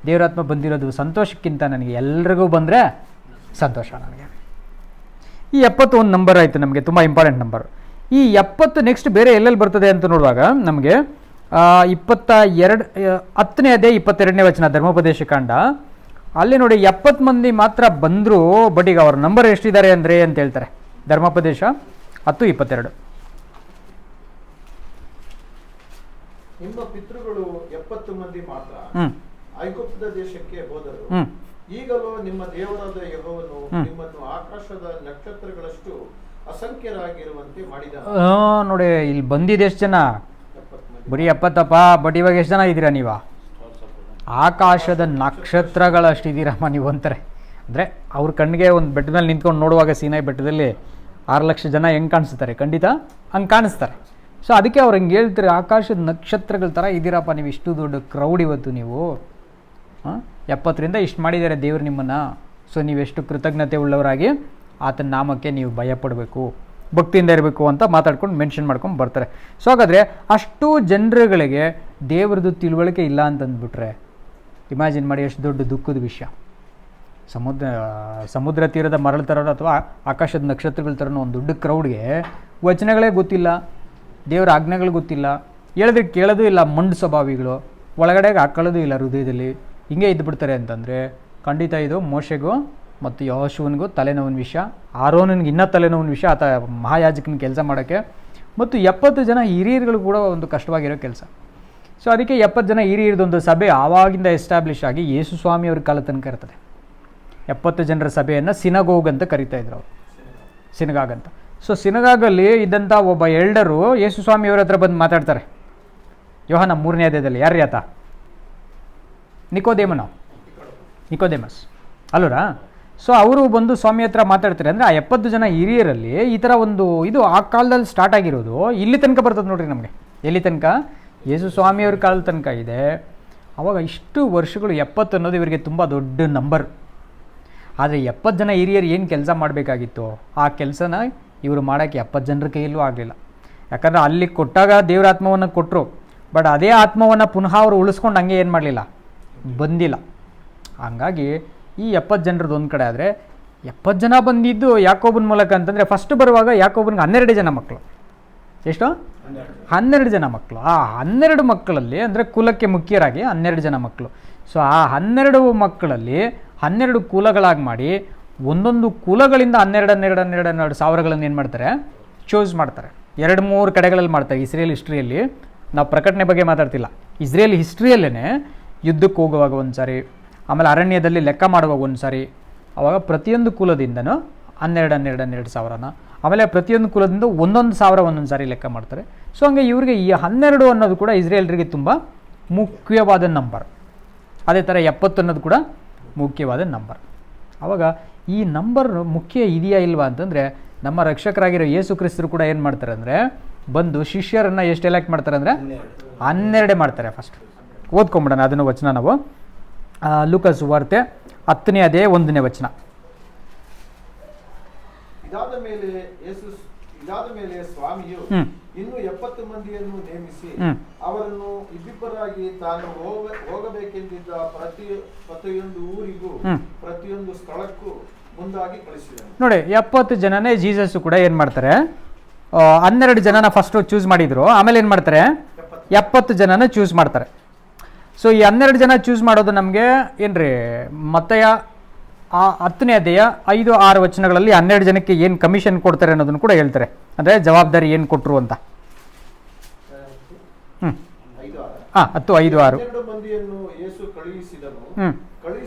ದೇವರಾತ್ಮ ಬಂದಿರೋದು ಸಂತೋಷಕ್ಕಿಂತ ನನಗೆ ಎಲ್ರಿಗೂ ಬಂದರೆ ಸಂತೋಷ. ನನಗೆ ಈ 70 ಒಂದು ನಂಬರ್ ಆಯಿತು, ನಮಗೆ ತುಂಬ ಇಂಪಾರ್ಟೆಂಟ್ ನಂಬರ್. ಈ 70 ನೆಕ್ಸ್ಟ್ ಬೇರೆ ಎಲ್ಲೆಲ್ಲಿ ಬರ್ತದೆ ಅಂತ ನೋಡುವಾಗ ನಮಗೆ 10ನೇ ಅಧ್ಯಾಯ 22ನೇ ವಚನ ಧರ್ಮೋಪದೇಶ ಕಾಂಡ, ಅಲ್ಲಿ ನೋಡಿ 70 ಮಂದಿ ಮಾತ್ರ ಬಂದರು, ಬಟ್ ಈಗ ಅವ್ರ ನಂಬರ್ ಎಷ್ಟಿದ್ದಾರೆ ಅಂದರೆ ಅಂತ ಹೇಳ್ತಾರೆ. ಧರ್ಮೋಪದೇಶ 10:22. ನಿಮ್ಮ ಪಿತೃಗಳು 70 ಮಂದಿ ಮಾತ್ರ ಐಗುಪ್ತ ದೇಶಕ್ಕೆ ಹೋದರು. ಈಗಲೂ ನಿಮ್ಮ ದೇವರಾದ ಯೆಹೋವನು ನಿಮ್ಮನ್ನು ಆಕಾಶದ ನಕ್ಷತ್ರಗಳಷ್ಟು ಅಸಂಖ್ಯರಾಗಿರುವಂತೆ ಮಾಡಿದ. ನೋಡಿ ಇಲ್ಲಿ ಬಂದಿದ್ದು ಎಷ್ಟು ಜನ? ಬರೀ 70ಪ್ಪ, ಬಟ್ ಇವಾಗ ಎಷ್ಟು ಜನ ಇದ್ದೀರಾ ನೀವು? ಆಕಾಶದ ನಕ್ಷತ್ರಗಳಷ್ಟಿದ್ದೀರಮ್ಮ ನೀವು ಅಂತಾರೆ. ಅಂದರೆ ಅವ್ರ ಕಣ್ಣಿಗೆ ಒಂದು ಬೆಟ್ಟದ ಮೇಲೆ ನಿಂತ್ಕೊಂಡು ನೋಡುವಾಗ ಸೀನಾಯಿ ಬೆಟ್ಟದಲ್ಲಿ 6 ಲಕ್ಷ ಜನ ಹೆಂಗೆ ಕಾಣಿಸ್ತಾರೆ? ಖಂಡಿತ ಹಂಗೆ ಕಾಣಿಸ್ತಾರೆ. ಸೊ ಅದಕ್ಕೆ ಅವ್ರು ಹಂಗೆ ಹೇಳ್ತಾರೆ, ಆಕಾಶದ ನಕ್ಷತ್ರಗಳ ಥರ ಇದ್ದೀರಪ್ಪ ನೀವು, ಇಷ್ಟು ದೊಡ್ಡ ಕ್ರೌಡ್ ಇವತ್ತು ನೀವು. 70ರಿಂದ ಇಷ್ಟು ಮಾಡಿದ್ದಾರೆ ದೇವರು ನಿಮ್ಮನ್ನು. ಸೊ ನೀವೆಷ್ಟು ಕೃತಜ್ಞತೆ ಉಳ್ಳವರಾಗಿ ಆತನ ನಾಮಕ್ಕೆ ನೀವು ಭಯಪಡಬೇಕು, ಭಕ್ತಿಯಿಂದ ಇರಬೇಕು ಅಂತ ಮಾತಾಡ್ಕೊಂಡು ಮೆನ್ಷನ್ ಮಾಡ್ಕೊಂಡು ಬರ್ತಾರೆ. ಸೊ ಹಾಗಾದರೆ ಅಷ್ಟು ಜನರುಗಳಿಗೆ ದೇವ್ರದ್ದು ತಿಳುವಳಿಕೆ ಇಲ್ಲ ಅಂತಂದ್ಬಿಟ್ರೆ ಇಮ್ಯಾಜಿನ್ ಮಾಡಿ ಎಷ್ಟು ದೊಡ್ಡ ದುಃಖದ ವಿಷಯ. ಸಮುದ್ರ ತೀರದ ಮರಳು ಥರ ಅಥವಾ ಆಕಾಶದ ನಕ್ಷತ್ರಗಳ ಥರನೋ ಒಂದು ದೊಡ್ಡ ಕ್ರೌಡ್ಗೆ ವಚನಗಳೇ ಗೊತ್ತಿಲ್ಲ, ದೇವರ ಆಜ್ಞೆಗಳು ಗೊತ್ತಿಲ್ಲ, ಹೇಳಿದ್ರೆ ಕೇಳೋದು ಇಲ್ಲ, ಮಂಡು ಸ್ವಭಾವಿಗಳು, ಒಳಗಡೆಗೆ ಹಾಕೊಳ್ಳೋದು ಇಲ್ಲ ಹೃದಯದಲ್ಲಿ, ಹಿಂಗೆ ಇದ್ದುಬಿಡ್ತಾರೆ ಅಂತಂದರೆ ಖಂಡಿತ ಇದು ಮೋಶೆಗೂ ಮತ್ತು ಯೆಹೋಶುವನಿಗೂ ತಲೆನೋವಿನ ವಿಷಯ, ಆರೋನನಿಗೆ ಇನ್ನೂ ತಲೆನೋವಿನ ವಿಷಯ, ಆತ ಮಹಾಯಾಜಕನ ಕೆಲಸ ಮಾಡೋಕ್ಕೆ, ಮತ್ತು 70 ಜನ ಹಿರಿಯರುಗಳು ಕೂಡ ಒಂದು ಕಷ್ಟವಾಗಿರೋ ಕೆಲಸ. ಸೊ ಅದಕ್ಕೆ 70 ಜನ ಹಿರಿಯರದೊಂದು ಸಭೆ ಆವಾಗಿಂದ ಎಸ್ಟಾಬ್ಲಿಷ್ ಆಗಿ ಯೇಸು ಸ್ವಾಮಿಯವ್ರ ಕಾಲ ತನಕ ಇರ್ತದೆ. 70 ಜನರ ಸಭೆಯನ್ನು ಸಿನಗೋಗ್ ಅಂತ ಕರಿತಾಯಿದ್ರು ಅವರು, ಸಿನಗಾಗ್ ಅಂತ. ಸೊ ಸಿನಗಾಗಲ್ಲಿ ಇದ್ದಂಥ ಒಬ್ಬ ಎಲ್ಡರು ಯೇಸು ಸ್ವಾಮಿಯವ್ರ ಹತ್ರ ಬಂದು ಮಾತಾಡ್ತಾರೆ. ಯೋಹಾನ 3ನೇ ಅಧ್ಯಾಯದಲ್ಲಿ ಯಾರು ಆತ? ನಿಕೋದೇಮಸ್ ಅಲ್ಲೂರಾ? ಸೊ ಅವರು ಬಂದು ಸ್ವಾಮಿ ಹತ್ರ ಮಾತಾಡ್ತಾರೆ. ಅಂದರೆ ಆ 70 ಜನ ಹಿರಿಯರಲ್ಲಿ ಈ ಥರ ಒಂದು ಇದು ಆ ಕಾಲದಲ್ಲಿ ಸ್ಟಾರ್ಟ್ ಆಗಿರೋದು ಇಲ್ಲಿ ತನಕ ಬರ್ತದೆ ನೋಡ್ರಿ ನಮಗೆ. ಎಲ್ಲಿ ತನಕ? ಯೇಸು ಸ್ವಾಮಿಯವ್ರ ಕಾಲದ ತನಕ ಇದೆ. ಆವಾಗ ಇಷ್ಟು ವರ್ಷಗಳು 70 ಅನ್ನೋದು ಇವರಿಗೆ ತುಂಬ ದೊಡ್ಡ ನಂಬರ್. ಆದರೆ 70 ಜನ ಹಿರಿಯರು ಏನು ಕೆಲಸ ಮಾಡಬೇಕಾಗಿತ್ತು ಆ ಕೆಲಸನ ಇವರು ಮಾಡೋಕ್ಕೆ 70 ಜನರ ಕೈಯಲ್ಲೂ ಆಗಲಿಲ್ಲ. ಯಾಕಂದರೆ ಅಲ್ಲಿ ಕೊಟ್ಟಾಗ ದೇವ್ರ ಆತ್ಮವನ್ನು ಕೊಟ್ಟರು, ಬಟ್ ಅದೇ ಆತ್ಮವನ್ನು ಪುನಃ ಅವರು ಉಳಿಸ್ಕೊಂಡು ಹಂಗೆ ಏನು ಮಾಡಲಿಲ್ಲ, ಬಂದಿಲ್ಲ. ಹಂಗಾಗಿ ಈ 70 ಜನರದ್ದು ಒಂದು ಕಡೆ ಆದರೆ 70 ಜನ ಬಂದಿದ್ದು ಯಾಕೋಬನ ಮೂಲಕ ಅಂತಂದರೆ ಫಸ್ಟ್ ಬರುವಾಗ ಯಾಕೋಬನಿಗೆ 12 ಜನ ಮಕ್ಕಳು. ಎಷ್ಟು? 12 ಜನ ಮಕ್ಕಳು. ಆ 12 ಮಕ್ಕಳಲ್ಲಿ ಅಂದರೆ ಕುಲಕ್ಕೆ ಮುಖ್ಯರಾಗಿ 12 ಜನ ಮಕ್ಕಳು. ಸೊ ಆ 12 ಮಕ್ಕಳಲ್ಲಿ 12 ಕುಲಗಳಾಗಿ ಮಾಡಿ ಒಂದೊಂದು ಕುಲಗಳಿಂದ 12 ಸಾವಿರಗಳನ್ನು ಏನು ಮಾಡ್ತಾರೆ, ಚೂಸ್ ಮಾಡ್ತಾರೆ. 2-3 ಕಡೆಗಳಲ್ಲಿ ಮಾಡ್ತಾರೆ. ಇಸ್ರೇಲ್ ಹಿಸ್ಟ್ರಿಯಲ್ಲಿ ನಾವು ಪ್ರಕಟಣೆ ಬಗ್ಗೆ ಮಾತಾಡ್ತಿಲ್ಲ, ಇಸ್ರೇಲ್ ಹಿಸ್ಟ್ರಿಯಲ್ಲೇ ಯುದ್ಧಕ್ಕೆ ಹೋಗುವಾಗ ಒಂದು ಸಾರಿ, ಆಮೇಲೆ ಅರಣ್ಯದಲ್ಲಿ ಲೆಕ್ಕ ಮಾಡುವಾಗ ಒಂದು ಸಾರಿ, ಆವಾಗ ಪ್ರತಿಯೊಂದು ಕುಲದಿಂದನೂ 12 ಸಾವಿರನ, ಆಮೇಲೆ ಪ್ರತಿಯೊಂದು ಕುಲದಿಂದ 1,000 ಒಂದೊಂದು ಸಾರಿ ಲೆಕ್ಕ ಮಾಡ್ತಾರೆ. ಸೊ ಹಂಗೆ ಇವರಿಗೆ ಈ 12 ಅನ್ನೋದು ಕೂಡ ಇಸ್ರೇಲ್ರಿಗೆ ತುಂಬ ಮುಖ್ಯವಾದ ನಂಬರ್. ಅದೇ ಥರ 70 ಅನ್ನೋದು ಕೂಡ ಮುಖ್ಯವಾದ ನಂಬರ್. ಆವಾಗ ಈ ನಂಬರ್ ಮುಖ್ಯ ಇದೆಯಾ ಇಲ್ವಾ ಅಂತಂದರೆ ನಮ್ಮ ರಕ್ಷಕರಾಗಿರೋ ಯೇಸು ಕ್ರಿಸ್ತರು ಕೂಡ ಏನು ಮಾಡ್ತಾರೆ ಅಂದರೆ ಬಂದು ಶಿಷ್ಯರನ್ನು ಎಷ್ಟು ಎಲೆಕ್ಟ್ ಮಾಡ್ತಾರೆ ಅಂದರೆ 12 ಮಾಡ್ತಾರೆ. ಫಸ್ಟ್ ಓದ್ಕೊಂಬಿಡೋಣ ಅದನ್ನು ವಚನ ನಾವು. ಲೂಕಾ ಸುವಾರ್ತೆ 10ನೇ ಅಧ್ಯಾಯ 1ನೇ ವಚನ. ಇದಾದ ಮೇಲೆ ಸ್ವಾಮಿಯು ಇನ್ನು 70 ಮಂದಿಯನ್ನು ನೇಮಿಸಿ ಅವರನ್ನು ಇಬ್ಬಿಬ್ಬರಾಗಿ ತಾನು ಹೋಗಬೇಕೆಂದಿದ್ದ ಪ್ರತಿಯೊಂದು ಊರಿಗೂ ಪ್ರತಿಯೊಂದು ಸ್ಥಳಕ್ಕೂ ಮುಂದಾಗಿ ಕಳಿಸಿದನು. ನೋಡಿ 70 ಜನನೇ ಜೀಸಸ್ ಕೂಡ ಏನು ಮಾಡ್ತಾರೆ, 12 ಜನನ ಫಸ್ಟ್ ಚೂಸ್ ಮಾಡಿದ್ರು, ಆಮೇಲೆ ಏನು ಮಾಡ್ತಾರೆ 70 ಜನನ ಚೂಸ್ ಮಾಡ್ತಾರೆ. ಸೊ ಈ 12 ಜನ ಚೂಸ್ ಮಾಡೋದು ನಮಗೆ ಏನ್ರಿ ಮತ್ತೆಯ 10ನೇ ಅಧ್ಯಾಯ 5-6 ವಚನಗಳಲ್ಲಿ 12 ಜನಕ್ಕೆ ಏನು ಕಮಿಷನ್ ಕೊಡ್ತಾರೆ ಅನ್ನೋದನ್ನು ಕೂಡ ಹೇಳ್ತಾರೆ. ಅಂದರೆ ಜವಾಬ್ದಾರಿ ಏನು ಕೊಟ್ಟರು ಅಂತ. 10:5-6 12 ಮಂದಿಯನ್ನು ಯೇಸು ಕಳುಹಿಸಿದನು.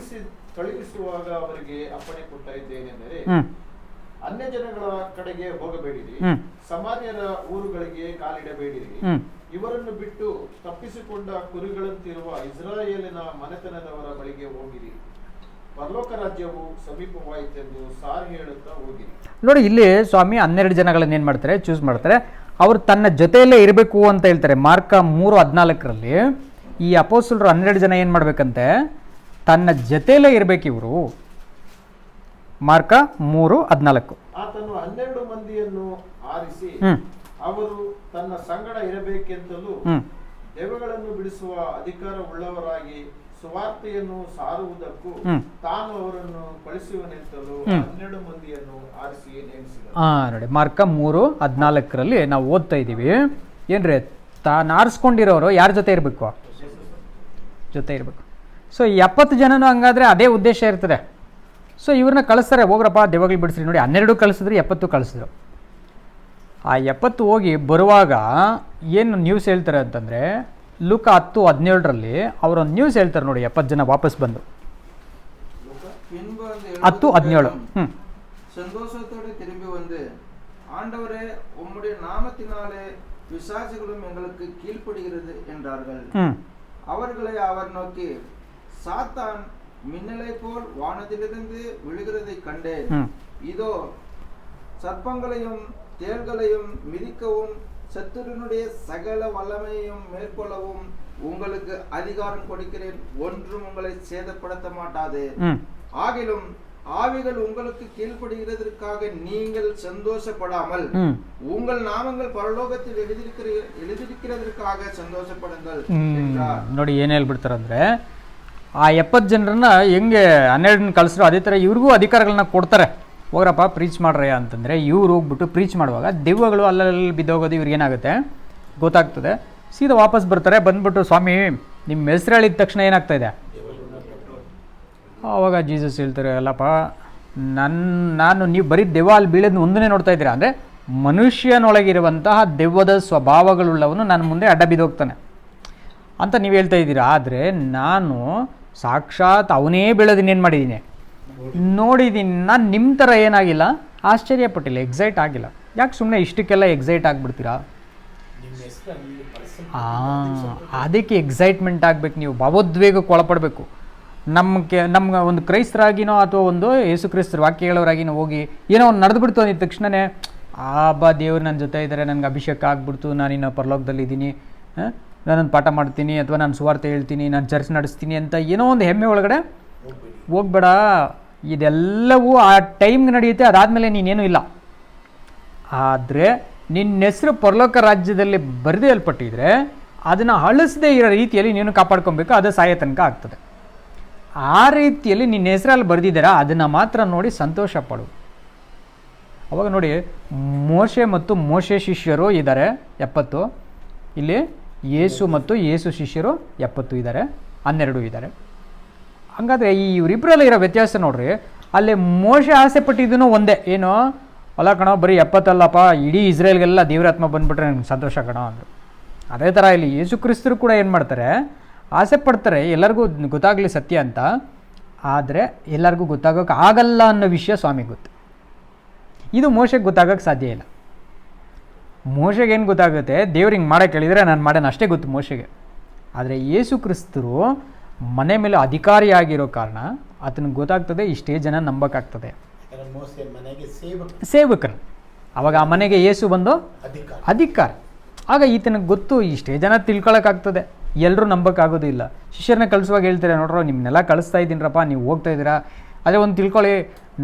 ಕಳುಹಿಸುವಾಗ ಅವರಿಗೆ ಅಪ್ಪಣೆ ಕೊಟ್ಟಿದ್ದೇನೆಂದರೆ ಅನ್ಯ ಜನಗಳ ಕಡೆಗೆ ಹೋಗಬೇಡಿರಿ, ಸಮಾರ್ಯರ ಊರುಗಳಿಗೆ ಕಾಲಿಡಬೇಡಿರಿ, ಇವರನ್ನು ಬಿಟ್ಟು ತಪ್ಪಿಸಿಕೊಂಡ ಕುರಿಗಳಂತಿರುವ ಇಸ್ರಾಯೇಲಿನ ಮನೆತನದವರ ಬಳಿಗೆ ಹೋಗಿರಿ, ಪರಲೋಕ ರಾಜ್ಯವು ಸಮೀಪವಾಯಿತೆಂದು ಸಾರಿ ಹೇಳುತ್ತಾ ಹೋಗಿರಿ. ನೋಡಿ ಇಲ್ಲಿ ಸ್ವಾಮಿ 12 ಜನಗಳನ್ನ ಏನು ಮಾಡ್ತಾರೆ, ಚೂಸ್ ಮಾಡ್ತಾರೆ. ಅವರು ತನ್ನ ಜೊತೆಯಲ್ಲೇ ಇರಬೇಕು ಅಂತ ಹೇಳ್ತಾರೆ. ಮಾರ್ಕ 3:14ರಲ್ಲಿ ಈ ಅಪೋಸ್ತಲರು 12 ಜನ ಏನು ಮಾಡ್ಬೇಕಂತೆ, ತನ್ನ ಜೊತೆಯಲ್ಲೇ ಇರಬೇಕು ಇವರು. ಮಾರ್ಕ 3:14. ಆತನು 12 ಮಂದಿಯನ್ನು ಆರಿಸಿ ಹ್ಞೂ ಅವರು ತನ್ನ ಸಂಗಡ ಇರಬೇಕೆಂತಲೂ ಹ್ಞೂ ದೆವ್ವಗಳನ್ನು ಬಿಡಿಸುವ ಅಧಿಕಾರವುಳ್ಳವರಾಗಿ ಸುವಾರ್ತೆಯನ್ನು ಸಾರುವುದಕ್ಕೂ ಹ್ಮ್. ತಾನು ಅವರನ್ನು ಕಳಿಸುವನೆಂತಲೂ ಹ್ಮ್. 12 ಮಂದಿಯನ್ನು ಆರಿಸಿ ನೇಮಿಸಿದನು. ನೋಡಿ ಮಾರ್ಕ 3:14 ನಾವು ಓದ್ತಾ ಇದ್ದೀವಿ. ಏನ್ರಿ, ತಾನು ಆರಿಸ್ಕೊಂಡಿರೋರು ಯಾರ ಜೊತೆ ಇರಬೇಕು? ಜೊತೆ ಇರಬೇಕು. ಸೊ 70 ಜನನೂ ಹಂಗಾದ್ರೆ ಅದೇ ಉದ್ದೇಶ ಇರ್ತದೆ. ಸೊ ಇವ್ರನ್ನ ಕಳಿಸ್ತಾರೆ, ಹೋಗ್ರಪ್ಪ ದೆವ್ವಗಳು ಬಿಡಿಸ್ರಿ. ನೋಡಿ 12 ಕಳಿಸಿದ್ರು, 70 ಕಳಿಸಿದ್ರು. ಆ 70 ಹೋಗಿ ಬರುವಾಗ ಏನು ನ್ಯೂಸ್ ಹೇಳ್ತಾರೆ ಅಂತಂದರೆ, ಲೂಕ 10:17 ಅವರೊಂದು ನ್ಯೂಸ್ ಹೇಳ್ತಾರೆ ನೋಡಿ. 70 ಜನ ವಾಪಸ್ ಬಂದು பின்பு அந்த 10:17 ಹ್ಞೂ சந்தோஷத்தோடு திரும்பி வந்து, ஆண்டவரே உம்முடைய நாமத்தினாலே பிசாசுகளும் எங்களுக்கு கீழ்ப்படுகிறது என்றார்கள். ಹ್ಞೂ அவர்களை அவர் நோக்கி, சாத்தான் மின்னலை போல் வானத்திலிருந்து விழுகிறதை கண்டேன். ಹ್ಞೂ இதோ சர்ப்பங்களையும் தேள்களையும் மிதிக்கவும் சத்துருனுடைய சகல வல்லமையையும் மேற்கொள்ளவும் உங்களுக்கு அதிகாரம் கொடுக்கிறேன். ஒன்றும் உங்களை சேதப்படுத்த மாட்டாது. ಹ್ಞೂ ஆகிலும் ஆவிகள் உங்களுக்கு கீழ்ப்படுகிறதற்காக நீங்கள் சந்தோஷப்படாமல் ಹ್ಞೂ உங்கள் நாமங்கள் பரலோகத்தில் எழுதியிருக்கிறதற்காக சந்தோஷப்படுங்கள் என்றார். ನೋಡಿ ಏನು ಹೇಳ್ಬಿಡ್ತಾರಂದ್ರೆ, ಆ 70 ಜನರನ್ನ ಹೆಂಗೆ 12 ಕಳಿಸ್ರು ಅದೇ ಥರ ಇವ್ರಿಗೂ ಅಧಿಕಾರಗಳನ್ನ ಕೊಡ್ತಾರೆ. ಹೋಗ್ರಪ್ಪ ಪ್ರೀಚ್ ಮಾಡ್ರಯ್ಯ ಅಂತಂದರೆ ಇವ್ರು ಹೋಗ್ಬಿಟ್ಟು ಪ್ರೀಚ್ ಮಾಡುವಾಗ ದೆವ್ವಗಳು ಅಲ್ಲಲ್ಲಿ ಬಿದ್ದೋಗೋದು ಇವ್ರಿಗೇನಾಗುತ್ತೆ ಗೊತ್ತಾಗ್ತದೆ. ಸೀದಾ ವಾಪಸ್ ಬರ್ತಾರೆ. ಬಂದ್ಬಿಟ್ಟು, ಸ್ವಾಮಿ ನಿಮ್ಮ ಹೆಸರು ಹೇಳಿದ ತಕ್ಷಣ ಏನಾಗ್ತಾ ಇದೆ? ಆವಾಗ ಜೀಸಸ್ ಹೇಳ್ತಾರೆ, ಅಲ್ಲಪ್ಪ ನಾನು ನೀವು ಬರೀ ದೆವ್ವ ಅಲ್ಲಿ ಬೀಳೋದು ಒಂದನ್ನೇ ನೋಡ್ತಾ ಇದ್ದೀರಾ ಅಂದರೆ, ಮನುಷ್ಯನೊಳಗಿರುವಂತಹ ದೆವ್ವದ ಸ್ವಭಾವಗಳುಳ್ಳವನು ನನ್ನ ಮುಂದೆ ಅಡ್ಡ ಬಿದ್ದೋಗ್ತಾನೆ ಅಂತ ನೀವು ಹೇಳ್ತಾ ಇದ್ದೀರಾ. ಆದರೆ ನಾನು ಸಾಕ್ಷಾತ್ ಅವನೇ ಬೀಳೋದನ್ನೇನು ಮಾಡಿದ್ದೀನಿ, ನೋಡಿದ್ದೀನಿ. ನಾನು ನಿಮ್ಮ ಥರ ಏನಾಗಿಲ್ಲ, ಆಶ್ಚರ್ಯಪಟ್ಟಿಲ್ಲ, ಎಕ್ಸೈಟ್ ಆಗಿಲ್ಲ. ಯಾಕೆ ಸುಮ್ಮನೆ ಇಷ್ಟಕ್ಕೆಲ್ಲ ಎಕ್ಸೈಟ್ ಆಗಿಬಿಡ್ತೀರಾ? ನಿಮ್ಮ ಹೆಸರಲ್ಲಿ ಅದಕ್ಕೆ ಎಕ್ಸೈಟ್ಮೆಂಟ್ ಆಗಬೇಕು. ನೀವು ಭಾವೋದ್ವೇಗಕ್ಕೆ ಒಳಪಡಬೇಕು. ನಮ್ಗೆ ಒಂದು ಕ್ರೈಸ್ತರಾಗಿನೋ ಅಥವಾ ಒಂದು ಯೇಸು ಕ್ರಿಸ್ತರ ವಾಕ್ಯ ಹೇಳೋರಾಗಿನೋ ಹೋಗಿ ಏನೋ ಒಂದು ನಡೆದುಬಿಡ್ತು ಅಂದಿದ ತಕ್ಷಣವೇ, ದೇವ್ರು ನನ್ನ ಜೊತೆ ಇದ್ದಾರೆ, ನನಗೆ ಅಭಿಷೇಕ ಆಗ್ಬಿಡ್ತು, ನಾನಿನ್ನು ಪರಲೋಕದಲ್ಲಿದ್ದೀನಿ, ನಾನೊಂದು ಪಾಠ ಮಾಡ್ತೀನಿ ಅಥವಾ ನಾನು ಸುವಾರ್ತೆ ಹೇಳ್ತೀನಿ, ನಾನು ಚರ್ಚ್ ನಡೆಸ್ತೀನಿ ಅಂತ ಏನೋ ಒಂದು ಹೆಮ್ಮೆ ಒಳಗಡೆ ಹೋಗ್ಬೇಡ. ಇದೆಲ್ಲವೂ ಆ ಟೈಮ್ಗೆ ನಡೆಯುತ್ತೆ. ಅದಾದಮೇಲೆ ನೀನೇನೂ ಇಲ್ಲ. ಆದರೆ ನಿನ್ನ ಹೆಸರು ಪರಲೋಕ ರಾಜ್ಯದಲ್ಲಿ ಬರೆದೇಲ್ಪಟ್ಟಿದ್ರೆ ಅದನ್ನು ಅಳಿಸದೇ ಇರೋ ರೀತಿಯಲ್ಲಿ ನೀನು ಕಾಪಾಡ್ಕೊಬೇಕು. ಅದು ಸಾಯ ತನಕ ಆಗ್ತದೆ. ಆ ರೀತಿಯಲ್ಲಿ ನಿನ್ನ ಹೆಸರಲ್ಲಿ ಬರೆದಿದ್ದೀರಾ, ಅದನ್ನು ಮಾತ್ರ ನೋಡಿ ಸಂತೋಷ ಪಡು. ಅವಾಗ ನೋಡಿ, ಮೋಶೆ ಮತ್ತು ಮೋಶೆ ಶಿಷ್ಯರು ಇದ್ದಾರೆ 70. ಇಲ್ಲಿ ಯೇಸು ಮತ್ತು ಯೇಸು ಶಿಷ್ಯರು 70 ಇದ್ದಾರೆ, 12 ಇದ್ದಾರೆ. ಹಂಗಾದರೆ ಈ ಇವರಿಬ್ಬರಲ್ಲಿ ಇರೋ ವ್ಯತ್ಯಾಸ ನೋಡ್ರಿ. ಅಲ್ಲಿ ಮೋಶೆ ಆಸೆ ಪಟ್ಟಿದ್ದೂ ಒಂದೇ, ಏನು ಅಲ್ಲ ಕಣೋ, ಬರೀ 70 ಅಲ್ಲಪ್ಪ, ಇಡೀ ಇಸ್ರೇಲ್ಗೆಲ್ಲ ದೇವರಾತ್ಮ ಬಂದುಬಿಟ್ರೆ ನನಗೆ ಸಂತೋಷ ಕಣೋ ಅಂದರು. ಅದೇ ಥರ ಇಲ್ಲಿ ಯೇಸು ಕ್ರಿಸ್ತರು ಕೂಡ ಏನು ಮಾಡ್ತಾರೆ, ಆಸೆ ಪಡ್ತಾರೆ ಎಲ್ಲರಿಗೂ ಗೊತ್ತಾಗಲಿ ಸತ್ಯ ಅಂತ. ಆದರೆ ಎಲ್ಲರಿಗೂ ಗೊತ್ತಾಗೋಕೆ ಆಗಲ್ಲ ಅನ್ನೋ ವಿಷಯ ಸ್ವಾಮಿಗೆ ಗೊತ್ತು. ಇದು ಮೋಶೆಗೆ ಗೊತ್ತಾಗೋಕ್ಕೆ ಸಾಧ್ಯ ಇಲ್ಲ. ಮೋಶೆಗೆ ಏನು ಗೊತ್ತಾಗುತ್ತೆ, ದೇವ್ರು ಹಿಂಗೆ ಮಾಡೋಕ್ಕೆ ಹೇಳಿದರೆ ನಾನು ಮಾಡೋಣ ಅಷ್ಟೇ ಗೊತ್ತು ಮೋಶೆಗೆ. ಆದರೆ ಯೇಸು ಕ್ರಿಸ್ತರು ಮನೆ ಮೇಲೆ ಅಧಿಕಾರಿಯಾಗಿರೋ ಕಾರಣ ಆತನಿಗೆ ಗೊತ್ತಾಗ್ತದೆ, ಇಷ್ಟೇ ಜನ ನಂಬಕ್ಕಾಗ್ತದೆ. ಮೋಸೆ ಮನೆಗೆ ಸೇವಕರು. ಅವಾಗ ಆ ಮನೆಗೆ ಯೇಸು ಬಂದು ಅಧಿಕಾರ. ಆಗ ಈತನಿಗೆ ಗೊತ್ತು, ಇಷ್ಟೇ ಜನ ತಿಳ್ಕೊಳಕ್ಕಾಗ್ತದೆ, ಎಲ್ಲರೂ ನಂಬಕ್ಕಾಗೋದು ಇಲ್ಲ. ಶಿಷ್ಯರನ್ನ ಕಳಿಸುವಾಗ ಹೇಳ್ತಾರೆ, ನೋಡ್ರೋ ನಿಮ್ಮನ್ನೆಲ್ಲ ಕಳಿಸ್ತಾ ಇದ್ದೀನರಪ್ಪ, ನೀವು ಹೋಗ್ತಾ ಇದ್ದೀರಾ, ಅದೇ ಒಂದು ತಿಳ್ಕೊಳ್ಳಿ,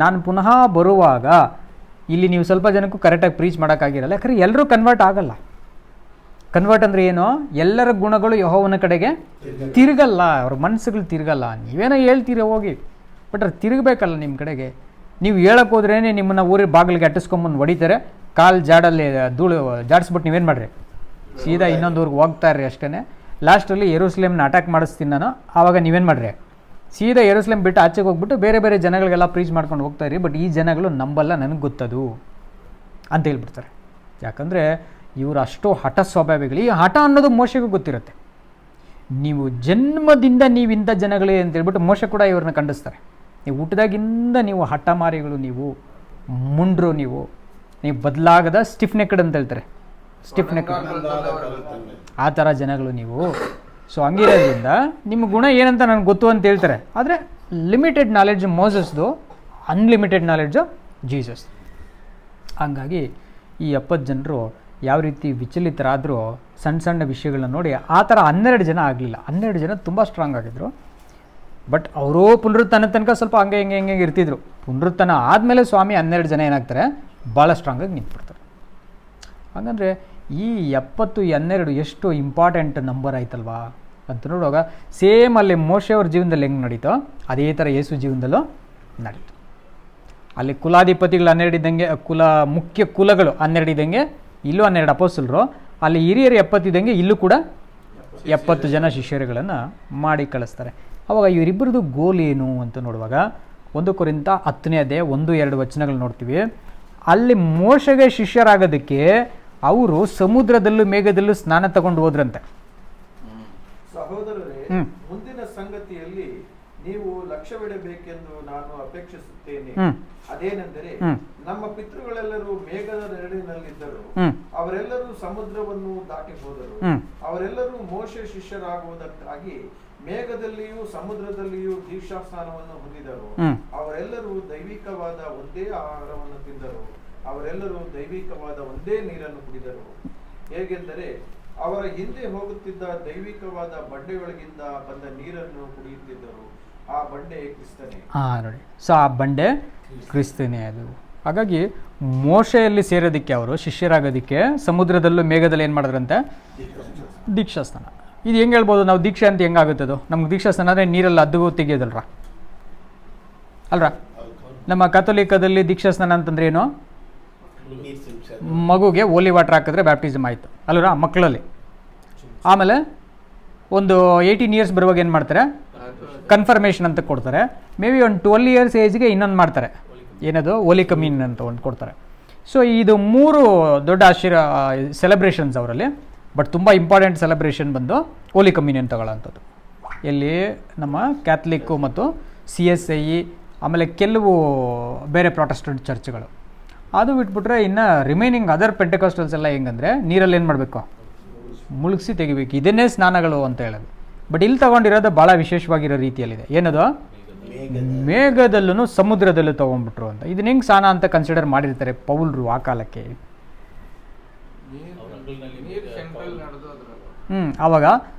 ನಾನು ಪುನಃ ಬರುವಾಗ ಇಲ್ಲಿ ನೀವು ಸ್ವಲ್ಪ ಜನಕ್ಕೂ ಕರೆಕ್ಟಾಗಿ ಪ್ರೀಚ್ ಮಾಡೋಕ್ಕಾಗಿರಲ್ಲ. ಯಾಕಂದರೆ ಎಲ್ಲರೂ ಕನ್ವರ್ಟ್ ಆಗಲ್ಲ. ಕನ್ವರ್ಟ್ ಅಂದರೆ ಏನು, ಎಲ್ಲರ ಗುಣಗಳು ಯೆಹೋವನ ಕಡೆಗೆ ತಿರುಗಲ್ಲ, ಅವ್ರ ಮನಸ್ಸುಗಳು ತಿರುಗಲ್ಲ. ನೀವೇನೋ ಹೇಳ್ತೀರ ಹೋಗಿ, ಬಟ್ ಅದು ತಿರುಗಬೇಕಲ್ಲ ನಿಮ್ಮ ಕಡೆಗೆ. ನೀವು ಹೇಳಕ್ಕೆ ಹೋದ್ರೇ ನಿಮ್ಮನ್ನು ಊರಿಗೆ ಬಾಗಿಲಿಗೆ ಅಟ್ಟಿಸ್ಕೊಂಬಂದು ಹೊಡಿತಾರೆ, ಕಾಲು ಜಾಡಲ್ಲಿ ಧೂಳು ಜಾಡಿಸ್ಬಿಟ್ಟು ನೀವೇನು ಮಾಡಿರಿ, ಸೀದಾ ಇನ್ನೊಂದು ಊರಿಗೆ ಹೋಗ್ತಾ ಇರ್ರಿ ಅಷ್ಟೇ. ಲಾಸ್ಟಲ್ಲಿ ಯೆರೂಸಲೇಮ್ನ ಅಟ್ಯಾಕ್ ಮಾಡಿಸ್ತೀನಿ ನಾನು, ಆವಾಗ ನೀವೇನು ಮಾಡಿರಿ, ಸೀದಾ ಯೆರೂಸಲೇಮ್ ಬಿಟ್ಟು ಆಚೆಗೆ ಹೋಗ್ಬಿಟ್ಟು ಬೇರೆ ಬೇರೆ ಜನಗಳಿಗೆಲ್ಲ ಪ್ರೀಚ್ ಮಾಡ್ಕೊಂಡು ಹೋಗ್ತಾ ಇರಿ. ಬಟ್ ಈ ಜನಗಳು ನಂಬಲ್ಲ, ನನಗೆ ಗೊತ್ತದು ಅಂತ ಹೇಳ್ಬಿಡ್ತಾರೆ. ಯಾಕಂದರೆ ಇವರು ಅಷ್ಟು ಹಠ ಸ್ವಭಾವಿಗಳು. ಈ ಹಠ ಅನ್ನೋದು ಮೋಶೆಗೂ ಗೊತ್ತಿರುತ್ತೆ. ನೀವು ಜನ್ಮದಿಂದ ನೀವು ಇಂಥ ಜನಗಳೇ ಅಂತೇಳ್ಬಿಟ್ಟು ಮೋಶೆ ಕೂಡ ಇವ್ರನ್ನ ಖಂಡಿಸ್ತಾರೆ. ನೀವು ಹುಟ್ಟಿದಾಗಿಂದ ನೀವು ಹಠ ಮಾರಿಗಳು, ನೀವು ಮುಂಡ್ರು, ನೀವು ಬದಲಾಗದ ಸ್ಟಿಫ್ ನೆಕ್ಡ್ ಅಂತ ಹೇಳ್ತಾರೆ. ಸ್ಟಿಫ್ ನೆಕ್ಡ್ ಆ ಥರ ಜನಗಳು ನೀವು. ಸೊ ಹಂಗಿರೋದ್ರಿಂದ ನಿಮ್ಮ ಗುಣ ಏನಂತ ನನಗೆ ಗೊತ್ತು ಅಂತ ಹೇಳ್ತಾರೆ. ಆದರೆ ಲಿಮಿಟೆಡ್ ನಾಲೆಡ್ಜ್ ಮೋಸಸ್ದು, ಅನ್ಲಿಮಿಟೆಡ್ ನಾಲೆಡ್ಜು ಜೀಸಸ್. ಹಂಗಾಗಿ ಈ 70 ಜನರು ಯಾವ ರೀತಿ ವಿಚಲಿತರಾದರೂ ಸಣ್ಣ ಸಣ್ಣ ವಿಷಯಗಳನ್ನ ನೋಡಿ ಆ ಥರ 12 ಜನ ಆಗಲಿಲ್ಲ. 12 ಜನ ತುಂಬ ಸ್ಟ್ರಾಂಗ್ ಆಗಿದ್ದರು. ಬಟ್ ಅವರು ಪುನರುತ್ಥಾನ ತನಕ ಸ್ವಲ್ಪ ಹಂಗೆ ಹಿಂಗೆ ಇರ್ತಿದ್ರು. ಪುನರುತ್ಥಾನ ಆದಮೇಲೆ ಸ್ವಾಮಿ 12 ಜನ ಏನಾಗ್ತಾರೆ, ಭಾಳ ಸ್ಟ್ರಾಂಗಾಗಿ ನಿಂತ್ಬಿಡ್ತಾರೆ. ಹಾಗಂದರೆ ಈ 70, 12 ಎಷ್ಟು ಇಂಪಾರ್ಟೆಂಟ್ ನಂಬರ್ ಆಯ್ತಲ್ವಾ ಅಂತ ನೋಡುವಾಗ, ಸೇಮ್ ಅಲ್ಲಿ ಮೋಶೆ ಅವ್ರ ಜೀವನದಲ್ಲಿ ಹೆಂಗೆ ನಡೀತೋ ಅದೇ ಥರ ಯೇಸು ಜೀವನದಲ್ಲೂ ನಡೀತು. ಅಲ್ಲಿ ಕುಲಾಧಿಪತಿಗಳು 12 ಇದ್ದಂಗೆ, ಮುಖ್ಯ ಕುಲಗಳು 12 ಇದ್ದಂಗೆ ಇಲ್ಲೂ 12 ಅಪೋಸ್ತಲರು, ಅಲ್ಲಿ ಹಿರಿಯರು 70 ಇದ್ದಂಗೆ ಇಲ್ಲೂ ಕೂಡ 70 ಜನ ಶಿಷ್ಯರುಗಳನ್ನು ಮಾಡಿ ಕಳಿಸ್ತಾರೆ. ಅವಾಗ ಇವರಿಬ್ಬರದು ಗೋಲ್ ಏನು ಅಂತ ನೋಡುವಾಗ 1 ಕೊರಿಂಥ 10ನೇ ಅಧ್ಯಾಯ 1-2 ವಚನಗಳು ನೋಡ್ತೀವಿ. ಅಲ್ಲಿ ಮೋಶೆಗೆ ಶಿಷ್ಯರಾಗೋದಕ್ಕೆ ಅವರು ಸಮುದ್ರದಲ್ಲೂ ಮೇಘದಲ್ಲೂ ಸ್ನಾನ ತಗೊಂಡು ಹೋದ್ರಂತೆ. ಸಹೋದರರೇ, ಮುಂದಿನ ಸಂಗತಿಯಲ್ಲಿ ನೀವು ಲಕ್ಷ್ಯವಿಡಬೇಕೆಂದು ನಾನು ಅಪೇಕ್ಷಿಸುತ್ತೇನೆ. ಅದೇನೆಂದರೆ, ನಮ್ಮ ಪಿತೃಗಳೆಲ್ಲರೂ ಮೇಘದ ನೆರಳಿನಲ್ಲಿದ್ದರು, ಅವರೆಲ್ಲರೂ ಸಮುದ್ರವನ್ನು ದಾಟಿ ಹೋದರು. ಅವರೆಲ್ಲರೂ ಮೋಶೆ ಶಿಷ್ಯರಾಗುವುದಕ್ಕಾಗಿ ಮೇಘದಲ್ಲಿಯೂ ಸಮುದ್ರದಲ್ಲಿಯೂ ದೀಕ್ಷಾ ಸ್ನಾನವನ್ನು ಹೊಂದಿದರು. ಅವರೆಲ್ಲರೂ ದೈವಿಕವಾದ ಒಂದೇ ಆಹಾರವನ್ನು ತಿಂದರು, ಅವರೆಲ್ಲರೂ ದೈವಿಕವಾದ ಒಂದೇ ನೀರನ್ನು ಕುಡಿದರು. ಹೇಗೆಂದರೆ, ಅವರ ಹಿಂದೆ ಹೋಗುತ್ತಿದ್ದ ದೈವಿಕವಾದ ಬಂಡೆಯೊಳಗಿಂದ ಬಂದ ನೀರನ್ನು ಕುಡಿಯುತ್ತಿದ್ದರು. ಆ ಬಂಡೆ ಕ್ರಿಸ್ತನೇ. ನೋಡಿ, ಸೊ ಆ ಬಂಡೆ ಕ್ರಿಸ್ತನೇ ಅದು. ಹಾಗಾಗಿ ಮೋಶೆಯಲ್ಲಿ ಸೇರೋದಕ್ಕೆ, ಅವರು ಶಿಷ್ಯರಾಗೋದಕ್ಕೆ ಸಮುದ್ರದಲ್ಲೂ ಮೇಘದಲ್ಲಿ ಏನು ಮಾಡಿದ್ರಂತೆ, ದೀಕ್ಷಾ ಸ್ನಾನ. ಇದು ಹೆಂಗೆ ಹೇಳ್ಬೋದು ನಾವು, ದೀಕ್ಷೆ ಅಂತ ಹೆಂಗಾಗುತ್ತದು? ನಮ್ಗೆ ದೀಕ್ಷಾ ಸ್ನಾನ ಅಂದರೆ ನೀರಲ್ಲಿ ಅದ್ದು ತೆಗಿಯೋದಲ್ರ ಅಲ್ರ? ನಮ್ಮ ಕಥೋಲಿಕದಲ್ಲಿ ದೀಕ್ಷಾ ಸ್ನಾನ ಅಂತಂದ್ರೆ ಏನು? ಮಗುಗೆ ಓಲಿ ವಾಟರ್ ಹಾಕಿದ್ರೆ ಬ್ಯಾಪ್ಟಿಸಮ್ ಆಯಿತು ಅಲ್ವರ ಮಕ್ಕಳಲ್ಲಿ. ಆಮೇಲೆ ಒಂದು 18 ಇಯರ್ಸ್ ಬರುವಾಗ ಏನು ಮಾಡ್ತಾರೆ, ಕನ್ಫರ್ಮೇಷನ್ ಅಂತ ಕೊಡ್ತಾರೆ. ಮೇ ಬಿ ಒಂದು 12 ಇಯರ್ಸ್ ಏಜ್ಗೆ ಇನ್ನೊಂದು ಮಾಡ್ತಾರೆ, ಏನದು ಓಲಿ ಕಮೀನ್ ಅಂತ ಒಂದು ಕೊಡ್ತಾರೆ. ಸೊ ಇದು 3 ದೊಡ್ಡ ಸೆಲೆಬ್ರೇಷನ್ಸ್ ಅವರಲ್ಲಿ. ಬಟ್ ತುಂಬ ಇಂಪಾರ್ಟೆಂಟ್ ಸೆಲೆಬ್ರೇಷನ್ ಬಂದು ಓಲಿ ಕಮ್ಯೂನಿಯನ್ ತಗೊಳ್ಳೋಂಥದ್ದು. ಎಲ್ಲಿ ನಮ್ಮ ಕ್ಯಾಥಲಿಕ್ಕು ಮತ್ತು CSI, ಆಮೇಲೆ ಕೆಲವು ಬೇರೆ ಪ್ರೊಟೆಸ್ಟೆಂಟ್ ಚರ್ಚ್ಗಳು. ಅದು ಬಿಟ್ಬಿಟ್ರೆ ಇನ್ನು ರಿಮೈನಿಂಗ್ ಅದರ್ ಪೆಂಟೆಕಾಸ್ಟಲ್ಸ್ ಎಲ್ಲ ಹೆಂಗಂದರೆ ನೀರಲ್ಲಿ ಏನು ಮಾಡಬೇಕು, ಮುಳುಗಿಸಿ ತೆಗಿಬೇಕು. ಇದನ್ನೇ ಸ್ನಾನಗಳು ಅಂತ ಹೇಳೋದು. ಬಟ್ ಇಲ್ಲಿ ತಗೊಂಡಿರೋದು ಭಾಳ ವಿಶೇಷವಾಗಿರೋ ರೀತಿಯಲ್ಲಿದೆ. ಏನದು, ಮೇಘದಲ್ಲೂ ಸಮುದ್ರದಲ್ಲೂ ತೊಗೊಂಡ್ಬಿಟ್ರು ಅಂತ. ಇದನ್ನ ಹೆಂಗೆ ಸ್ನಾನ ಅಂತ ಕನ್ಸಿಡರ್ ಮಾಡಿರ್ತಾರೆ ಪೌಲ್ರು ಆ ಕಾಲಕ್ಕೆ. ಆವಾಗ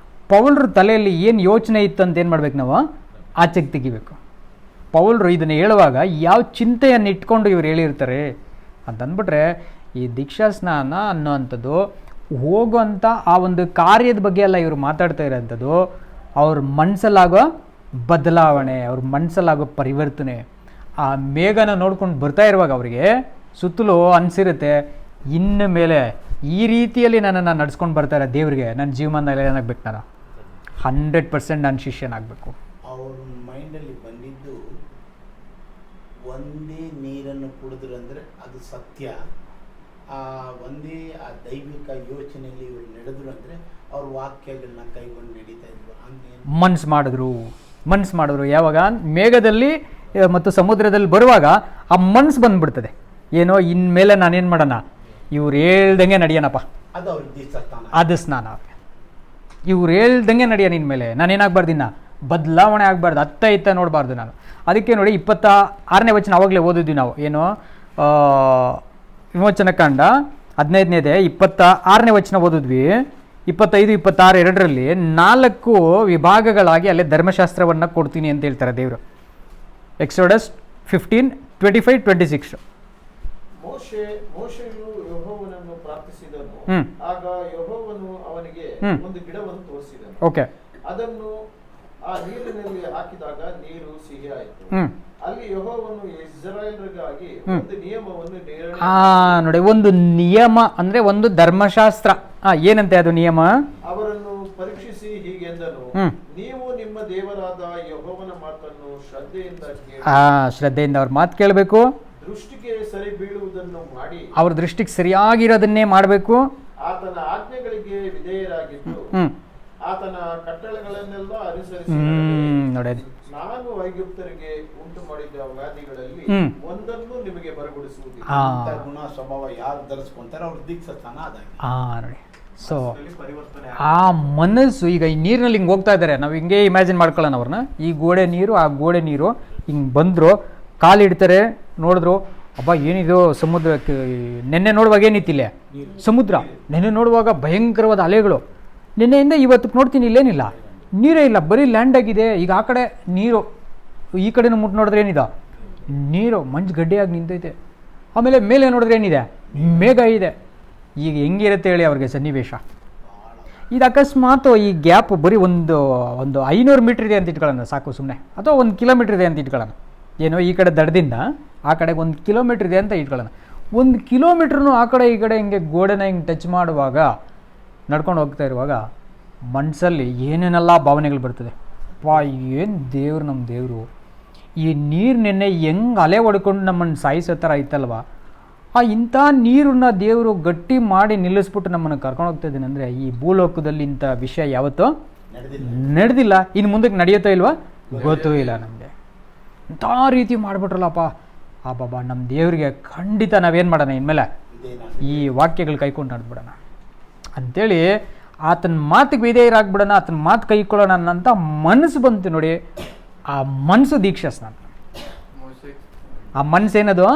ಪೌಲ್ರ ತಲೆಯಲ್ಲಿ ಏನು ಯೋಚನೆ ಇತ್ತು ಅಂತ ಏನು ಮಾಡ್ಬೇಕು, ನಾವು ಆಚೆಗೆ ತೆಗಿಬೇಕು. ಪೌಲ್ರು ಇದನ್ನು ಹೇಳುವಾಗ ಯಾವ ಚಿಂತೆಯನ್ನು ಇಟ್ಕೊಂಡು ಇವ್ರು ಹೇಳಿರ್ತಾರೆ ಅಂತಂದ್ಬಿಟ್ರೆ, ಈ ದೀಕ್ಷಾ ಸ್ನಾನ ಅನ್ನೋವಂಥದ್ದು ಹೋಗುವಂಥ ಆ ಒಂದು ಕಾರ್ಯದ ಬಗ್ಗೆ ಎಲ್ಲ ಇವರು ಮಾತಾಡ್ತಾ ಇರೋಂಥದ್ದು ಅವ್ರ ಮನಸ್ಸಲ್ಲಾಗೋ ಬದಲಾವಣೆ, ಅವ್ರ ಮನಸ್ಸಲ್ಲಾಗೋ ಪರಿವರ್ತನೆ. ಆ ಮೇಘನ ನೋಡ್ಕೊಂಡು ಬರ್ತಾ ಇರುವಾಗ ಅವರಿಗೆ ಸುತ್ತಲೂ ಅನಿಸಿರುತ್ತೆ, ಇನ್ನು ಮೇಲೆ ಈ ರೀತಿಯಲ್ಲಿ ನನ್ನನ್ನು ನಡ್ಸ್ಕೊಂಡು ಬರ್ತಾರೆ ದೇವ್ರಿಗೆ, ನನ್ನ ಜೀವನದಲ್ಲಿ ಏನಾಗಬೇಕು, ನಾನು 100% ನನ್ನ ಶಿಷ್ಯನಾಗಬೇಕು. ಅವ್ರ ಮೈಂಡಲ್ಲಿ ಬಂದಿದ್ದು ಒಂದೇ ನೀರನ್ನು ಕುಡಿದ್ರು ಅಂದರೆ ಅದು ಸತ್ಯ. ಆ ಒಂದೇ ಆ ದೈವಿಕ ಯೋಚನೆಯಲ್ಲಿ ಇವರು ನಡೆದ್ರು ಅಂದರೆ ಅವ್ರ ವಾಕ್ಯಗಳನ್ನ ಕೈಗೊಂಡು ನಡೀತಾ ಇದ್ರು. ಹಂಗೆ ಮನ್ಸು ಮಾಡಿದ್ರು. ಯಾವಾಗ ಮೇಘದಲ್ಲಿ ಮತ್ತು ಸಮುದ್ರದಲ್ಲಿ ಬರುವಾಗ ಆ ಮನ್ಸು ಬಂದ್ಬಿಡ್ತದೆ. ಏನೋ ಇನ್ಮೇಲೆ ನಾನೇನು ಮಾಡೋಣ, ಇವ್ರು ಹೇಳ್ದಂಗೆ ನಡೆಯೋಣಪ್ಪ, ಅದು ಅವ್ರಿಗೆ ದೀಕ್ಷಾ ಸ್ನಾನ. ಅದು ಸ್ನಾನ. ಇವ್ರು ಹೇಳ್ದಂಗೆ ನಡೆಯೋಣ, ಇನ್ಮೇಲೆ ನಾನೇನಾಗಬಾರ್ದು, ಇನ್ನು ಬದಲಾವಣೆ ಆಗಬಾರ್ದು, ಅತ್ತ ನೋಡಬಾರ್ದು ನಾನು. ಅದಕ್ಕೆ ನೋಡಿ 26ನೇ ವಚನ ಆವಾಗಲೇ ಓದಿದ್ವಿ ನಾವು. ಏನು, ವಿಮೋಚನಕಾಂಡ 15ನೇ ಅಧ್ಯಾಯ 26ನೇ ವಚನ ಓದಿದ್ವಿ. 25, 26, 2ರಲ್ಲಿ 4 ವಿಭಾಗಗಳಾಗಿ ಅಲ್ಲೇ ಧರ್ಮಶಾಸ್ತ್ರವನ್ನು ಕೊಡ್ತೀನಿ ಅಂತ ಹೇಳ್ತಾರೆ ದೇವರು. ಎಕ್ಸೋಡಸ್ 15, 25, 26. ಮೋಶೆಯು ಯೆಹೋವನನ್ನು ಪ್ರಾರ್ಥಿಸಿದನು. ಆಗ ಯೆಹೋವನು ಅವನಿಗೆ ಒಂದು ಗಿಡವನ್ನು ತೋರಿಸಿದನು. ಓಕೆ, ಅದನ್ನು ಆ ನೀರಿನಲ್ಲಿ ಹಾಕಿದಾಗ ನೀರು ಸಿಹಿಯಾಯಿತು. ಅಲ್ಲಿ ಯೆಹೋವನು ಇಸ್ರಾಯೇಲರಿಗಾಗಿ ಒಂದು ನಿಯಮವನ್ನು ನೋಡಿ, ಒಂದು ನಿಯಮ ಅಂದ್ರೆ ಒಂದು ಧರ್ಮಶಾಸ್ತ್ರ. ಏನಂತೆ ಅದು ನಿಯಮ? ಅವರನ್ನು ಪರೀಕ್ಷಿಸಿ ಹೀಗೆಂದನು, ನೀವು ನಿಮ್ಮ ದೇವರಾದ ಯೆಹೋವನ ಮಾತನ್ನು ಶ್ರದ್ಧೆಯಿಂದ ಅವ್ರ ಮಾತು ಕೇಳಬೇಕು, ದೃಷ್ಟಿಗೆ ಸರಿ ಬೀಳುವುದನ್ನು ಮಾಡಿ, ಅವ್ರ ದೃಷ್ಟಿಗೆ ಸರಿಯಾಗಿರೋದನ್ನೇ ಮಾಡಬೇಕು, ಆತನ ಆಜ್ಞೆಗಳಿಗೆ ವಿಧೇಯರಾಗಿದ್ದು ಆತನ ಕಟ್ಟಳೆಗಳನ್ನೆಲ್ಲ ಅನುಸರಿಸಿ ನೋಡಿ, ನಾನು ಐಗುಪ್ತರಿಗೆ ಉಂಟು ಮಾಡಿದ ವ್ಯಾಧಿಗಳಲ್ಲಿ ಒಂದನ್ನು ನಿಮಗೆ ಬರಗೊಡಿಸುವುದಿಲ್ಲ. ಗುಣ ಸ್ವಭಾವ ಯಾರು ಧರಿಸ್ಕೊಂತಾರೆ ಅವ್ರ ದೀಕ್ಷಾ ಸ್ನಾನ ಅದಾಗಿ. ನೋಡಿ, ಸೊ ಆ ಮನಸ್ಸು ಈಗ ಈ ನೀರಿನಲ್ಲಿ ಹಿಂಗೆ ಹೋಗ್ತಾ ಇದ್ದಾರೆ, ನಾವು ಹಿಂಗೆ ಇಮ್ಯಾಜಿನ್ ಮಾಡ್ಕೊಳ್ಳೋಣ ಅವ್ರನ್ನ. ಈ ಗೋಡೆ ನೀರು, ಆ ಗೋಡೆ ನೀರು ಹಿಂಗೆ ಬಂದರು, ಕಾಲಿಡ್ತಾರೆ, ನೋಡಿದ್ರು, ಅಬ್ಬಾ ಏನಿದು ಸಮುದ್ರಕ್ಕೆ. ನೆನ್ನೆ ನೋಡುವಾಗ ಏನಿತ್ತಿಲ್ಲ ಸಮುದ್ರ, ನೆನ್ನೆ ನೋಡುವಾಗ ಭಯಂಕರವಾದ ಅಲೆಗಳು. ನಿನ್ನೆಯಿಂದ ಇವತ್ತಿಗೆ ನೋಡ್ತೀನಿ ಇಲ್ಲೇನಿಲ್ಲ, ನೀರೇ ಇಲ್ಲ, ಬರೀ ಲ್ಯಾಂಡ್ ಆಗಿದೆ. ಈಗ ಆ ಕಡೆ ನೀರು, ಈ ಕಡೆನೂ ಮುಟ್ಟು ನೋಡಿದ್ರೆ ಏನಿದೆ, ನೀರು ಮಂಜು ಗಡ್ಡೆಯಾಗಿ ನಿಂತೈತೆ. ಆಮೇಲೆ ಮೇಲೆ ನೋಡಿದ್ರೆ ಏನಿದೆ, ಮೇಘ ಇದೆ. ಈಗ ಹೆಂಗಿರುತ್ತೆ ಹೇಳಿ ಅವ್ರಿಗೆ ಸನ್ನಿವೇಶ. ಇದು ಅಕಸ್ಮಾತ್ ಈ ಗ್ಯಾಪ್ ಬರೀ ಒಂದು 500 ಮೀಟ್ರ್ ಇದೆ ಅಂತ ಇಟ್ಕೊಳ್ಳೋಣ ಸಾಕು ಸುಮ್ಮನೆ, ಅಥವಾ 1 ಕಿಲೋಮೀಟ್ರ್ ಇದೆ ಅಂತ ಇಟ್ಕೊಳ್ಳೋಣ. ಏನೋ ಈ ಕಡೆ ದಡದಿಂದ ಆ ಕಡೆಗೆ 1 ಕಿಲೋಮೀಟ್ರ್ ಇದೆ ಅಂತ ಇಟ್ಕೊಳ್ಳೋಣ. 1 ಕಿಲೋಮೀಟ್ರೂ ಆ ಕಡೆ ಈ ಕಡೆ ಹಿಂಗೆ ಗೋಡೆನ ಹಿಂಗೆ ಟಚ್ ಮಾಡುವಾಗ, ನಡ್ಕೊಂಡು ಹೋಗ್ತಾ ಇರುವಾಗ ಮನಸ್ಸಲ್ಲಿ ಏನೇನೆಲ್ಲ ಭಾವನೆಗಳು ಬರ್ತದೆ. ಪಾ ಏನು ದೇವ್ರು, ನಮ್ಮ ದೇವರು ಈ ನೀರು ನೆನ್ನೆ ಹೆಂಗೆ ಅಲೆ ಹೊಡ್ಕೊಂಡು ನಮ್ಮನ್ನು ಸಾಯಿಸೋ ಥರ ಐತಲ್ವ, ಇಂಥ ನೀರನ್ನ ದೇವರು ಗಟ್ಟಿ ಮಾಡಿ ನಿಲ್ಲಿಸ್ಬಿಟ್ಟು ನಮ್ಮನ್ನು ಕರ್ಕೊಂಡು ಹೋಗ್ತಾ ಇದ್ದೀನಿ ಅಂದರೆ ಈ ಭೂಲೋಕದಲ್ಲಿ ಇಂಥ ವಿಷಯ ಯಾವತ್ತೂ ನಡೆದಿಲ್ಲ. ಇನ್ನು ಮುಂದಕ್ಕೆ ನಡೆಯುತ್ತೋ ಇಲ್ವಾ ಗೊತ್ತೂ ಇಲ್ಲ ನಮಗೆ. ಇಂಥ ರೀತಿ ಮಾಡಿಬಿಟ್ರಲ್ಲಪ್ಪ, ಆ ಬಾಬಾ ನಮ್ಮ ದೇವರಿಗೆ ಖಂಡಿತ ನಾವೇನು ಮಾಡೋಣ ಇನ್ಮೇಲೆ ಈ ವಾಕ್ಯಗಳು ಕೈಕೊಂಡು ನಡೆದ್ಬಿಡೋಣ ಅಂಥೇಳಿ ಆತನ ಮಾತಿಗೆ ವಿಧೇಯರಾಗ್ಬಿಡೋಣ, ಆತನ ಮಾತು ಕೈಕೊಳ್ಳೋಣ ಅನ್ನೋಂಥ ಮನಸ್ಸು ಬಂತು ನೋಡಿ. ಆ ಮನಸ್ಸು ದೀಕ್ಷಾ ಸ್ನಾನ. ಆ ಮನಸ್ಸೇನದು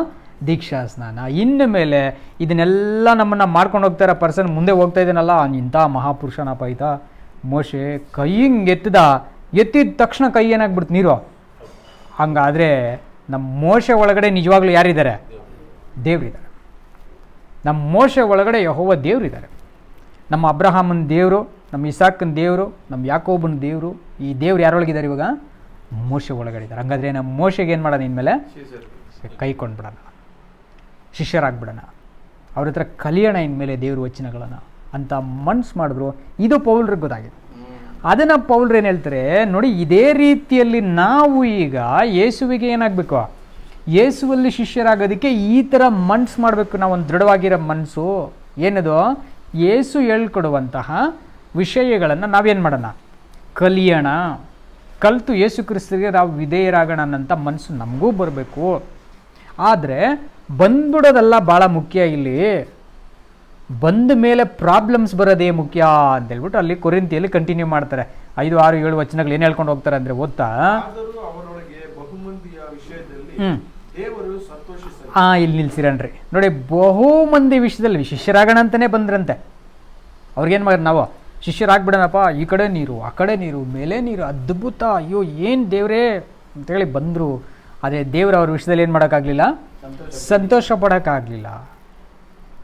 ದೀಕ್ಷಾ ಸ್ನಾನ. ಇನ್ನು ಮೇಲೆ ಇದನ್ನೆಲ್ಲ ನಮ್ಮನ್ನು ಮಾಡ್ಕೊಂಡು ಹೋಗ್ತಾರ ಪರ್ಸನ್ ಮುಂದೆ ಹೋಗ್ತಾ ಇದ್ದಾನಲ್ಲ, ಇಂಥ ಮಹಾಪುರುಷನಪ್ಪ ಆಯ್ತ ಮೋಶೆ. ಕೈ ಹಿಂಗೆ ಎತ್ತಿದ ತಕ್ಷಣ ಕೈ ಏನಾಗ್ಬಿಡ್ತು ನೀರು. ಹಂಗಾದರೆ ನಮ್ಮ ಮೋಶೆ ಒಳಗಡೆ ನಿಜವಾಗ್ಲೂ ಯಾರಿದ್ದಾರೆ? ದೇವರಿದ್ದಾರೆ. ನಮ್ಮ ಮೋಶೆ ಒಳಗಡೆ ಯೆಹೋವ ದೇವರಿದ್ದಾರೆ. ನಮ್ಮ ಅಬ್ರಹಾಮನ ದೇವರು, ನಮ್ಮ ಇಸಾಕನ ದೇವರು, ನಮ್ಮ ಯಾಕೋಬನ ದೇವರು. ಈ ದೇವ್ರು ಯಾರೊಳಗಿದ್ದಾರೆ ಇವಾಗ? ಮೋಶೆ ಒಳಗಡೆ ಇದ್ದಾರೆ. ಹಂಗಾದ್ರೆ ನಮ್ಮ ಮೋಶೆಗೆ ಏನು ಮಾಡೋಣ ಇನ್ಮೇಲೆ? ಕೈ ಕೊಂಡ್ಬಿಡೋಣ, ಶಿಷ್ಯರಾಗ್ಬಿಡೋಣ, ಅವ್ರ ಹತ್ರ ಕಲಿಯೋಣ ಇನ್ಮೇಲೆ ದೇವ್ರ ವಚನಗಳನ್ನು ಅಂತ ಮನ್ಸು ಮಾಡಿದ್ರು. ಇದು ಪೌಲ್ರಿಗೆ ಗೊತ್ತಾಗಿದೆ. ಅದನ್ನು ಪೌಲ್ರು ಏನು ಹೇಳ್ತಾರೆ ನೋಡಿ, ಇದೇ ರೀತಿಯಲ್ಲಿ ನಾವು ಈಗ ಯೇಸುವಿಗೆ ಏನಾಗಬೇಕು, ಯೇಸುವಲ್ಲಿ ಶಿಷ್ಯರಾಗೋದಕ್ಕೆ ಈ ಥರ ಮನ್ಸು ಮಾಡಬೇಕು. ನಾವು ಒಂದು ದೃಢವಾಗಿರೋ ಮನಸ್ಸು ಏನದು, ಯೇಸು ಹೇಳ್ಕೊಡುವಂತಹ ವಿಷಯಗಳನ್ನು ನಾವೇನು ಮಾಡೋಣ, ಕಲಿಯೋಣ. ಕಲಿತು ಯೇಸು ಕ್ರಿಸ್ತರಿಗೆ ನಾವು ವಿಧೇಯರಾಗೋಣ ಅನ್ನೋಂಥ ಮನಸ್ಸು ನಮಗೂ ಬರಬೇಕು. ಆದರೆ ಬಂದ್ಬಿಡೋದೆಲ್ಲ ಭಾಳ ಮುಖ್ಯ. ಇಲ್ಲಿ ಬಂದ ಮೇಲೆ ಪ್ರಾಬ್ಲಮ್ಸ್ ಬರೋದೇ ಮುಖ್ಯ ಅಂತೇಳ್ಬಿಟ್ಟು ಅಲ್ಲಿ ಕೊರಿಂಥಿಯಲ್ಲಿ ಕಂಟಿನ್ಯೂ ಮಾಡ್ತಾರೆ. 5, 6, 7 ವಚನಗಳು ಏನು ಹೇಳ್ಕೊಂಡು ಹೋಗ್ತಾರೆ ಅಂದರೆ ಓದ್ತಾ, ಇಲ್ಲಿ ನಿಲ್ಸಿರಣ್ರಿ ನೋಡಿ. ಬಹು ಮಂದಿ ವಿಷಯದಲ್ಲಿ ಶಿಷ್ಯರಾಗೋಣ ಅಂತಲೇ ಬಂದ್ರಂತೆ. ಅವ್ರಿಗೇನು ಮಾಡಿ ನಾವು ಶಿಷ್ಯರಾಗ್ಬಿಡೋಣಪ್ಪ, ಈ ಕಡೆ ನೀರು ಆ ಕಡೆ ನೀರು ಮೇಲೆ ನೀರು, ಅದ್ಭುತ, ಅಯ್ಯೋ ಏನು ದೇವರೇ ಅಂತೇಳಿ ಬಂದರು. ಆದರೆ ದೇವರು ಅವ್ರ ವಿಷಯದಲ್ಲಿ ಏನು ಮಾಡೋಕ್ಕಾಗಲಿಲ್ಲ, ಸಂತೋಷ ಪಡೋಕ್ಕಾಗಲಿಲ್ಲ.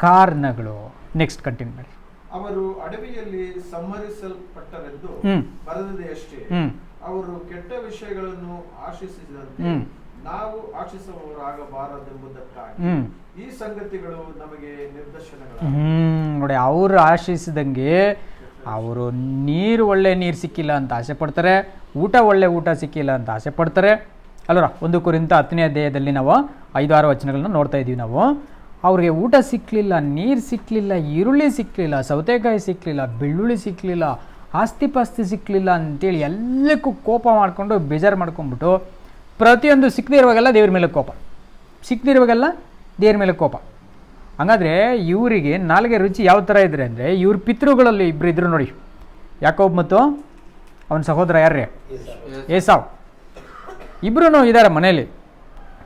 ಕಾರಣಗಳು ನೆಕ್ಸ್ಟ್ ಕಂಟಿನ್ಯೂ ಮಾಡಿ. ಅವರು ಅಡವಿಯಲ್ಲಿ ಸಂಹರಿಸಲ್ಪಟ್ಟರೆಂದು ಬರೆದಿದೆ ಅಷ್ಟೇ. ಅವರು ಕೆಟ್ಟ ವಿಷಯಗಳನ್ನು ಆಶಿಸಿದಂತೆ ನಾವು ಆಶಿಸುವವರಾಗಬಾರದೆಂಬುದಕ್ಕಾಗಿ ಈ ಸಂಗತಿಗಳು ನಮಗೆ ನಿರ್ದೇಶನಗಳು. ನೋಡಿ, ಅವರು ಆಶಿಸಿದಂಗೆ ಅವರು ಒಳ್ಳೆ ನೀರು ಸಿಕ್ಕಿಲ್ಲ ಅಂತ ಆಸೆ ಪಡ್ತಾರೆ, ಒಳ್ಳೆ ಊಟ ಸಿಕ್ಕಿಲ್ಲ ಅಂತ ಆಸೆ ಪಡ್ತಾರೆ ಅಲ್ವರ. 1 ಕೊರಿಂಥ 10ನೇ ಅಧ್ಯಾಯದಲ್ಲಿ ನಾವು 5, 6 ವಚನಗಳನ್ನ ನೋಡ್ತಾ ಇದ್ದೀವಿ ನಾವು. ಅವ್ರಿಗೆ ಊಟ ಸಿಕ್ಕಲಿಲ್ಲ, ನೀರು ಸಿಕ್ಕಲಿಲ್ಲ, ಈರುಳ್ಳಿ ಸಿಕ್ಕಲಿಲ್ಲ, ಸೌತೆಕಾಯಿ ಸಿಕ್ಕಲಿಲ್ಲ, ಬೆಳ್ಳುಳ್ಳಿ ಸಿಕ್ಕಲಿಲ್ಲ, ಆಸ್ತಿ ಪಾಸ್ತಿ ಸಿಕ್ಕಲಿಲ್ಲ ಅಂತೇಳಿ ಎಲ್ಲಕ್ಕೂ ಕೋಪ ಮಾಡಿಕೊಂಡು ಬೇಜಾರು ಮಾಡ್ಕೊಂಡ್ಬಿಟ್ಟು ಪ್ರತಿಯೊಂದು ಸಿಕ್ಕದೇ ಇರುವಾಗೆಲ್ಲ ದೇವ್ರ ಮೇಲೆ ಕೋಪ, ಸಿಕ್ಕದಿರುವಾಗೆಲ್ಲ ದೇವ್ರ ಮೇಲೆ ಕೋಪ. ಹಂಗಾದರೆ ಇವರಿಗೆ ನಾಲ್ಗೆ ರುಚಿ ಯಾವ ಥರ ಇದ್ರೆ ಅಂದರೆ, ಇವ್ರ ಪಿತೃಗಳಲ್ಲಿ ಇಬ್ಬರು ಇದ್ರು ನೋಡಿ, ಯಾಕೋಬ್ ಮತ್ತು ಅವನ ಸಹೋದರ ಯಾರ್ರೀ? ಏಸಾವ್. ಇಬ್ಬರೂ ಇದ್ದಾರೆ ಮನೇಲಿ.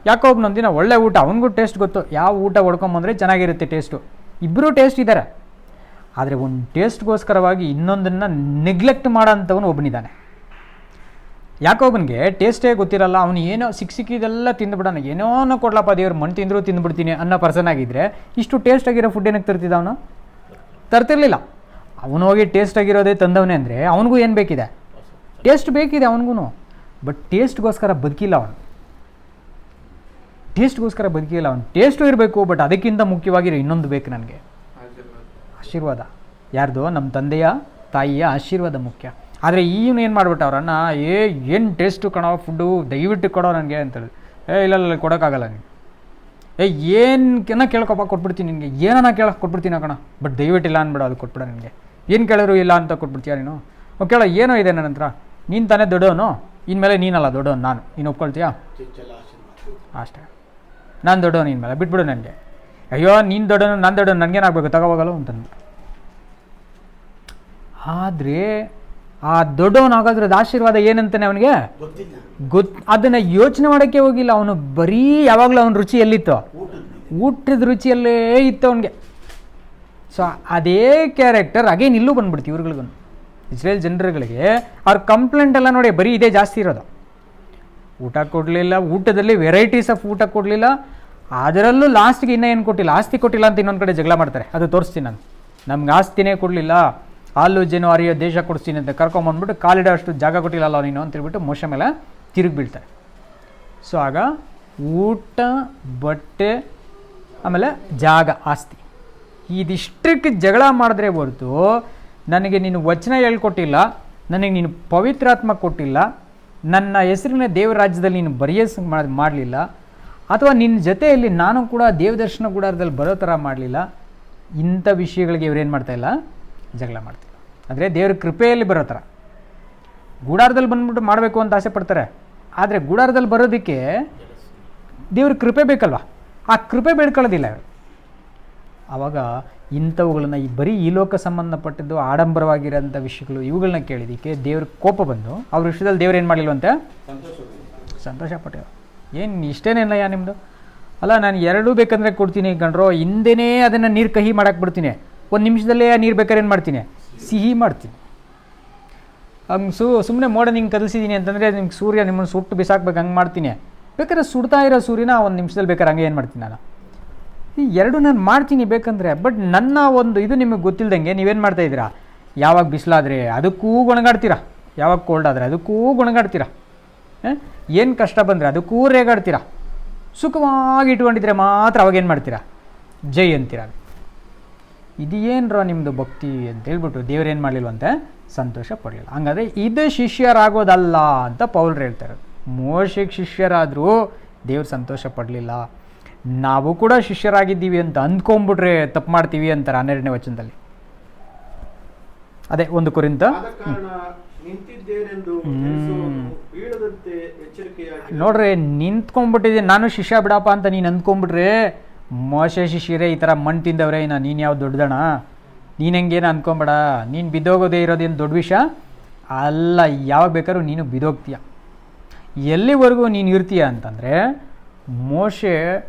ಯಾಕೋಬ್ನೊಂದಿನ ಒಳ್ಳೆ ಊಟ, ಅವನಿಗೂ ಟೇಸ್ಟ್ ಗೊತ್ತು, ಯಾವ ಊಟ ಹೊಡ್ಕೊಂಬಂದ್ರೆ ಚೆನ್ನಾಗಿರುತ್ತೆ ಟೇಸ್ಟು. ಇಬ್ಬರೂ ಟೇಸ್ಟ್ ಇದ್ದಾರೆ. ಆದರೆ ಒಂದು ಟೇಸ್ಟ್ಗೋಸ್ಕರವಾಗಿ ಇನ್ನೊಂದನ್ನು ನೆಗ್ಲೆಕ್ಟ್ ಮಾಡೋ ಅಂಥವನು ಒಬ್ಬನಿದ್ದಾನೆ. ಯಾಕೋಬನಿಗೆ ಟೇಸ್ಟೇ ಗೊತ್ತಿರಲ್ಲ, ಅವನು ಏನೋ ಸಿಕ್ಕಿದೆಲ್ಲ ತಿಂದುಬಿಡೋಣ, ಏನೋ ಕೊಡ್ಲಪ್ಪ ದೇವ್ರು, ಮಣ್ಣು ತಿಂದರೂ ತಿಂದುಬಿಡ್ತೀನಿ ಅನ್ನೋ ಪರ್ಸನ್ ಆಗಿದ್ದರೆ ಇಷ್ಟು ಟೇಸ್ಟ್ ಆಗಿರೋ ಫುಡ್ ಏನಕ್ಕೆ ತರ್ತಿದ್ದ? ಅವನು ತರ್ತಿರ್ಲಿಲ್ಲ. ಅವನು ಹೋಗಿ ಟೇಸ್ಟ್ ಆಗಿರೋದೇ ತಂದವನೇ ಅಂದರೆ ಅವನಿಗೂ ಏನು ಬೇಕಿದೆ? ಟೇಸ್ಟ್ ಬೇಕಿದೆ ಅವನಿಗೂ. ಬಟ್ ಟೇಸ್ಟ್ಗೋಸ್ಕರ ಬದುಕಿಲ್ಲ ಅವನು. ಟೇಸ್ಟು ಇರಬೇಕು, ಬಟ್ ಅದಕ್ಕಿಂತ ಮುಖ್ಯವಾಗಿರೋ ಇನ್ನೊಂದು ಬೇಕು ನನಗೆ, ಆಶೀರ್ವಾದ. ಯಾರ್ದು? ನಮ್ಮ ತಂದೆಯ ತಾಯಿಯ ಆಶೀರ್ವಾದ ಮುಖ್ಯ. ಆದರೆ ಇವನು ಏನು ಮಾಡ್ಬಿಟ್ಟ ಅವ್ರನ್ನ, ಏನು ಟೇಸ್ಟು ಕಣೋ ಫುಡ್ಡು, ದಯವಿಟ್ಟು ಕೊಡೋ ನನಗೆ ಅಂತೇಳಿ. ಇಲ್ಲ ಕೊಡೋಕ್ಕಾಗಲ್ಲ ನೀನು. ಏನನ್ನ ಕೇಳ್ಕೊಪ್ಪ ಕೊಟ್ಬಿಡ್ತೀನಿ ನಿನಗೆ, ಏನನ್ನ ಕೇಳೋಕೆ ಕೊಟ್ಬಿಡ್ತೀನಿ ಕಣ, ಬಟ್ ದಯವಿಟ್ಟಿಲ್ಲ ಅಂದ್ಬಿಡ, ಅದು ಕೊಟ್ಬಿಡ ನನಗೆ. ಏನು ಕೇಳಿದ್ರು ಇಲ್ಲ ಅಂತ ಕೊಟ್ಬಿಡ್ತೀಯ ನೀನು? ಕೇಳೋ ಏನೋ ಇದೆ ನನ್ನ ಹತ್ರ, ನೀನು ತಾನೇ ದೊಡ್ಡವನು, ಇನ್ಮೇಲೆ ನೀನಲ್ಲ ದೊಡ್ಡವನು ನಾನು, ನೀನು ಒಪ್ಕೊಳ್ತೀಯಾ? ಅಷ್ಟೇ, ನಾನು ದೊಡ್ಡವನು ಇನ್ಮೇಲೆ, ಬಿಟ್ಬಿಡು ನನಗೆ. ಅಯ್ಯೋ ನೀನು ದೊಡ್ಡವನು ನಾನು ದೊಡ್ಡವನು, ನನಗೇನಾಗಬೇಕು ತಗೋವಾಗಲ್ಲ ಅಂತಂದು. ಆದರೆ ಆ ದೊಡ್ಡವನಾಗೋದ್ರದ್ದು ಆಶೀರ್ವಾದ ಏನಂತಾನೆ ಅವನಿಗೆ ಅದನ್ನು ಯೋಚನೆ ಮಾಡೋಕ್ಕೆ ಹೋಗಿಲ್ಲ. ಅವನು ಬರೀ ಯಾವಾಗಲೂ ಅವನ ರುಚಿ ಎಲ್ಲಿತ್ತು? ಊಟದ ರುಚಿಯಲ್ಲೇ ಇತ್ತು ಅವನಿಗೆ. ಸೊ ಅದೇ ಕ್ಯಾರೆಕ್ಟರ್ ಅಗೇನ್ ಇಲ್ಲೂ ಬಂದ್ಬಿಡ್ತೀವಿ ಇವ್ರಿಗಳಿಗೂ. ಇಸ್ರೇಲ್ ಜನರುಗಳಿಗೆ ಅವ್ರ ಕಂಪ್ಲೇಂಟ್ ಎಲ್ಲ ನೋಡಿ ಬರೀ ಇದೇ ಜಾಸ್ತಿ ಇರೋದು. ಊಟ ಕೊಡಲಿಲ್ಲ, ಊಟದಲ್ಲಿ ವೆರೈಟೀಸ್ ಆಫ್ ಊಟ ಕೊಡಲಿಲ್ಲ, ಅದರಲ್ಲೂ ಲಾಸ್ಟ್ಗೆ ಇನ್ನೂ ಏನು ಕೊಟ್ಟಿಲ್ಲ, ಆಸ್ತಿ ಕೊಟ್ಟಿಲ್ಲ ಅಂತ ಇನ್ನೊಂದು ಕಡೆ ಜಗಳ ಮಾಡ್ತಾರೆ. ಅದು ತೋರಿಸ್ತೀನಿ ನಾನು. ನಮ್ಗೆ ಆಸ್ತಿನೇ ಕೊಡಲಿಲ್ಲ, ಹಾಲು ಜೇನು ಅರಿಯೋ ದೇಶ ಕೊಡಿಸ್ತೀನಿ ಅಂತ ಕರ್ಕೊಂಬಂದ್ಬಿಟ್ಟು ಕಾಲಿಡೋ ಅಷ್ಟು ಜಾಗ ಕೊಟ್ಟಿಲ್ಲಲ್ಲ ನೀನು ಅಂತೇಳ್ಬಿಟ್ಟು ಮೋಶ ಮೇಲೆ ತಿರುಗಿ ಬೀಳ್ತಾರೆ. ಸೊ ಆಗ ಊಟ, ಬಟ್ಟೆ, ಆಮೇಲೆ ಜಾಗ, ಆಸ್ತಿ, ಇದಿಷ್ಟಕ್ಕೆ ಜಗಳ ಮಾಡಿದ್ರೆ ಹೊರತು ನನಗೆ ನೀನು ವಚನ ಹೇಳ್ಕೊಟ್ಟಿಲ್ಲ, ನನಗೆ ನೀನು ಪವಿತ್ರಾತ್ಮ ಕೊಟ್ಟಿಲ್ಲ, ನನ್ನ ಹೆಸರಿನ ದೇವರ ರಾಜ್ಯದಲ್ಲಿ ನೀನು ಮಾಡಲಿಲ್ಲ, ಅಥವಾ ನಿನ್ನ ಜೊತೆಯಲ್ಲಿ ನಾನು ಕೂಡ ದೇವದರ್ಶನ ಗುಡಾರದಲ್ಲಿ ಬರೋ ಥರ ಮಾಡಲಿಲ್ಲ. ಇಂಥ ವಿಷಯಗಳಿಗೆ ಇವರೇನು ಮಾಡ್ತಾಯಿಲ್ಲ, ಜಗಳ ಮಾಡ್ತಿಲ್ಲ. ಅಂದರೆ ದೇವ್ರ ಕೃಪೆಯಲ್ಲಿ ಬರೋ ಥರ ಗುಡಾರದಲ್ಲಿ ಬಂದ್ಬಿಟ್ಟು ಮಾಡಬೇಕು ಅಂತ ಆಸೆ ಪಡ್ತಾರೆ. ಆದರೆ ಗುಡಾರದಲ್ಲಿ ಬರೋದಕ್ಕೆ ದೇವ್ರ ಕೃಪೆ ಬೇಕಲ್ವ, ಆ ಕೃಪೆ ಬೇಡ್ಕೊಳ್ಳೋದಿಲ್ಲ ಇವರು. ಆವಾಗ ಇಂಥವುಗಳನ್ನ ಬರೀ ಈ ಲೋಕ ಸಂಬಂಧಪಟ್ಟಿದ್ದು ಆಡಂಬರವಾಗಿರೋಂಥ ವಿಷಯಗಳು ಇವುಗಳನ್ನ ಕೇಳಿದ್ದಕ್ಕೆ ದೇವ್ರ ಕೋಪ ಬಂದು ಅವ್ರ ವಿಷಯದಲ್ಲಿ ದೇವ್ರು ಏನು ಮಾಡಲಿಲ್ವಂತೆ, ಸಂತೋಷ ಪಟ್ಟಿರೋ. ಏನು ಇಷ್ಟೇನೇನಯ್ಯ ನಿಮ್ಮದು, ಅಲ್ಲ ನಾನು ಎರಡೂ ಬೇಕಂದರೆ ಕೊಡ್ತೀನಿ ಗಂಡ್ರೋ, ಹಿಂದೆನೇ ಅದನ್ನು ನೀರು ಕಹಿ ಮಾಡಕ್ಕೆ ಬಿಡ್ತೀನಿ, ಒಂದು ನಿಮಿಷದಲ್ಲೇ ಆ ನೀರು ಬೇಕಾದ್ರೆ ಏನು ಮಾಡ್ತೀನಿ, ಸಿಹಿ ಮಾಡ್ತೀನಿ. ಹಂಗೆ ಸುಮ್ಮನೆ ಮೋಡ ನಿಂಗೆ ಕಲಿಸಿದ್ದೀನಿ ಅಂತಂದರೆ ನಿಮ್ಗೆ ಸೂರ್ಯ ನಿಮ್ಮನ್ನು ಸುಟ್ಟು ಬಿಸಾಕ್ಬೇಕು, ಹಂಗೆ ಮಾಡ್ತೀನಿ. ಬೇಕಾದ್ರೆ ಸುಡ್ತಾ ಇರೋ ಸೂರ್ಯನ ಒಂದು ನಿಮಿಷದಲ್ಲಿ ಬೇಕಾದ್ರೆ ಹಂಗೆ ಏನು ಮಾಡ್ತೀನಿ ನಾನು, ಈ ಎರಡು ನಾನು ಮಾಡ್ತೀನಿ ಬೇಕಂದರೆ. ಬಟ್ ನನ್ನ ಒಂದು ಇದು ನಿಮಗೆ ಗೊತ್ತಿಲ್ದಂಗೆ ನೀವೇನು ಮಾಡ್ತಾಯಿದ್ದೀರಾ, ಯಾವಾಗ ಬಿಸಿಲಾದರೆ ಅದಕ್ಕೂ ಗೊಣಗಾಡ್ತೀರಾ, ಯಾವಾಗ ಕೋಲ್ಡ್ ಆದರೆ ಅದಕ್ಕೂ ಗೊಣಗಾಡ್ತೀರಾ, ಏನು ಕಷ್ಟ ಬಂದರೆ ಅದಕ್ಕೂ ರೇಗಾಡ್ತೀರಾ. ಸುಖವಾಗಿ ಇಟ್ಕೊಂಡಿದ್ರೆ ಮಾತ್ರ ಅವಾಗೇನು ಮಾಡ್ತೀರಾ, ಜೈ ಅಂತೀರ. ಇದು ಏನರ ನಿಮ್ಮದು ಭಕ್ತಿ ಅಂತ ಹೇಳ್ಬಿಟ್ಟು ದೇವ್ರೇನು ಮಾಡಲಿಲ್ವಂತೆ, ಸಂತೋಷ ಪಡಲಿಲ್ಲ. ಹಂಗಾದರೆ ಇದು ಶಿಷ್ಯರಾಗೋದಲ್ಲ ಅಂತ ಪೌಲ್ರು ಹೇಳ್ತಾರೆ. ಮೋಶೆಗೆ ಶಿಷ್ಯರಾದರೂ ದೇವ್ರು ಸಂತೋಷ ಪಡಲಿಲ್ಲ. ನಾವು ಕೂಡ ಶಿಷ್ಯರಾಗಿದ್ದೀವಿ ಅಂತ ಅಂದ್ಕೊಂಬಿಟ್ರೆ ತಪ್ಪು ಮಾಡ್ತೀವಿ ಅಂತಾರೆ 12ನೇ ವಚನದಲ್ಲಿ. ಅದೇ 1 ಕೊರಿಂಥ. ನೋಡ್ರಿ, ನಿಂತ್ಕೊಂಡ್ಬಿಟ್ಟಿದೆ ನಾನು ಶಿಷ್ಯ ಬಿಡಪ್ಪ ಅಂತ ನೀನು ಅಂದ್ಕೊಂಡ್ಬಿಟ್ರೆ, ಮೋಶೆ ಶಿಷ್ಯರೇ ಈ ಥರ ಮಣ್ಣು ತಿಂದವ್ರೆ, ನೀನು ಯಾವ ದೊಡ್ಡದಣ, ನೀನು ಹೆಂಗೇನು ಅಂದ್ಕೊಂಬೇಡ, ನೀನು ಬಿದ್ದೋಗೋದೇ ಇರೋದೇನು ದೊಡ್ಡ ವಿಷಯ ಅಲ್ಲ. ಯಾವಾಗ ಬೇಕಾದ್ರೂ ನೀನು ಬಿದ್ದೋಗ್ತೀಯ. ಎಲ್ಲಿವರೆಗೂ ನೀನು ಇರ್ತೀಯ ಅಂತಂದರೆ, ಮೋಶೆ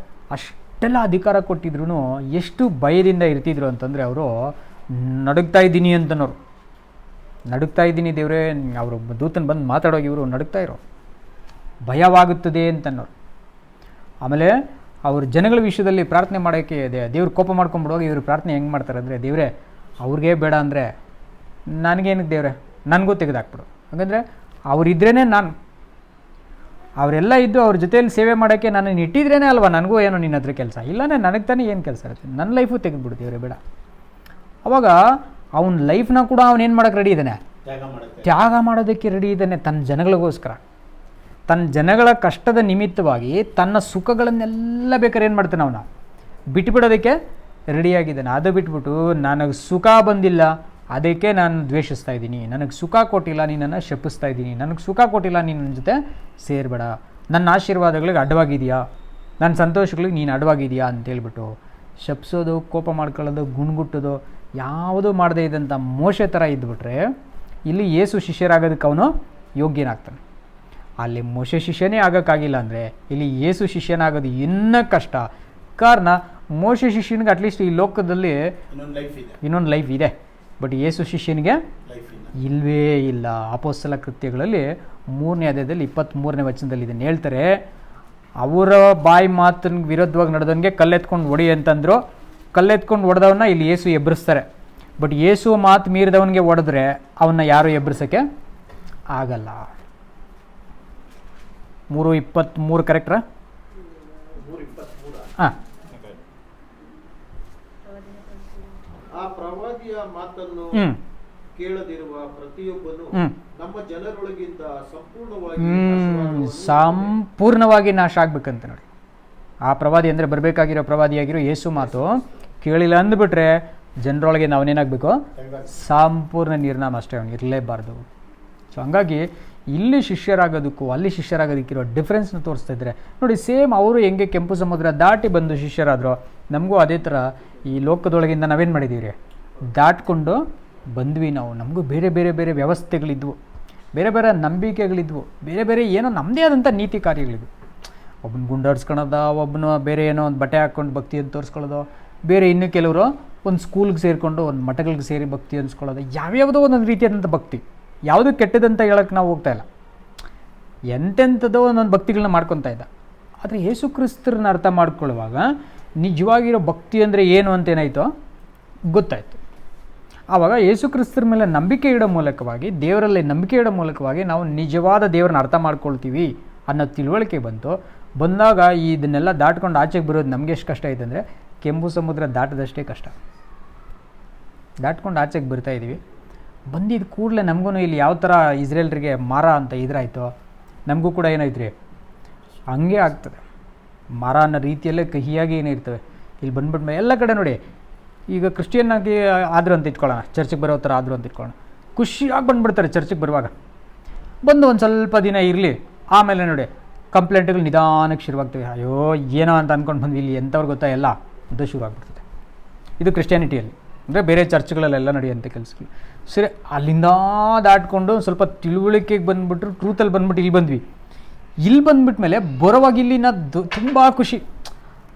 ಅಷ್ಟೆಲ್ಲ ಅಧಿಕಾರ ಕೊಟ್ಟಿದ್ರು ಎಷ್ಟು ಭಯದಿಂದ ಇರ್ತಿದ್ರು ಅಂತಂದರೆ, ಅವರು ನಡುಗ್ತಾ ಇದ್ದೀನಿ ಅಂತನೋರು, ನಡುಗ್ತಾ ಇದ್ದೀನಿ ದೇವರೇ, ಅವರು ದೂತನ ಬಂದು ಮಾತಾಡೋಗಿ ಇವರು ನಡುಗ್ತಾ ಇರೋ, ಭಯವಾಗುತ್ತದೆ ಅಂತನ್ನೋರು. ಆಮೇಲೆ ಅವ್ರ ಜನಗಳ ವಿಷಯದಲ್ಲಿ ಪ್ರಾರ್ಥನೆ ಮಾಡೋಕ್ಕೆ ದೇವ್ರು ಕೋಪ ಮಾಡ್ಕೊಂಬಿಡುವಾಗ ಇವರು ಪ್ರಾರ್ಥನೆ ಹೆಂಗೆ ಮಾಡ್ತಾರೆ ಅಂದರೆ, ದೇವರೇ ಅವ್ರಿಗೆ ಬೇಡ ಅಂದರೆ ನನಗೇನಕ್ಕೆ ದೇವ್ರೆ, ನನಗೂ ತೆಗೆದಾಕ್ಬಿಡು. ಹಾಗಂದರೆ ಅವರಿದ್ರೇ ನಾನು, ಅವರೆಲ್ಲ ಇದ್ದು ಅವ್ರ ಜೊತೆಯಲ್ಲಿ ಸೇವೆ ಮಾಡೋಕ್ಕೆ ನಾನು ಇಟ್ಟಿದ್ರೇ ಅಲ್ವಾ ನನಗೂ ಏನೋ ನಿನ್ನ ಹತ್ರ ಕೆಲಸ, ಇಲ್ಲನೇ ನನಗೆ ತಾನೇ ಏನು ಕೆಲಸ ಇರುತ್ತೆ, ನನ್ನ ಲೈಫು ತೆಗೆದುಬಿಡು ದೇವ್ರೆ ಬೇಡ. ಅವಾಗ ಅವನ ಲೈಫ್ನ ಕೂಡ ಅವನೇನು ಮಾಡೋಕ್ಕೆ ರೆಡಿ ಇದ್ದಾನೆ, ತ್ಯಾಗ ಮಾಡೋದಕ್ಕೆ ರೆಡಿ ಇದ್ದಾನೆ ತನ್ನ ಜನಗಳಿಗೋಸ್ಕರ. ತನ್ನ ಜನಗಳ ಕಷ್ಟದ ನಿಮಿತ್ತವಾಗಿ ತನ್ನ ಸುಖಗಳನ್ನೆಲ್ಲ ಬೇಕಾದ್ರೆ ಏನು ಮಾಡ್ತಾನೆ ಅವನು ಬಿಟ್ಬಿಡೋದಕ್ಕೆ ರೆಡಿಯಾಗಿದ್ದಾನೆ. ಅದು ಬಿಟ್ಬಿಟ್ಟು ನನಗೆ ಸುಖ ಬಂದಿಲ್ಲ ಅದಕ್ಕೆ ನಾನು ದ್ವೇಷಿಸ್ತಾ ಇದ್ದೀನಿ, ನನಗೆ ಸುಖ ಕೊಟ್ಟಿಲ್ಲ ನೀನನ್ನು ಶಪಿಸ್ತಾ ಇದ್ದೀನಿ, ನನಗೆ ಸುಖ ಕೊಟ್ಟಿಲ್ಲ ನೀನು ನನ್ನ ಜೊತೆ ಸೇರಬೇಡ, ನನ್ನ ಆಶೀರ್ವಾದಗಳಿಗೆ ಅಡ್ಡವಾಗಿದೆಯಾ, ನನ್ನ ಸಂತೋಷಗಳಿಗೆ ನೀನು ಅಡ್ಡವಾಗಿದೆಯಾ ಅಂತೇಳ್ಬಿಟ್ಟು ಶಪಿಸೋದು, ಕೋಪ ಮಾಡ್ಕೊಳ್ಳೋದು, ಗುಣಗುಟ್ಟೋದು ಯಾವುದೂ ಮಾಡದೇ ಇದ್ದಂಥ ಮೋಶೆ ಥರ ಇದ್ಬಿಟ್ರೆ ಇಲ್ಲಿ ಯೇಸು ಶಿಷ್ಯರಾಗೋದಕ್ಕೆ ಅವನು ಯೋಗ್ಯನಾಗ್ತಾನೆ. ಅಲ್ಲಿ ಮೋಶೆ ಶಿಷ್ಯನೇ ಆಗೋಕ್ಕಾಗಿಲ್ಲ ಅಂದರೆ ಇಲ್ಲಿ ಯೇಸು ಶಿಷ್ಯನಾಗೋದು ಇನ್ನೂ ಕಷ್ಟ. ಕಾರಣ ಮೋಶೆ ಶಿಷ್ಯನಿಗೆ ಅಟ್ಲೀಸ್ಟ್ ಈ ಲೋಕದಲ್ಲಿ ಇನ್ನೊಂದು ಲೈಫ್ ಇದೆ, ಬಟ್ ಯೇಸು ಶಿಷ್ಯನಿಗೆ ಇಲ್ಲವೇ ಇಲ್ಲ. ಅಪೊಸ್ತಲ ಕೃತ್ಯಗಳಲ್ಲಿ 3ನೇ ಅಧ್ಯಾಯದಲ್ಲಿ 23ನೇ ವಚನದಲ್ಲಿ ಇದನ್ನು ಹೇಳ್ತಾರೆ. ಅವರ ಬಾಯಿ ಮಾತಿನ ವಿರುದ್ಧವಾಗಿ ನಡೆದವನಿಗೆ ಕಲ್ಲೆತ್ಕೊಂಡು ಹೊಡಿ ಅಂತಂದರು. ಕಲ್ಲೆತ್ಕೊಂಡು ಹೊಡೆದವನ್ನ ಇಲ್ಲಿ ಯೇಸು ಎಬ್ಬರಿಸ್ತಾರೆ. ಬಟ್ ಯೇಸು ಮಾತು ಮೀರಿದವನಿಗೆ ಹೊಡೆದ್ರೆ ಅವನ್ನ ಯಾರು ಎಬ್ಬರಿಸೋಕ್ಕೆ ಆಗಲ್ಲ. 3:23 ಕರೆಕ್ಟ್ರಾ? ಹಾಂ. ಆ ಪ್ರವಾದಿಯ ಮಾತನ್ನು ಕೇಳದಿರುವ ಪ್ರತಿಯೊಬ್ಬನು ನಮ್ಮ ಜನರೊಳಗಿಂದ ಸಂಪೂರ್ಣವಾಗಿ ನಾಶ ಆಗ್ಬೇಕಂತ ನೋಡಿ. ಆ ಪ್ರವಾದಿ ಅಂದರೆ ಬರಬೇಕಾಗಿರೋ ಪ್ರವಾದಿಯಾಗಿರೋ ಯೇಸು ಮಾತು ಕೇಳಿಲ್ಲ ಅಂದ್ಬಿಟ್ರೆ ಜನರೊಳಗೆ ನಾವನೇನಾಗಬೇಕು, ಸಂಪೂರ್ಣ ನಿರ್ನಾಮ ಅಷ್ಟೇ, ಅವನು ಇರಲೇಬಾರ್ದು. ಸೊ ಹಂಗಾಗಿ ಇಲ್ಲಿ ಶಿಷ್ಯರಾಗೋದಕ್ಕೂ ಅಲ್ಲಿ ಶಿಷ್ಯರಾಗೋದಕ್ಕಿರೋ ಡಿಫ್ರೆನ್ಸ್ನ ತೋರಿಸ್ತಾ ಇದ್ದಾರೆ ನೋಡಿ. ಸೇಮ್ ಅವರು ಹೆಂಗೆ ಕೆಂಪು ಸಮುದ್ರ ದಾಟಿ ಬಂದು ಶಿಷ್ಯರಾದರು, ನಮಗೂ ಅದೇ ಥರ ಈ ಲೋಕದೊಳಗಿಂದ ನಾವೇನು ಮಾಡಿದ್ದೀವಿ, ದಾಟ್ಕೊಂಡು ಬಂದ್ವಿ ನಾವು. ನಮಗೂ ಬೇರೆ ಬೇರೆ ಬೇರೆ ವ್ಯವಸ್ಥೆಗಳಿದ್ವು, ಬೇರೆ ಬೇರೆ ನಂಬಿಕೆಗಳಿದ್ವು, ಬೇರೆ ಬೇರೆ ಏನೋ ನಮ್ಮದೇ ಆದಂಥ ನೀತಿ ಕಾರ್ಯಗಳಿದ್ವು. ಒಬ್ಬನ ಗುಂಡಾಡ್ಸ್ಕೊಳೋದ, ಒಬ್ಬನು ಬೇರೆ ಏನೋ ಒಂದು ಬಟ್ಟೆ ಹಾಕ್ಕೊಂಡು ಭಕ್ತಿಯನ್ನು ತೋರಿಸ್ಕೊಳ್ಳೋದು, ಬೇರೆ ಇನ್ನು ಕೆಲವರು ಒಂದು ಸ್ಕೂಲ್ಗೆ ಸೇರಿಕೊಂಡು ಒಂದು ಮಠಗಳಿಗೆ ಸೇರಿ ಭಕ್ತಿ ಅನ್ಸ್ಕೊಳ್ಳೋದು, ಯಾವ್ಯಾವುದೋ ಒಂದೊಂದು ರೀತಿಯಾದಂಥ ಭಕ್ತಿ, ಯಾವುದೂ ಕೆಟ್ಟದಂತ ಹೇಳೋಕ್ಕೆ ನಾವು ಹೋಗ್ತಾ ಇಲ್ಲ, ಎಂತೆಂಥದ್ದೋ ಒಂದೊಂದು ಭಕ್ತಿಗಳನ್ನ ಮಾಡ್ಕೊತಾ ಇದ್ದ. ಆದರೆ ಯೇಸು ಕ್ರಿಸ್ತರನ್ನ ಅರ್ಥ ಮಾಡ್ಕೊಳ್ಳುವಾಗ ನಿಜವಾಗಿರೋ ಭಕ್ತಿ ಅಂದರೆ ಏನು ಅಂತ ಏನಾಯಿತು ಗೊತ್ತಾಯಿತು. ಆವಾಗ ಯೇಸು ಕ್ರಿಸ್ತರ ಮೇಲೆ ನಂಬಿಕೆ ಇಡೋ ಮೂಲಕವಾಗಿ, ದೇವರಲ್ಲಿ ನಂಬಿಕೆ ಇಡೋ ಮೂಲಕವಾಗಿ ನಾವು ನಿಜವಾದ ದೇವರನ್ನ ಅರ್ಥ ಮಾಡ್ಕೊಳ್ತೀವಿ ಅನ್ನೋ ತಿಳುವಳಿಕೆ ಬಂದಾಗ ಇದನ್ನೆಲ್ಲ ದಾಟ್ಕೊಂಡು ಆಚೆಗೆ ಬರೋದು ನಮಗೆ ಎಷ್ಟು ಕಷ್ಟ ಇದೆ ಅಂದರೆ, ಕೆಂಪು ಸಮುದ್ರ ದಾಟದಷ್ಟೇ ಕಷ್ಟ. ದಾಟ್ಕೊಂಡು ಆಚೆಗೆ ಬರ್ತಾ ಇದ್ದೀವಿ. ಬಂದಿದ್ದ ಕೂಡಲೇ ನಮಗೂ ಇಲ್ಲಿ ಯಾವ ಥರ ಇಸ್ರೇಲ್ರಿಗೆ ಮಾರ ಅಂತ ಇದ್ರಾಯ್ತು, ನಮಗೂ ಕೂಡ ಏನಾಯ್ತು ರೀ ಹಂಗೆ ಆಗ್ತದೆ. ಮರ ಅನ್ನೋ ರೀತಿಯಲ್ಲೇ ಕಹಿಯಾಗಿ ಏನಿರ್ತವೆ. ಇಲ್ಲಿ ಬಂದ್ಬಿಟ್ಮೇಲೆ ಎಲ್ಲ ಕಡೆ ನೋಡಿ, ಈಗ ಕ್ರಿಶ್ಚಿಯನ್ ಆಗಿ ಆದರೂ ಅಂತ ಇಟ್ಕೊಳ್ಳೋಣ, ಚರ್ಚಿಗೆ ಬರೋ ಥರ ಆದರೂ ಅಂತ ಇಟ್ಕೊಳ್ಳೋಣ, ಖುಷಿಯಾಗಿ ಬಂದುಬಿಡ್ತಾರೆ ಚರ್ಚಿಗೆ ಬರುವಾಗ. ಬಂದು ಒಂದು ಸ್ವಲ್ಪ ದಿನ ಇರಲಿ, ಆಮೇಲೆ ನೋಡಿ ಕಂಪ್ಲೇಂಟ್ಗಳು ನಿಧಾನಕ್ಕೆ ಶುರುವಾಗ್ತವೆ. ಅಯ್ಯೋ ಏನೋ ಅಂತ ಅಂದ್ಕೊಂಡು ಬಂದ್ವಿ, ಇಲ್ಲಿ ಎಂಥವ್ರು ಗೊತ್ತಾ ಎಲ್ಲ ಅಂತ ಶುರುವಾಗ್ಬಿಡ್ತದೆ. ಇದು ಕ್ರಿಶ್ಚಿಯಾನಿಟಿಯಲ್ಲಿ, ಅಂದರೆ ಬೇರೆ ಚರ್ಚ್ಗಳಲ್ಲೆಲ್ಲ ನಡೆಯುವಂಥ ಕೆಲಸಗಳು. ಸರಿ, ಅಲ್ಲಿಂದ ದಾಟ್ಕೊಂಡು ಸ್ವಲ್ಪ ತಿಳುವಳಿಕೆಗೆ ಬಂದುಬಿಟ್ರು, ಟ್ರೂತಲ್ಲಿ ಬಂದ್ಬಿಟ್ಟು ಇಲ್ಲಿ ಬಂದ್ವಿ. ಇಲ್ಲಿ ಬಂದ್ಬಿಟ್ಮೇಲೆ ಬರೋವಾಗ ಇಲ್ಲಿ ತುಂಬ ಖುಷಿ.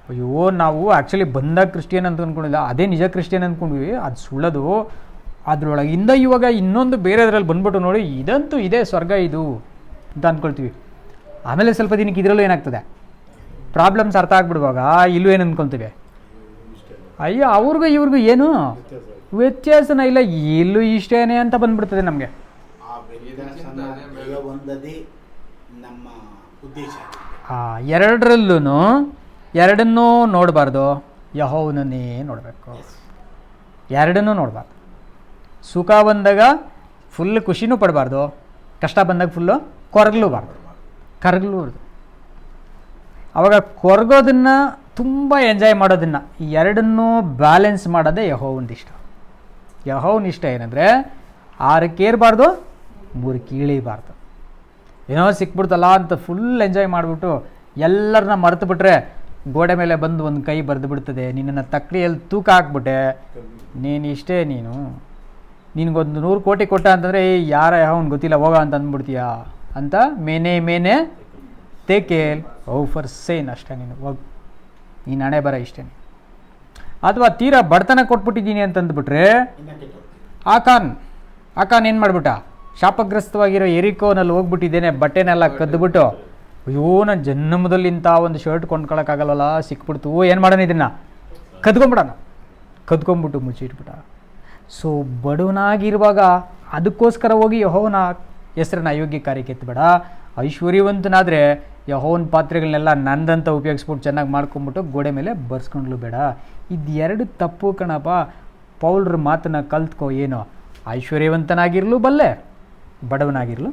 ಅಯ್ಯೋ ನಾವು ಆ್ಯಕ್ಚುಲಿ ಬಂದಾಗ ಕ್ರಿಶ್ಚಿಯನ್ ಅಂತ ಅಂದ್ಕೊಂಡಿಲ್ಲ, ಅದೇ ನಿಜ ಕ್ರಿಶ್ಚಿಯನ್ ಅಂದ್ಕೊಂಡ್ವಿ, ಅದು ಸುಳ್ಳೋದು. ಅದರೊಳಗಿಂದ ಇವಾಗ ಇನ್ನೊಂದು ಬೇರೆದ್ರಲ್ಲಿ ಬಂದ್ಬಿಟ್ಟು ನೋಡಿ, ಇದಂತೂ ಇದೆ ಸ್ವರ್ಗ ಇದು ಅಂತ ಅಂದ್ಕೊಳ್ತೀವಿ. ಆಮೇಲೆ ಸ್ವಲ್ಪ ದಿನಕ್ಕೆ ಇದರಲ್ಲೂ ಏನಾಗ್ತದೆ, ಪ್ರಾಬ್ಲಮ್ಸ್ ಅರ್ಥ ಆಗ್ಬಿಡುವಾಗ ಇಲ್ಲೂ ಏನು ಅಂದ್ಕೊಳ್ತೀವಿ, ಅಯ್ಯೋ ಅವ್ರಿಗೂ ಇವ್ರಿಗೂ ಏನು ವ್ಯತ್ಯಾಸನ ಇಲ್ಲ, ಇಲ್ಲೂ ಇಷ್ಟೇನೆ ಅಂತ ಬಂದ್ಬಿಡ್ತದೆ ನಮಗೆ. ಎರಡನ್ನೂ ನೋಡಬಾರ್ದು, ಯೆಹೋವನನ್ನೇ ನೋಡಬೇಕು. ಎರಡನ್ನೂ ನೋಡಬಾರ್ದು. ಸುಖ ಬಂದಾಗ ಫುಲ್ ಖುಷಿನೂ ಪಡಬಾರ್ದು, ಕಷ್ಟ ಬಂದಾಗ ಫುಲ್ಲು ಕೊರಗಲೂಬಾರ್ದು. ಅವಾಗ ಕೊರಗೋದನ್ನು ತುಂಬ ಎಂಜಾಯ್ ಮಾಡೋದನ್ನು, ಈ ಎರಡನ್ನೂ ಬ್ಯಾಲೆನ್ಸ್ ಮಾಡೋದೇ ಯೆಹೋವನ ಇಷ್ಟ. ಯೆಹೋವನ ಇಷ್ಟ ಏನಂದರೆ 6ಕ್ಕೆ ಏರಬಾರ್ದು, 3ಕ್ಕೆ ಇಳಿಬಾರ್ದು. ಏನೋ ಸಿಕ್ಬಿಡ್ತಲ್ಲ ಅಂತ ಫುಲ್ ಎಂಜಾಯ್ ಮಾಡಿಬಿಟ್ಟು ಎಲ್ಲರನ್ನ ಮರೆತು ಬಿಟ್ರೆ ಗೋಡೆ ಮೇಲೆ ಬಂದು ಒಂದು ಕೈ ಬರೆದು ಬಿಡ್ತದೆ, ನಿನ್ನನ್ನು ತಕ್ಕಡಿಯಲ್ಲಿ ತೂಕ ಹಾಕ್ಬಿಟ್ಟೆ, ನೀನು ಇಷ್ಟೇ, ನಿನಗೊಂದು 100 ಕೋಟಿ ಕೊಟ್ಟ ಅಂತಂದರೆ ಯಾರ ಯಾವನು ಗೊತ್ತಿಲ್ಲ ಹೋಗ ಅಂತ ಅಂದ್ಬಿಡ್ತೀಯಾ ಅಂತ ಮೇನೆ ತೇಕೇಲ್ ಫರ್ ಸೇನ್ ಅಷ್ಟೇ, ನೀನು ಹೋಗಿ ನೀನು ಹಣೆ ಬರ ಇಷ್ಟೇ. ಅಥವಾ ತೀರಾ ಬಡತನ ಕೊಟ್ಬಿಟ್ಟಿದ್ದೀನಿ ಅಂತಂದ್ಬಿಟ್ರೆ ಆಕಾನ್ ಏನು ಮಾಡಿಬಿಟ್ಟ, ಶಾಪಗ್ರಸ್ತವಾಗಿರೋ ಎರಿಕೋನಲ್ಲಿ ಹೋಗ್ಬಿಟ್ಟಿದ್ದೇನೆ, ಬಟ್ಟೆನೆಲ್ಲ ಕದ್ದುಬಿಟ್ಟು, ಅಯ್ಯೋ ನನ್ನ ಜನ್ಮದಲ್ಲಿ ಇಂಥ ಒಂದು ಶರ್ಟ್ ಕೊಂಡ್ಕೊಳಕ್ಕಾಗಲ್ಲ, ಸಿಕ್ಬಿಡ್ತು, ಏನು ಮಾಡೋಣ ಇದನ್ನು ಕದ್ಕೊಂಬಿಟ್ಟು ಮುಚ್ಚಿಟ್ಬಿಟ್ಟ. ಸೊ ಬಡವನಾಗಿರುವಾಗ ಅದಕ್ಕೋಸ್ಕರ ಹೋಗಿ ಯೆಹೋವನ ಹೆಸರನ್ನ ಅಯೋಗ್ಯ ಕಾರ್ಯಕ್ಕೆ ಎತ್ತಬೇಡ. ಐಶ್ವರ್ಯವಂತನಾದರೆ ಯೆಹೋವನ ಪಾತ್ರೆಗಳನ್ನೆಲ್ಲ ನಂದಂತ ಉಪಯೋಗಿಸ್ಬಿಟ್ಟು ಚೆನ್ನಾಗಿ ಮಾಡ್ಕೊಂಬಿಟ್ಟು ಗೋಡೆ ಮೇಲೆ ಬರ್ಸ್ಕೊಂಡ್ಲು ಬೇಡ. ಇದು ತಪ್ಪು ಕಣಪ್ಪ. ಪೌಲ್ರ ಮಾತನ್ನು ಕಲ್ತ್ಕೋ. ಏನು, ಐಶ್ವರ್ಯವಂತನಾಗಿರಲು ಬಲ್ಲೆ, ಬಡವನಾಗಿರಲು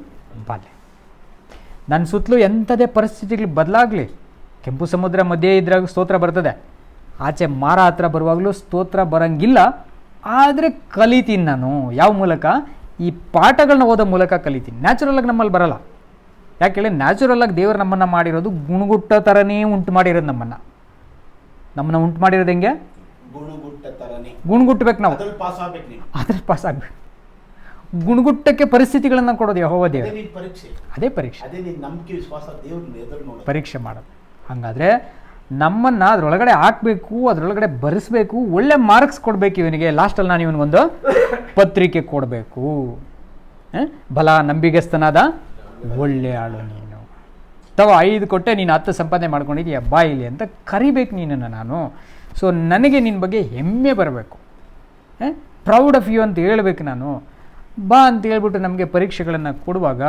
ಬಲ್ಲೆ. ನನ್ನ ಸುತ್ತಲೂ ಎಂಥದೇ ಪರಿಸ್ಥಿತಿಗಳು ಬದಲಾಗಲಿ, ಕೆಂಪು ಸಮುದ್ರ ಮಧ್ಯೆ ಇದ್ರಾಗ ಸ್ತೋತ್ರ ಬರ್ತದೆ, ಆಚೆ ಮಾರ ಹತ್ರ ಬರುವಾಗಲೂ ಸ್ತೋತ್ರ ಬರೋಂಗಿಲ್ಲ. ಆದರೆ ಕಲಿತೀನಿ ನಾನು. ಯಾವ ಮೂಲಕ? ಈ ಪಾಠಗಳನ್ನ ಓದೋ ಮೂಲಕ ಕಲಿತೀನಿ. ನ್ಯಾಚುರಲಾಗಿ ನಮ್ಮಲ್ಲಿ ಬರಲ್ಲ. ಯಾಕೆ ಹೇಳಿ, ನ್ಯಾಚುರಲಾಗಿ ದೇವರು ನಮ್ಮನ್ನು ಮಾಡಿರೋದು ಗುಣಗುಟ್ಟ ಥರನೇ ಉಂಟು ಮಾಡಿರೋದು. ನಮ್ಮನ್ನು ಉಂಟು ಮಾಡಿರೋದು ಹೆಂಗೆ? ಗುಣಗುಟ್ಟಬೇಕು ನಾವು, ಅದ್ರಲ್ಲಿ ಪಾಸ್ ಆಗ್ಬೇಕು. ಗುಣಗುಟ್ಟಕ್ಕೆ ಪರಿಸ್ಥಿತಿಗಳನ್ನು ಕೊಡೋದು ಯೆಹೋವ ದೇವರು. ಅದೇ ಪರೀಕ್ಷೆ, ಪರೀಕ್ಷೆ ಮಾಡೋದು. ಹಾಗಾದರೆ ನಮ್ಮನ್ನು ಅದರೊಳಗಡೆ ಹಾಕಬೇಕು, ಅದರೊಳಗಡೆ ಬರೆಸ್ಬೇಕು, ಒಳ್ಳೆ ಮಾರ್ಕ್ಸ್ ಕೊಡಬೇಕು ಇವನಿಗೆ. ಲಾಸ್ಟಲ್ಲಿ ನಾನು ಇವನಿಗೊಂದು ಪತ್ರಿಕೆ ಕೊಡಬೇಕು. ಬಲ ನಂಬಿಗಸ್ತನಾದ ಒಳ್ಳೆ ಆಳು ನೀನು, 5 ಕೊಟ್ಟೆ ನೀನು 10 ಸಂಪಾದನೆ ಮಾಡ್ಕೊಂಡಿದ್ದೀಯ, ಬಾಯಿಲಿ ಅಂತ ಕರಿಬೇಕು ನೀನನ್ನು ನಾನು. ಸೊ ನನಗೆ ನಿನ್ನ ಬಗ್ಗೆ ಹೆಮ್ಮೆ ಬರಬೇಕು, ಪ್ರೌಡ್ ಆಫ್ ಯು ಅಂತ ಹೇಳ್ಬೇಕು ನಾನು. ಬಾ ಅಂತ ಹೇಳ್ಬಿಟ್ಟು ನಮಗೆ ಪರೀಕ್ಷೆಗಳನ್ನು ಕೊಡುವಾಗ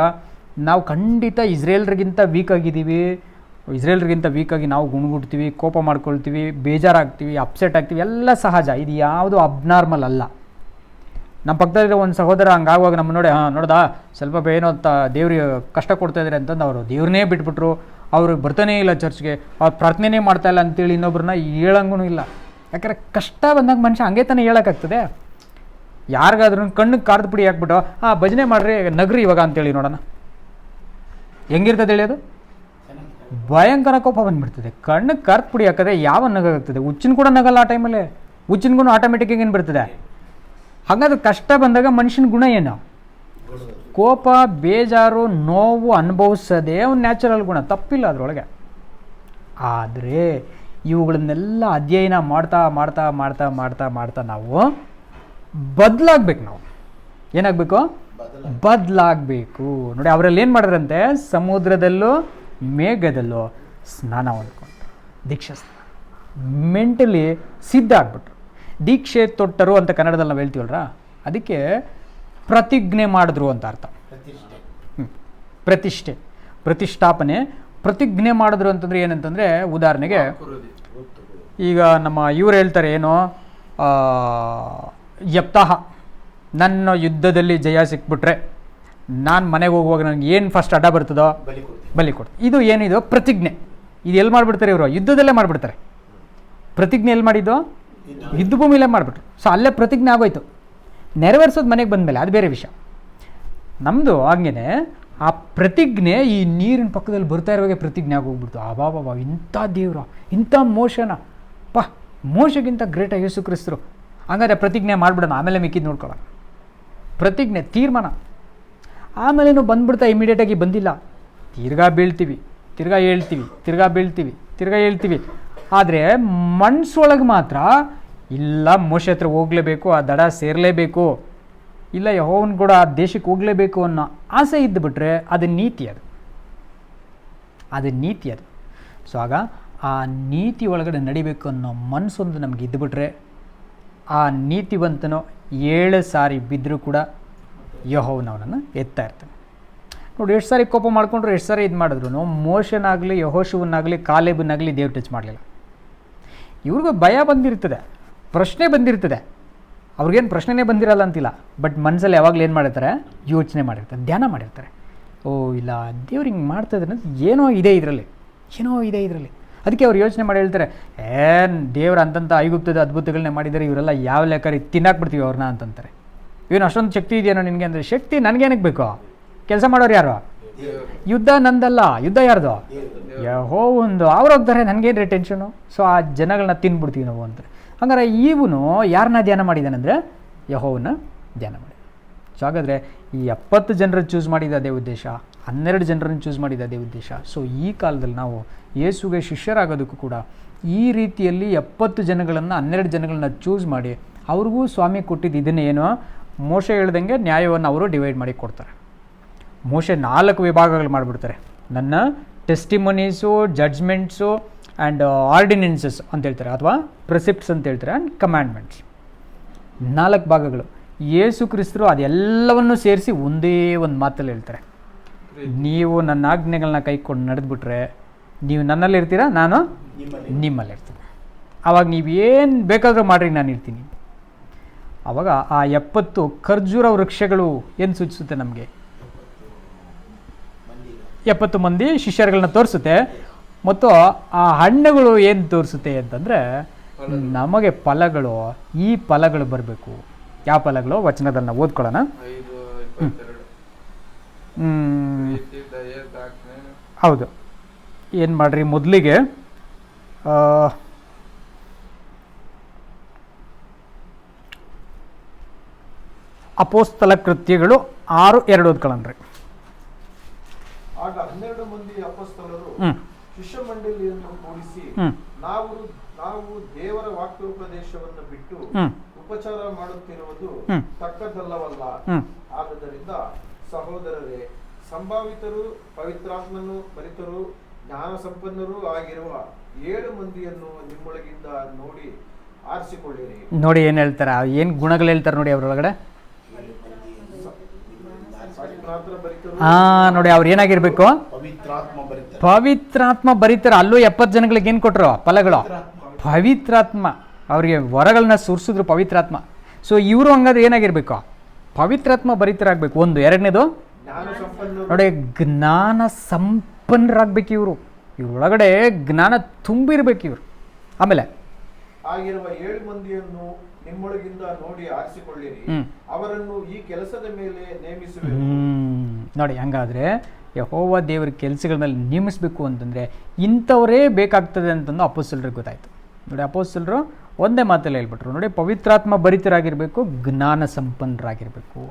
ನಾವು ಖಂಡಿತ ಇಸ್ರೇಲ್ರಿಗಿಂತ ವೀಕಾಗಿ ನಾವು ಗುಣಗುಡ್ತೀವಿ, ಕೋಪ ಮಾಡ್ಕೊಳ್ತೀವಿ, ಬೇಜಾರಾಗ್ತೀವಿ, ಅಪ್ಸೆಟ್ ಆಗ್ತೀವಿ, ಎಲ್ಲ ಸಹಜ. ಇದು ಯಾವುದು ಅಬ್ನಾರ್ಮಲ್ ಅಲ್ಲ. ನಮ್ಮ ಪಕ್ಕದಲ್ಲಿರೋ ಒಂದು ಸಹೋದರ ಹಂಗಾಗುವಾಗ ನಮ್ಮ ನೋಡಿ, ನೋಡ್ದಾ ಸ್ವಲ್ಪ ಏನೋ ದೇವ್ರಿಗೆ ಕಷ್ಟ ಕೊಡ್ತಾಯಿದ್ದಾರೆ ಅಂತಂದು ಅವರು ದೇವ್ರನ್ನೇ ಬಿಟ್ಬಿಟ್ರು, ಅವ್ರಿಗೆ ಬರ್ತಾನೇ ಇಲ್ಲ ಚರ್ಚ್ಗೆ, ಅವ್ರು ಪ್ರಾರ್ಥನೆ ಮಾಡ್ತಾಯಿಲ್ಲ ಅಂತೇಳಿ ಇನ್ನೊಬ್ರನ್ನ ಹೇಳಂಗೂ ಇಲ್ಲ. ಯಾಕಂದರೆ ಕಷ್ಟ ಬಂದಾಗ ಮನುಷ್ಯ ಹಂಗೆ ತಾನೇ ಹೇಳೋಕ್ಕಾಗ್ತದೆ. ಯಾರಿಗಾದ್ರೂ ಕಣ್ಣಿಗೆ ಕಾರ್ದು ಪುಡಿ ಹಾಕ್ಬಿಟ್ಟು ಭಜನೆ ಮಾಡ್ರಿ ನಗ್ರಿ ಇವಾಗ ಅಂತೇಳಿ ನೋಡೋಣ, ಹೆಂಗಿರ್ತದೆ ಹೇಳಿ? ಅದು ಭಯಂಕರ ಕೋಪ ಬಂದುಬಿಡ್ತದೆ. ಕಣ್ಣಿಗೆ ಕಾರ್ದು ಪುಡಿ ಹಾಕಿದ್ರೆ ಯಾವ ನಗಾಗ್ತದೆ? ಹುಚ್ಚಿನ ಕೂಡ ನಗಲ್ಲ ಆ ಟೈಮಲ್ಲಿ, ಹುಚ್ಚಿನಗೂ ಆಟೋಮೆಟಿಕ್ಕಾಗಿ ಏನು ಬರ್ತದೆ. ಹಾಗಾದ್ರೆ ಕಷ್ಟ ಬಂದಾಗ ಮನುಷ್ಯನ ಗುಣ ಏನು? ಕೋಪ, ಬೇಜಾರು, ನೋವು ಅನುಭವಿಸೋದೇ ಒಂದು ನ್ಯಾಚುರಲ್ ಗುಣ, ತಪ್ಪಿಲ್ಲ ಅದರೊಳಗೆ. ಆದರೆ ಇವುಗಳನ್ನೆಲ್ಲ ಅಧ್ಯಯನ ಮಾಡ್ತಾ ಮಾಡ್ತಾ ಮಾಡ್ತಾ ಮಾಡ್ತಾ ಮಾಡ್ತಾ ನಾವು ಬದಲಾಗಬೇಕು. ನಾವು ಏನಾಗಬೇಕು? ಬದಲಾಗಬೇಕು. ನೋಡಿ, ಅವರಲ್ಲಿ ಏನು ಮಾಡಿದ್ರಂತೆ? ಸಮುದ್ರದಲ್ಲೂ ಮೇಘದಲ್ಲೂ ಸ್ನಾನ ಹೊಂದ್ಕೊಂಡ್ರು, ದೀಕ್ಷಾ ಸ್ನಾನ. ಮೆಂಟಲಿ ಸಿದ್ಧ ಆಗ್ಬಿಟ್ರು. ದೀಕ್ಷೆ ತೊಟ್ಟರು ಅಂತ ಕನ್ನಡದಲ್ಲಿ ನಾವು ಹೇಳ್ತೀವಲ್ರ, ಅದಕ್ಕೆ ಪ್ರತಿಜ್ಞೆ ಮಾಡಿದ್ರು ಅಂತ ಅರ್ಥ. ಪ್ರತಿಷ್ಠೆ, ಪ್ರತಿಷ್ಠಾಪನೆ, ಪ್ರತಿಜ್ಞೆ ಮಾಡಿದ್ರು ಅಂತಂದರೆ ಏನಂತಂದರೆ, ಉದಾಹರಣೆಗೆ ಈಗ ನಮ್ಮ ಇವ್ರು ಹೇಳ್ತಾರೆ ಏನು, ಯಪ್ತಾಹ ನನ್ನ ಯುದ್ಧದಲ್ಲಿ ಜಯ ಸಿಕ್ಬಿಟ್ರೆ ನಾನು ಮನೆಗೆ ಹೋಗುವಾಗ ನನಗೆ ಏನು ಫಸ್ಟ್ ಅಡ್ಡ ಬರ್ತದೋ ಬಲಿ ಕೊಡ್ತೀನಿ. ಇದು ಏನಿದು? ಪ್ರತಿಜ್ಞೆ. ಇದು ಎಲ್ಲಿ ಮಾಡಿಬಿಡ್ತಾರೆ ಇವರು? ಯುದ್ಧದಲ್ಲೇ ಮಾಡಿಬಿಡ್ತಾರೆ. ಪ್ರತಿಜ್ಞೆ ಎಲ್ಲಿ ಮಾಡಿದ್ದು? ಯುದ್ಧ ಭೂಮಿಲೇ ಮಾಡಿಬಿಟ್ರು. ಸೊ ಅಲ್ಲೇ ಪ್ರತಿಜ್ಞೆ ಆಗೋಯ್ತು. ನೆರವೇರಿಸೋದು ಮನೆಗೆ ಬಂದಮೇಲೆ ಅದು ಬೇರೆ ವಿಷಯ. ನಮ್ಮದು ಹಾಗೇನೆ ಆ ಪ್ರತಿಜ್ಞೆ ಈ ನೀರಿನ ಪಕ್ಕದಲ್ಲಿ ಬರ್ತಾ ಇರುವಾಗ ಪ್ರತಿಜ್ಞೆ ಆಗೋಗ್ಬಿಡ್ತು. ಅಬಾಬಾಬಾ, ಇಂಥ ದೇವ್ರ, ಇಂಥ ಮೋಶನ, ಮೋಶಗಿಂತ ಗ್ರೇಟ ಯೇಸು ಕ್ರಿಸ್ತರು. ಹಂಗಾದ್ರೆ ಪ್ರತಿಜ್ಞೆ ಮಾಡಿಬಿಡೋಣ, ಆಮೇಲೆ ಮಿಕ್ಕಿದ್ದು ನೋಡ್ಕೊಳ್ಳೋಣ. ಪ್ರತಿಜ್ಞೆ, ತೀರ್ಮಾನ. ಆಮೇಲೇನು ಬಂದ್ಬಿಡ್ತಾ ಇಮಿಡಿಯೇಟಾಗಿ ಬಂದಿಲ್ಲ. ತಿರ್ಗಾ ಬೀಳ್ತೀವಿ, ತಿರ್ಗಾ ಹೇಳ್ತೀವಿ, ತಿರ್ಗಾ ಬೀಳ್ತೀವಿ, ತಿರ್ಗಾ ಹೇಳ್ತೀವಿ. ಆದರೆ ಮನ್ಸೊಳಗೆ ಮಾತ್ರ ಇಲ್ಲ, ಮೋಶೆ ಹತ್ರ ಹೋಗಲೇಬೇಕು, ಆ ದಡ ಸೇರಲೇಬೇಕು, ಇಲ್ಲ ಯೆಹೋವನ ಕೂಡ ಆ ದೇಶಕ್ಕೆ ಹೋಗಲೇಬೇಕು ಅನ್ನೋ ಆಸೆ ಇದ್ದುಬಿಟ್ರೆ ಅದು ನೀತಿ. ಅದು ನೀತಿ. ಸೊ ಆಗ ಆ ನೀತಿ ಒಳಗಡೆ ನಡಿಬೇಕು ಅನ್ನೋ ಮನಸ್ಸೊಂದು ನಮ್ಗೆ ಇದ್ದುಬಿಟ್ರೆ ಆ ನೀತಿವಂತನು 7 ಸಾರಿ ಬಿದ್ದರೂ ಕೂಡ ಯೆಹೋವನು ಅವನನ್ನು ಎತ್ತಾ ಇರ್ತಾನೆ. ನೋಡಿ, ಎಷ್ಟು ಸಾರಿ ಕೋಪ ಮಾಡ್ಕೊಂಡ್ರು, ಎಷ್ಟು ಸಾರಿ ಇದು ಮಾಡಿದ್ರು ಮೋಶನಾಗಲಿ ಯೆಹೋಶುವನಾಗಲಿ ಕಾಲೇಬನಾಗಲಿ ದೇವ್ರು ಟಚ್ ಮಾಡಲಿಲ್ಲ. ಇವ್ರಿಗೂ ಭಯ ಬಂದಿರ್ತದೆ, ಪ್ರಶ್ನೆ ಬಂದಿರ್ತದೆ. ಅವ್ರಿಗೇನು ಪ್ರಶ್ನೆನೇ ಬಂದಿರಲ್ಲ ಅಂತಿಲ್ಲ, ಬಟ್ ಮನಸ್ಸಲ್ಲಿ ಯಾವಾಗಲೂ ಏನು ಮಾಡಿರ್ತಾರೆ? ಯೋಚನೆ ಮಾಡಿರ್ತಾರೆ, ಧ್ಯಾನ ಮಾಡಿರ್ತಾರೆ. ಓ ಇಲ್ಲ, ದೇವ್ರು ಹಿಂಗೆ ಮಾಡ್ತಾಯಿದ್ರೆ ಏನೋ ಇದೆ ಇದರಲ್ಲಿ, ಏನೋ ಇದೆ ಇದರಲ್ಲಿ. ಅದಕ್ಕೆ ಅವ್ರು ಯೋಚನೆ ಮಾಡಿ ಹೇಳ್ತಾರೆ, ದೇವ್ರು ಅಂತಂತ ಐಗುಪ್ತದ ಅದ್ಭುತಗಳನ್ನೇ ಮಾಡಿದರೆ ಇವರೆಲ್ಲ ಯಾವ ಲೆಕ್ಕರಿ ತಿನ್ನಾಕ್ಬಿಡ್ತೀವಿ ಅವ್ರನ್ನ ಅಂತಂತಾರೆ. ಏನು ಅಷ್ಟೊಂದು ಶಕ್ತಿ ಇದೆಯೇನೋ ನಿನಗೆ ಅಂದರೆ, ಶಕ್ತಿ ನನಗೇನಕ್ಕೆ ಬೇಕು? ಕೆಲಸ ಮಾಡೋರು ಯಾರು? ಯುದ್ಧ ನಂದಲ್ಲ, ಯುದ್ಧ ಯಾರ್ದು? ಯೆಹೋವನದು. ಅವ್ರು ಹೋಗ್ತಾರೆ, ನನಗೇನ್ರಿ ಟೆನ್ಷನು? ಸೊ ಆ ಜನಗಳನ್ನ ತಿನ್ಬಿಡ್ತೀವಿ ನಾವು ಅಂತಾರೆ. ಹಂಗಾರೆ ಇವನು ಯಾರನ್ನ ಧ್ಯಾನ ಮಾಡಿದ್ದಾನಂದರೆ ಯೆಹೋವನ ಧ್ಯಾನ ಮಾಡಿ. ಸೊ ಹಾಗಾದರೆ ಈ 70 ಜನರನ್ನು ಚೂಸ್ ಮಾಡಿದ ಅದೇ ಉದ್ದೇಶ, 12 ಜನರನ್ನು ಚೂಸ್ ಮಾಡಿದ ಅದೇ ಉದ್ದೇಶ. ಸೊ ಈ ಕಾಲದಲ್ಲಿ ನಾವು ಯೇಸುಗೆ ಶಿಷ್ಯರಾಗೋದಕ್ಕೂ ಕೂಡ ಈ ರೀತಿಯಲ್ಲಿ 70 ಜನಗಳನ್ನು 12 ಜನಗಳನ್ನ ಚೂಸ್ ಮಾಡಿ ಅವ್ರಿಗೂ ಸ್ವಾಮಿ ಕೊಟ್ಟಿದ್ದು ಇದನ್ನೇ ಏನೋ ಮೋಶೆ ಹೇಳ್ದಂಗೆ ನ್ಯಾಯವನ್ನು ಅವರು ಡಿವೈಡ್ ಮಾಡಿ ಕೊಡ್ತಾರೆ. ಮೋಶೆ 4 ವಿಭಾಗಗಳು ಮಾಡಿಬಿಡ್ತಾರೆ. ನನ್ನ ಟೆಸ್ಟಿಮೊನೀಸು, ಜಡ್ಜ್ಮೆಂಟ್ಸು ಆ್ಯಂಡ್ ಆರ್ಡಿನೆನ್ಸಸ್ ಅಂತ ಹೇಳ್ತಾರೆ, ಅಥವಾ ಪ್ರೆಸಿಪ್ಟ್ಸ್ ಅಂತ ಹೇಳ್ತಾರೆ, ಆ್ಯಂಡ್ ಕಮ್ಯಾಂಡ್ಮೆಂಟ್ಸ್. 4 ಭಾಗಗಳು. ಯೇಸು ಕ್ರಿಸ್ತರು ಅದೆಲ್ಲವನ್ನು ಸೇರಿಸಿ ಒಂದೇ ಒಂದು ಮಾತಲ್ಲಿ ಹೇಳ್ತಾರೆ, ನೀವು ನನ್ನ ಆಜ್ಞೆಗಳನ್ನ ಕೈಕೊಂಡು ನಡೆದ್ಬಿಟ್ರೆ ನೀವು ನನ್ನಲ್ಲಿರ್ತೀರಾ, ನಾನು ನಿಮ್ಮಲ್ಲಿರ್ತೀನಿ. ಆವಾಗ ನೀವೇನು ಬೇಕಾದರೂ ಮಾಡಿರಿ, ನಾನು ಇರ್ತೀನಿ. ಆವಾಗ ಆ 70 ಖರ್ಜೂರ ವೃಕ್ಷಗಳು ಏನು ಸೂಚಿಸುತ್ತೆ ನಮಗೆ? 70 ಮಂದಿ ಶಿಷ್ಯರುಗಳನ್ನ ತೋರಿಸುತ್ತೆ. ಮತ್ತು ಆ ಹಣ್ಣುಗಳು ಏನು ತೋರಿಸುತ್ತೆ ಅಂತಂದರೆ ನಮಗೆ ಫಲಗಳು, ಈ ಫಲಗಳು ಬರಬೇಕು. ಯಾವ ಫಲಗಳು? ವಚನದಲ್ಲಿ ನಾವು ಓದ್ಕೊಳ್ಳೋಣ. ಹೌದು, ಏನು ಮಾಡ್ರಿ, ಮೊದಲಿಗೆ ಅಪೋಸ್ತಲ ಕೃತ್ಯಗಳು 6:2 ಓದ್ಕೊಳ್ಳೋಣ್ರಿ. ಆಗ 12 ಮಂದಿ ಅಪೊಸ್ತಲರು ಶಿಷ್ಯ ಮಂಡಳಿಯನ್ನು ಕೂಡಿಸಿ, ನಾವು ದೇವರ ವಾಕ್ಯೋಪದೇಶವನ್ನು ಬಿಟ್ಟು ಉಪಚಾರ ಮಾಡುತ್ತಿರುವುದು ತಕ್ಕದ್ದಲ್ಲವಲ್ಲ. ಆದುದರಿಂದ ಸಹೋದರರೇ, ಸಂಭಾವಿತರು, ಪವಿತ್ರಾತ್ಮನು ಭರಿತರು, ಜ್ಞಾನ ಸಂಪನ್ನರೂ ಆಗಿರುವ 7 ಮಂದಿಯನ್ನು ನಿಮ್ಮೊಳಗಿಂದ ನೋಡಿ ಆರಿಸಿಕೊಳ್ಳಿರಿ. ನೋಡಿ ಏನು ಹೇಳ್ತಾರೆ, ಏನು ಗುಣಗಳು ಹೇಳ್ತಾರೆ ನೋಡಿ ಅವರೊಳಗಡೆ. ನೋಡಿ ಅವ್ರು ಏನಾಗಿರ್ಬೇಕು? ಪವಿತ್ರಾತ್ಮ ಭರಿತರು. ಅಲ್ಲೂ 70 ಜನಗಳಿಗೆ ಏನು ಕೊಟ್ಟರು ಫಲಗಳು? ಪವಿತ್ರಾತ್ಮ. ಅವ್ರಿಗೆ ವರಗಳನ್ನ ಸುರಿಸಿದ್ರು ಪವಿತ್ರಾತ್ಮ. ಸೊ ಇವರು ಹಂಗಾದ್ರೆ ಏನಾಗಿರ್ಬೇಕು? ಪವಿತ್ರಾತ್ಮ ಭರಿತರಾಗಬೇಕು. ಒಂದು. ಎರಡನೇದು ನೋಡಿ, ಜ್ಞಾನ ಸಂಪನ್ನರಾಗಬೇಕು ಇವರು. ಇವ್ರೊಳಗಡೆ ಜ್ಞಾನ ತುಂಬಿರ್ಬೇಕು ಇವರು. ಆಮೇಲೆ ಆಗಿರುವ 7 ಮಂದಿಯನ್ನು ನಿಮ್ಮೊಳಗಿಂದ ನೋಡಿ ಆರಿಸಿಕೊಳ್ಳಿರಿ, ಅವರನ್ನು ಈ ಕೆಲಸದ ಮೇಲೆ ನೇಮಿಸುವೆನು. ನೋಡಿ, ಹಂಗಾದ್ರೆ ಯೆಹೋವ ದೇವರ ಕೆಲಸಗಳನ್ನಲ್ಲಿ ನೇಮಿಸಬೇಕು ಅಂತಂದರೆ ಇಂಥವರೇ ಬೇಕಾಗ್ತದೆ ಅಂತಂದು ಅಪೊಸ್ತಲರಿಗೆ ಗೊತ್ತಾಯಿತು. ನೋಡಿ, ಅಪೊಸ್ತಲರು ಒಂದೇ ಮಾತಲ್ಲಿ ಹೇಳ್ಬಿಟ್ರು, ನೋಡಿ ಪವಿತ್ರಾತ್ಮ ಭರಿತರಾಗಿರಬೇಕು, ಜ್ಞಾನ ಸಂಪನ್ನರಾಗಿರಬೇಕು.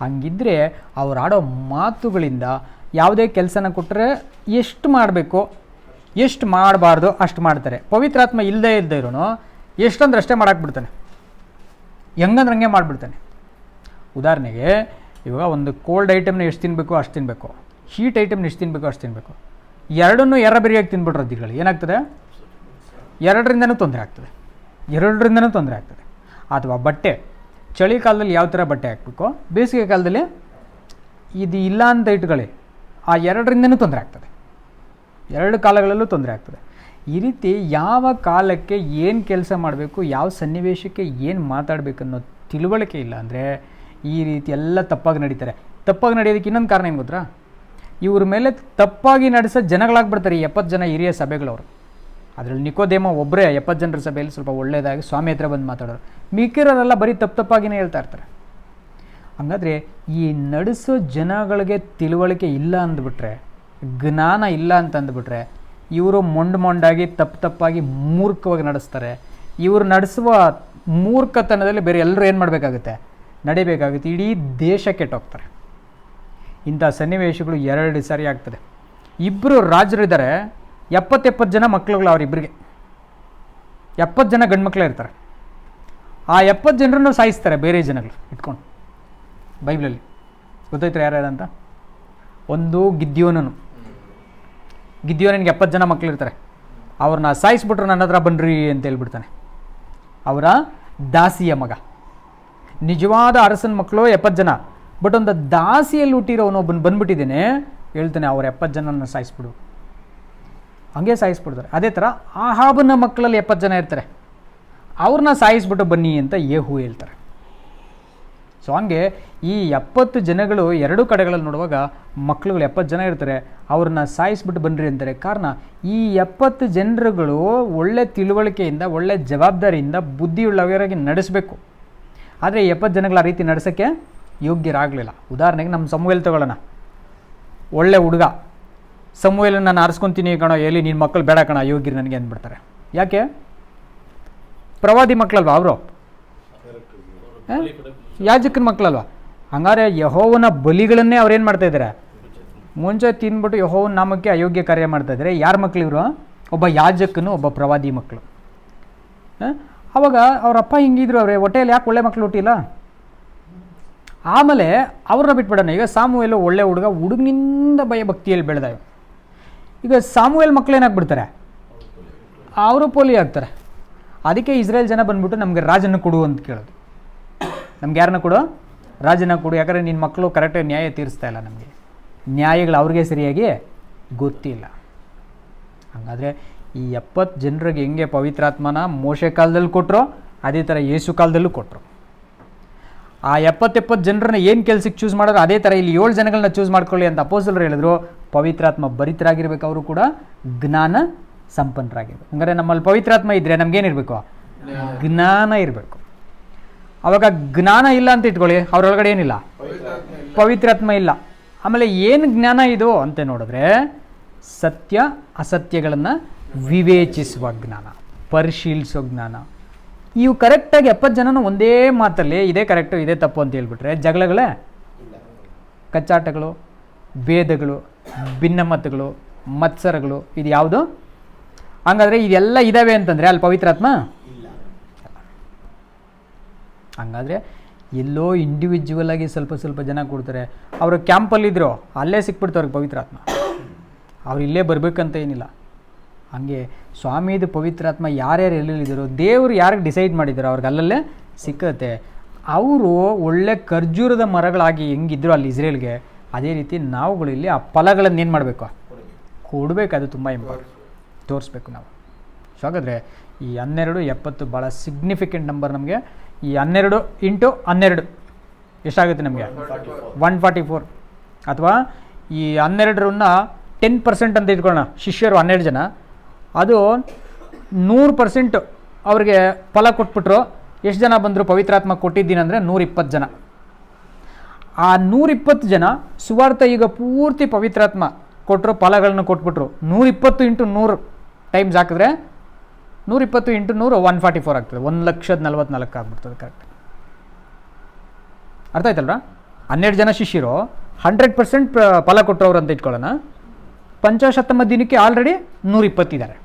ಹಂಗಿದ್ರೆ ಅವ್ರು ಆಡೋ ಮಾತುಗಳಿಂದ ಯಾವುದೇ ಕೆಲಸನ ಕೊಟ್ಟರೆ ಎಷ್ಟು ಮಾಡಬೇಕು ಎಷ್ಟು ಮಾಡಬಾರ್ದು ಅಷ್ಟು ಮಾಡ್ತಾರೆ. ಪವಿತ್ರಾತ್ಮ ಇಲ್ಲದೇ ಇರೋನು ಎಷ್ಟಂದ್ರೆ ಅಷ್ಟೇ ಮಾಡಾಕ್ಬಿಡ್ತಾನೆ, ಹೆಂಗಂದ್ರೆ ಹಂಗೆ ಮಾಡಿಬಿಡ್ತಾನೆ. ಉದಾಹರಣೆಗೆ ಇವಾಗ ಒಂದು ಕೋಲ್ಡ್ ಐಟಮ್ನ ಎಷ್ಟು ತಿನ್ನಬೇಕು ಅಷ್ಟು ತಿನ್ನಬೇಕು, ಹೀಟ್ ಐಟಮ್ನ ಎಷ್ಟು ತಿನ್ನಬೇಕು ಅಷ್ಟು ತಿನ್ನಬೇಕು. ಎರಡನ್ನೂ ಎರಬರಿಯಾಗಿ ತಿಂದ್ಬಿಟ್ರೆ ದಿಗಳು ಏನಾಗ್ತದೆ, ಎರಡರಿಂದನೂ ತೊಂದರೆ ಆಗ್ತದೆ. ಅಥವಾ ಬಟ್ಟೆ, ಚಳಿಗಾಲದಲ್ಲಿ ಯಾವ ಥರ ಬಟ್ಟೆ ಹಾಕಬೇಕು, ಬೇಸಿಗೆ ಕಾಲದಲ್ಲಿ ಇದು ಇಲ್ಲ ಅಂತ ಇಟ್ಕೊಳ್ಳಿ, ಆ ಎರಡರಿಂದನೂ ತೊಂದರೆ ಆಗ್ತದೆ, ಎರಡು ಕಾಲಗಳಲ್ಲೂ ತೊಂದರೆ ಆಗ್ತದೆ. ಈ ರೀತಿ ಯಾವ ಕಾಲಕ್ಕೆ ಏನು ಕೆಲಸ ಮಾಡಬೇಕು, ಯಾವ ಸನ್ನಿವೇಶಕ್ಕೆ ಏನು ಮಾತಾಡಬೇಕು ಅನ್ನೋ ತಿಳುವಳಿಕೆ ಇಲ್ಲ ಅಂದರೆ ಈ ರೀತಿ ಎಲ್ಲ ತಪ್ಪಾಗಿ ನಡೀತಾರೆ. ತಪ್ಪಾಗಿ ನಡೆಯೋದಕ್ಕೆ ಇನ್ನೊಂದು ಕಾರಣ ಏನು ಗೊತ್ತಾ, ಇವ್ರ ಮೇಲೆ ತಪ್ಪಾಗಿ ನಡೆಸೋ ಜನಗಳಾಗ್ಬಿಡ್ತಾರೆ ಈ 70 ಜನ ಹಿರಿಯ ಸಭೆಗಳವರು. ಅದರಲ್ಲಿ ನಿಕೋದೇಮ ಒಬ್ಬರೇ 70 ಜನರ ಸಭೆಯಲ್ಲಿ ಸ್ವಲ್ಪ ಒಳ್ಳೆಯದಾಗಿ ಸ್ವಾಮಿ ಹತ್ರ ಬಂದು ಮಾತಾಡೋರು, ಮಿಕ್ಕಿರೋರೆಲ್ಲ ಬರೀ ತಪ್ಪಾಗಿನೇ ಹೇಳ್ತಾ ಇರ್ತಾರೆ. ಹಂಗಾದರೆ ಈ ನಡೆಸೋ ಜನಗಳಿಗೆ ತಿಳುವಳಿಕೆ ಇಲ್ಲ ಅಂದ್ಬಿಟ್ರೆ, ಜ್ಞಾನ ಇಲ್ಲ ಅಂತಂದುಬಿಟ್ರೆ ಇವರು ಮೊಂಡಾಗಿ ತಪ್ಪಾಗಿ ಮೂರ್ಖವಾಗಿ ನಡೆಸ್ತಾರೆ. ಇವರು ನಡೆಸುವ ಮೂರ್ಖತನದಲ್ಲಿ ಬೇರೆ ಎಲ್ಲರೂ ಏನು ಮಾಡಬೇಕಾಗುತ್ತೆ, ನಡಿಬೇಕಾಗುತ್ತೆ. ಇಡೀ ದೇಶ ಕೆಟ್ಟೋಗ್ತಾರೆ. ಇಂಥ ಸನ್ನಿವೇಶಗಳು 2 ಸಾರಿ ಆಗ್ತದೆ. ಇಬ್ಬರು ರಾಜರಿದ್ದಾರೆ, 70 ಜನ ಮಕ್ಕಳುಗಳು ಅವರಿಬ್ಬರಿಗೆ, 70 ಜನ ಗಂಡು ಮಕ್ಕಳೇ ಇರ್ತಾರೆ. ಆ 70 ಜನರನ್ನು ಸಾಯಿಸ್ತಾರೆ ಬೇರೆ ಜನಗಳು ಇಟ್ಕೊಂಡು. ಬೈಬಲಲ್ಲಿ ಗೊತ್ತಾಯ್ತು ಯಾರ್ಯಾರಂತ? ಒಂದು ಗಿದ್ಯೋನನಿಗೆ 70 ಜನ ಮಕ್ಕಳಿರ್ತಾರೆ, ಅವ್ರನ್ನ ಸಾಯಿಸ್ಬಿಟ್ರು ನನ್ನ ಹತ್ರ ಬನ್ನಿರಿ ಅಂತ ಹೇಳ್ಬಿಡ್ತಾನೆ. ಅವರ ದಾಸಿಯ ಮಗ, ನಿಜವಾದ ಅರಸನ ಮಕ್ಕಳು 70 ಜನ, ಬಟ್ ಒಂದು ದಾಸಿಯಲ್ಲಿ ಹುಟ್ಟಿರೋನೊಬ್ಬನು ಬಂದ್ಬಿಟ್ಟಿದ್ದೇನೆ ಹೇಳ್ತಾನೆ, ಅವ್ರ 70 ಜನನ ಸಾಯಿಸ್ಬಿಡು, ಹಂಗೆ ಸಾಯಿಸ್ಬಿಡ್ತಾರೆ. ಅದೇ ಥರ ಆಹಾಬನ ಮಕ್ಕಳಲ್ಲಿ 70 ಜನ ಇರ್ತಾರೆ, ಅವ್ರನ್ನ ಸಾಯಿಸ್ಬಿಟ್ಟು ಬನ್ನಿ ಅಂತ ಯೇಹೂ ಹೇಳ್ತಾರೆ. ಸೊ ಹಂಗೆ ಈ 70 ಜನಗಳು ಎರಡೂ ಕಡೆಗಳಲ್ಲಿ ನೋಡುವಾಗ ಮಕ್ಕಳುಗಳು 70 ಜನ ಇರ್ತಾರೆ, ಅವ್ರನ್ನ ಸಾಯಿಸ್ಬಿಟ್ಟು ಬನ್ನಿರಿ ಅಂತಾರೆ. ಕಾರಣ ಈ 70 ಜನರುಗಳು ಒಳ್ಳೆ ತಿಳುವಳಿಕೆಯಿಂದ, ಒಳ್ಳೆ ಜವಾಬ್ದಾರಿಯಿಂದ, ಬುದ್ಧಿಯುಳ್ಳವರಾಗಿ ನಡೆಸಬೇಕು. ಆದರೆ 70 ಜನಗಳ ಆ ರೀತಿ ನಡೆಸೋಕ್ಕೆ ಯೋಗ್ಯರಾಗಲಿಲ್ಲ. ಉದಾಹರಣೆಗೆ ನಮ್ಮ ಸಮುವೇಲ್ ತಗೊಳ್ಳೋಣ, ಒಳ್ಳೆ ಹುಡುಗ, ಸಮುವೇಲನ್ನು ನಾನು ಆರಿಸ್ಕೊತೀನಿ ಕಣೋ, ಎಲ್ಲಿ ನಿನ್ನ ಮಕ್ಕಳು ಬೇಡ ಕಣ ಯೋಗ್ಯರು ನನಗೆ ಅಂದ್ಬಿಡ್ತಾರೆ. ಯಾಕೆ? ಪ್ರವಾದಿ ಮಕ್ಕಳಲ್ವ ಅವರು, ಯಾಜಕನ ಮಕ್ಕಳಲ್ವ. ಹಂಗಾರೆ ಯೆಹೋವನ ಬಲಿಗಳನ್ನೇ ಅವ್ರೇನು ಮಾಡ್ತಾ ಇದ್ದಾರೆ, ಮುಂಚೆ ತಿಂದ್ಬಿಟ್ಟು ಯೆಹೋವನ ನಾಮಕ್ಕೆ ಅಯೋಗ್ಯ ಕಾರ್ಯ ಮಾಡ್ತಾ ಇದ್ದಾರೆ. ಯಾರ ಮಕ್ಕಳು ಇವರು? ಒಬ್ಬ ಯಾಜಕನು, ಒಬ್ಬ ಪ್ರವಾದಿ ಮಕ್ಕಳು. ಅವಾಗ ಅವರಪ್ಪ ಹಿಂಗಿದ್ರು, ಅವರೇ ಹೊಟ್ಟೆಯಲ್ಲಿ ಯಾಕೆ ಒಳ್ಳೆ ಮಕ್ಕಳು ಹುಟ್ಟಿಲ್ಲ? ಆಮೇಲೆ ಅವ್ರನ್ನ ಬಿಟ್ಬಿಡೋಣ. ಈಗ ಸಾಮುವೇಲು ಒಳ್ಳೆ ಹುಡುಗ, ಹುಡುಗನಿಂದ ಭಕ್ತಿಯಲ್ಲಿ ಬೆಳೆದ. ಈಗ ಸಾಮುವೇಲ್ ಮಕ್ಕಳು ಏನಾಗ್ಬಿಡ್ತಾರೆ, ಅವರು ಪೋಲಿ ಆಗ್ತಾರೆ. ಅದಕ್ಕೆ ಇಸ್ರೇಲ್ ಜನ ಬಂದ್ಬಿಟ್ಟು ನಮಗೆ ರಾಜನ ಕೊಡು ಅಂತ ಕೇಳೋದು. ನಮ್ಗೆ ಯಾರನ್ನ ಕೊಡು? ರಾಜನ ಕೊಡು. ಯಾಕಂದರೆ ನಿನ್ನ ಮಕ್ಕಳು ಕರೆಕ್ಟಾಗಿ ನ್ಯಾಯ ತೀರಿಸ್ತಾ ಇಲ್ಲ, ನಮಗೆ ನ್ಯಾಯಗಳು ಅವ್ರಿಗೆ ಸರಿಯಾಗಿ ಗೊತ್ತಿಲ್ಲ. ಹಾಗಾದರೆ ಈ 70 ಜನರಿಗೆ ಹೆಂಗೆ ಪವಿತ್ರಾತ್ಮನ ಮೋಶೆ ಕಾಲದಲ್ಲಿ ಕೊಟ್ಟರು, ಅದೇ ಥರ ಯೇಸು ಕಾಲದಲ್ಲೂ ಕೊಟ್ಟರು. ಆ 70 ಜನರನ್ನ ಏನು ಕೆಲಸಕ್ಕೆ ಚೂಸ್ ಮಾಡೋರು, ಅದೇ ಥರ ಇಲ್ಲಿ 7 ಜನಗಳನ್ನ ಚೂಸ್ ಮಾಡ್ಕೊಳ್ಳಿ ಅಂತ ಅಪೊಸ್ತಲರು ಹೇಳಿದ್ರು. ಪವಿತ್ರಾತ್ಮ ಭರಿತರಾಗಿರ್ಬೇಕು, ಅವರು ಕೂಡ ಜ್ಞಾನ ಸಂಪನ್ನರಾಗಿರ್ಬೇಕು. ಹಂಗಾರೆ ನಮ್ಮಲ್ಲಿ ಪವಿತ್ರಾತ್ಮ ಇದ್ದರೆ ನಮಗೇನಿರಬೇಕು? ಜ್ಞಾನ ಇರಬೇಕು. ಅವಾಗ ಜ್ಞಾನ ಇಲ್ಲ ಅಂತ ಇಟ್ಕೊಳ್ಳಿ, ಅವರೊಳಗಡೆ ಏನಿಲ್ಲ, ಪವಿತ್ರಾತ್ಮ ಇಲ್ಲ. ಆಮೇಲೆ ಏನು ಜ್ಞಾನ ಇದು ಅಂತ ನೋಡಿದ್ರೆ, ಸತ್ಯ ಅಸತ್ಯಗಳನ್ನು ವಿವೇಚಿಸುವ ಜ್ಞಾನ, ಪರಿಶೀಲಿಸೋ ಜ್ಞಾನ. ಇವು ಕರೆಕ್ಟಾಗಿ 70 ಜನನೂ ಒಂದೇ ಮಾತಲ್ಲಿ ಇದೇ ಕರೆಕ್ಟು ಇದೇ ತಪ್ಪು ಅಂತ ಹೇಳ್ಬಿಟ್ರೆ ಜಗಳಗಳೇ, ಕಚ್ಚಾಟಗಳು, ಭೇದಗಳು, ಭಿನ್ನಮತಗಳು, ಮತ್ಸರಗಳು, ಇದು ಯಾವುದು? ಹಂಗಾದ್ರೆ ಇದೆಲ್ಲ ಇದ್ದಾವೆ ಅಂತಂದರೆ ಅಲ್ಲಿ ಪವಿತ್ರಾತ್ಮ ಇಲ್ಲ. ಹಂಗಾದರೆ ಎಲ್ಲೋ ಇಂಡಿವಿಜುವಲ್ ಆಗಿ ಸ್ವಲ್ಪ ಜನ ಕೊಡ್ತಾರೆ. ಅವರು ಕ್ಯಾಂಪಲ್ಲಿದ್ದರು, ಅಲ್ಲೇ ಸಿಕ್ಬಿಡ್ತು ಅವ್ರಿಗೆ ಪವಿತ್ರಾತ್ಮ. ಅವ್ರು ಇಲ್ಲೇ ಬರಬೇಕಂತ ಏನಿಲ್ಲ. ಹಾಗೆ ಸ್ವಾಮಿದು ಪವಿತ್ರಾತ್ಮ ಯಾರ್ಯಾರು ಎಲ್ಲೆಲ್ಲಿದ್ದರು, ದೇವರು ಯಾರಿಗೆ ಡಿಸೈಡ್ ಮಾಡಿದ್ದಾರೋ ಅವ್ರಿಗೆ ಅಲ್ಲಲ್ಲೇ ಸಿಕ್ಕತ್ತೆ. ಅವರು ಒಳ್ಳೆ ಖರ್ಜೂರದ ಮರಗಳಾಗಿ ಹೆಂಗಿದ್ರು ಅಲ್ಲಿ ಇಸ್ರೇಲ್ಗೆ, ಅದೇ ರೀತಿ ನಾವುಗಳು ಇಲ್ಲಿ ಆ ಫಲಗಳನ್ನು ಏನು ಮಾಡಬೇಕು? ಕೊಡಬೇಕು. ಅದು ತುಂಬ ಇಂಪಾರ್ಟೆಂಟ್, ತೋರಿಸ್ಬೇಕು ನಾವು. ಸೊ ಹಾಗಾದರೆ ಈ 12, 70 ಭಾಳ ಸಿಗ್ನಿಫಿಕೆಂಟ್ ನಂಬರ್ ನಮಗೆ. ಈ 12 × 12 ಎಷ್ಟಾಗುತ್ತೆ ನಮಗೆ? 144. ಅಥವಾ ಈ 12ರನ್ನ 10% ಅಂತ ಇಟ್ಕೊಳ್ಳೋಣ, ಶಿಷ್ಯರು 12 ಜನ, ಅದು 100% ಅವ್ರಿಗೆ ಫಲ ಕೊಟ್ಬಿಟ್ರು. ಎಷ್ಟು ಜನ ಬಂದರು ಪವಿತ್ರಾತ್ಮ ಕೊಟ್ಟಿದ್ದೀನಿ ಅಂದರೆ 120 ಜನ. ಆ 120 ಜನ ಸುವಾರ್ಥ ಈಗ ಪೂರ್ತಿ ಪವಿತ್ರಾತ್ಮ ಕೊಟ್ಟರು, ಫಲಗಳನ್ನು ಕೊಟ್ಬಿಟ್ರು. 120 × 100 ಟೈಮ್ಸ್ ಹಾಕಿದ್ರೆ 120 × 100 144 ಆಗ್ತದೆ. 1,44,000 ಆಗ್ಬಿಡ್ತದೆ. ಕರೆಕ್ಟ್ ಅರ್ಥ ಆಯ್ತಲ್ರ? 12 ಜನ ಶಿಷ್ಯರು 100% ಫಲ ಕೊಟ್ಟರು ಅಂತ ಇಟ್ಕೊಳ್ಳೋಣ. ಪಂಚಾಶತ್ತಮ ದಿನಕ್ಕೆ ಆಲ್ರೆಡಿ 120 ಇದ್ದಾರೆ.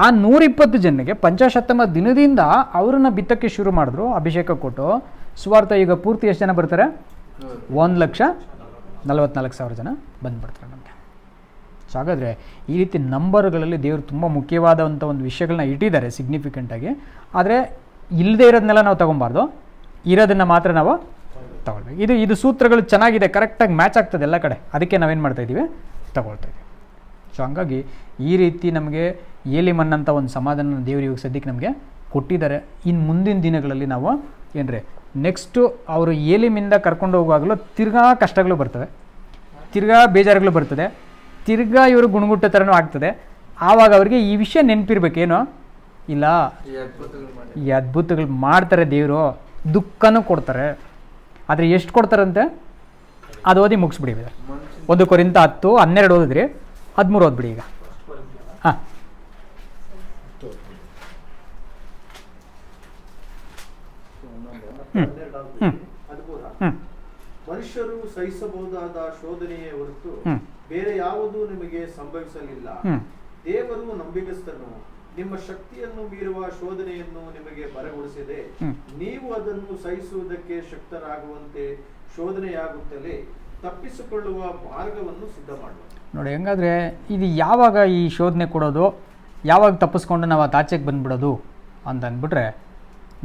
ಆ 120 ಜನರಿಗೆ ಪಂಚಾಶತ್ತಮ ದಿನದಿಂದ ಅವ್ರನ್ನ ಬಿತ್ತಕ್ಕೆ ಶುರು ಮಾಡಿದ್ರು, ಅಭಿಷೇಕ ಕೊಟ್ಟು. ಸುವಾರ್ಥ ಈಗ ಪೂರ್ತಿ ಎಷ್ಟು ಜನ ಬರ್ತಾರೆ? 1,44,000 ಜನ ಬಂದುಬಿಡ್ತಾರೆ ನಮಗೆ. ಸೊ ಹಾಗಾದರೆ ಈ ರೀತಿ ನಂಬರ್ಗಳಲ್ಲಿ ದೇವರು ತುಂಬ ಮುಖ್ಯವಾದಂಥ ಒಂದು ವಿಷಯಗಳನ್ನ ಇಟ್ಟಿದ್ದಾರೆ ಸಿಗ್ನಿಫಿಕೆಂಟಾಗಿ. ಆದರೆ ಇಲ್ಲದೇ ಇರೋದನ್ನೆಲ್ಲ ನಾವು ತೊಗೊಬಾರ್ದು, ಇರೋದನ್ನು ಮಾತ್ರ ನಾವು ತಗೊಳ್ಬೇಕು. ಇದು ಸೂತ್ರಗಳು ಚೆನ್ನಾಗಿದೆ, ಕರೆಕ್ಟಾಗಿ ಮ್ಯಾಚ್ ಆಗ್ತದೆ ಎಲ್ಲ ಕಡೆ, ಅದಕ್ಕೆ ನಾವೇನು ಮಾಡ್ತಾಯಿದ್ದೀವಿ, ತಗೊಳ್ತಾ ಇದ್ದೀವಿ. ಸೊ ಹಂಗಾಗಿ ಈ ರೀತಿ ನಮಗೆ ಏಲಿಮನ್ ಅಂತ ಒಂದು ಸಮಾಧಾನ ದೇವರು ಇವಾಗ ಸದ್ಯಕ್ಕೆ ನಮಗೆ ಕೊಟ್ಟಿದ್ದಾರೆ. ಇನ್ನು ಮುಂದಿನ ದಿನಗಳಲ್ಲಿ ನಾವು ಏನ್ರಿ ನೆಕ್ಸ್ಟು ಅವರು ಏಲಿಮಿಂದ ಕರ್ಕೊಂಡು ಹೋಗುವಾಗಲೂ ತಿರ್ಗಾ ಕಷ್ಟಗಳು ಬರ್ತವೆ, ತಿರ್ಗಾ ಬೇಜಾರುಗಳು ಬರ್ತದೆ, ತಿರ್ಗಾ ಇವರು ಗುಣಗುಟ್ಟ ಥರನೂ ಆಗ್ತದೆ. ಆವಾಗ ಅವರಿಗೆ ಈ ವಿಷಯ ನೆನಪಿರ್ಬೇಕೇನೋ, ಇಲ್ಲ ಈ ಅದ್ಭುತಗಳು ಮಾಡ್ತಾರೆ ದೇವರು, ದುಃಖನೂ ಕೊಡ್ತಾರೆ. ಆದರೆ ಎಷ್ಟು ಕೊಡ್ತಾರಂತೆ ಅದು ಓದಿ ಮುಗಿಸ್ಬಿಡಿ. 1 ಕೊರಿಂಥ 10:12 ಓದಿದ್ರಿ, 13 ಓದ್ಬಿಡಿ ಈಗ. ಹಾಂ, ಮನುಷ್ಯರು ಸಹಿಸಬಹುದಾದ ಶೋಧನೆಯೇ ಹೊರತು ಬೇರೆ ಯಾವುದೂ ನಿಮಗೆ ಸಂಭವಿಸಲಿಲ್ಲ. ದೇವರು ನಂಬಿಗಸ್ತನು, ನಿಮ್ಮ ಶಕ್ತಿಯನ್ನು ಮೀರುವ ಶೋಧನೆಯನ್ನು ನಿಮಗೆ ಬರಗೊಳಿಸಿದೆ. ನೀವು ಅದನ್ನು ಸಹಿಸುವುದಕ್ಕೆ ಶಕ್ತರಾಗುವಂತೆ ಶೋಧನೆಯಾಗುತ್ತಲೇ ತಪ್ಪಿಸಿಕೊಳ್ಳುವ ಮಾರ್ಗವನ್ನು ಸಿದ್ಧ ಮಾಡುವ. ನೋಡಿ ಹೆಂಗಾದರೆ ಇದು ಯಾವಾಗ ಈ ಶೋಧನೆ ಕೊಡೋದು, ಯಾವಾಗ ತಪ್ಪಿಸ್ಕೊಂಡು ನಾವು ಆಚೆಗೆ ಬಂದುಬಿಡೋದು ಅಂತ ಅಂದ್ಬಿಟ್ರೆ,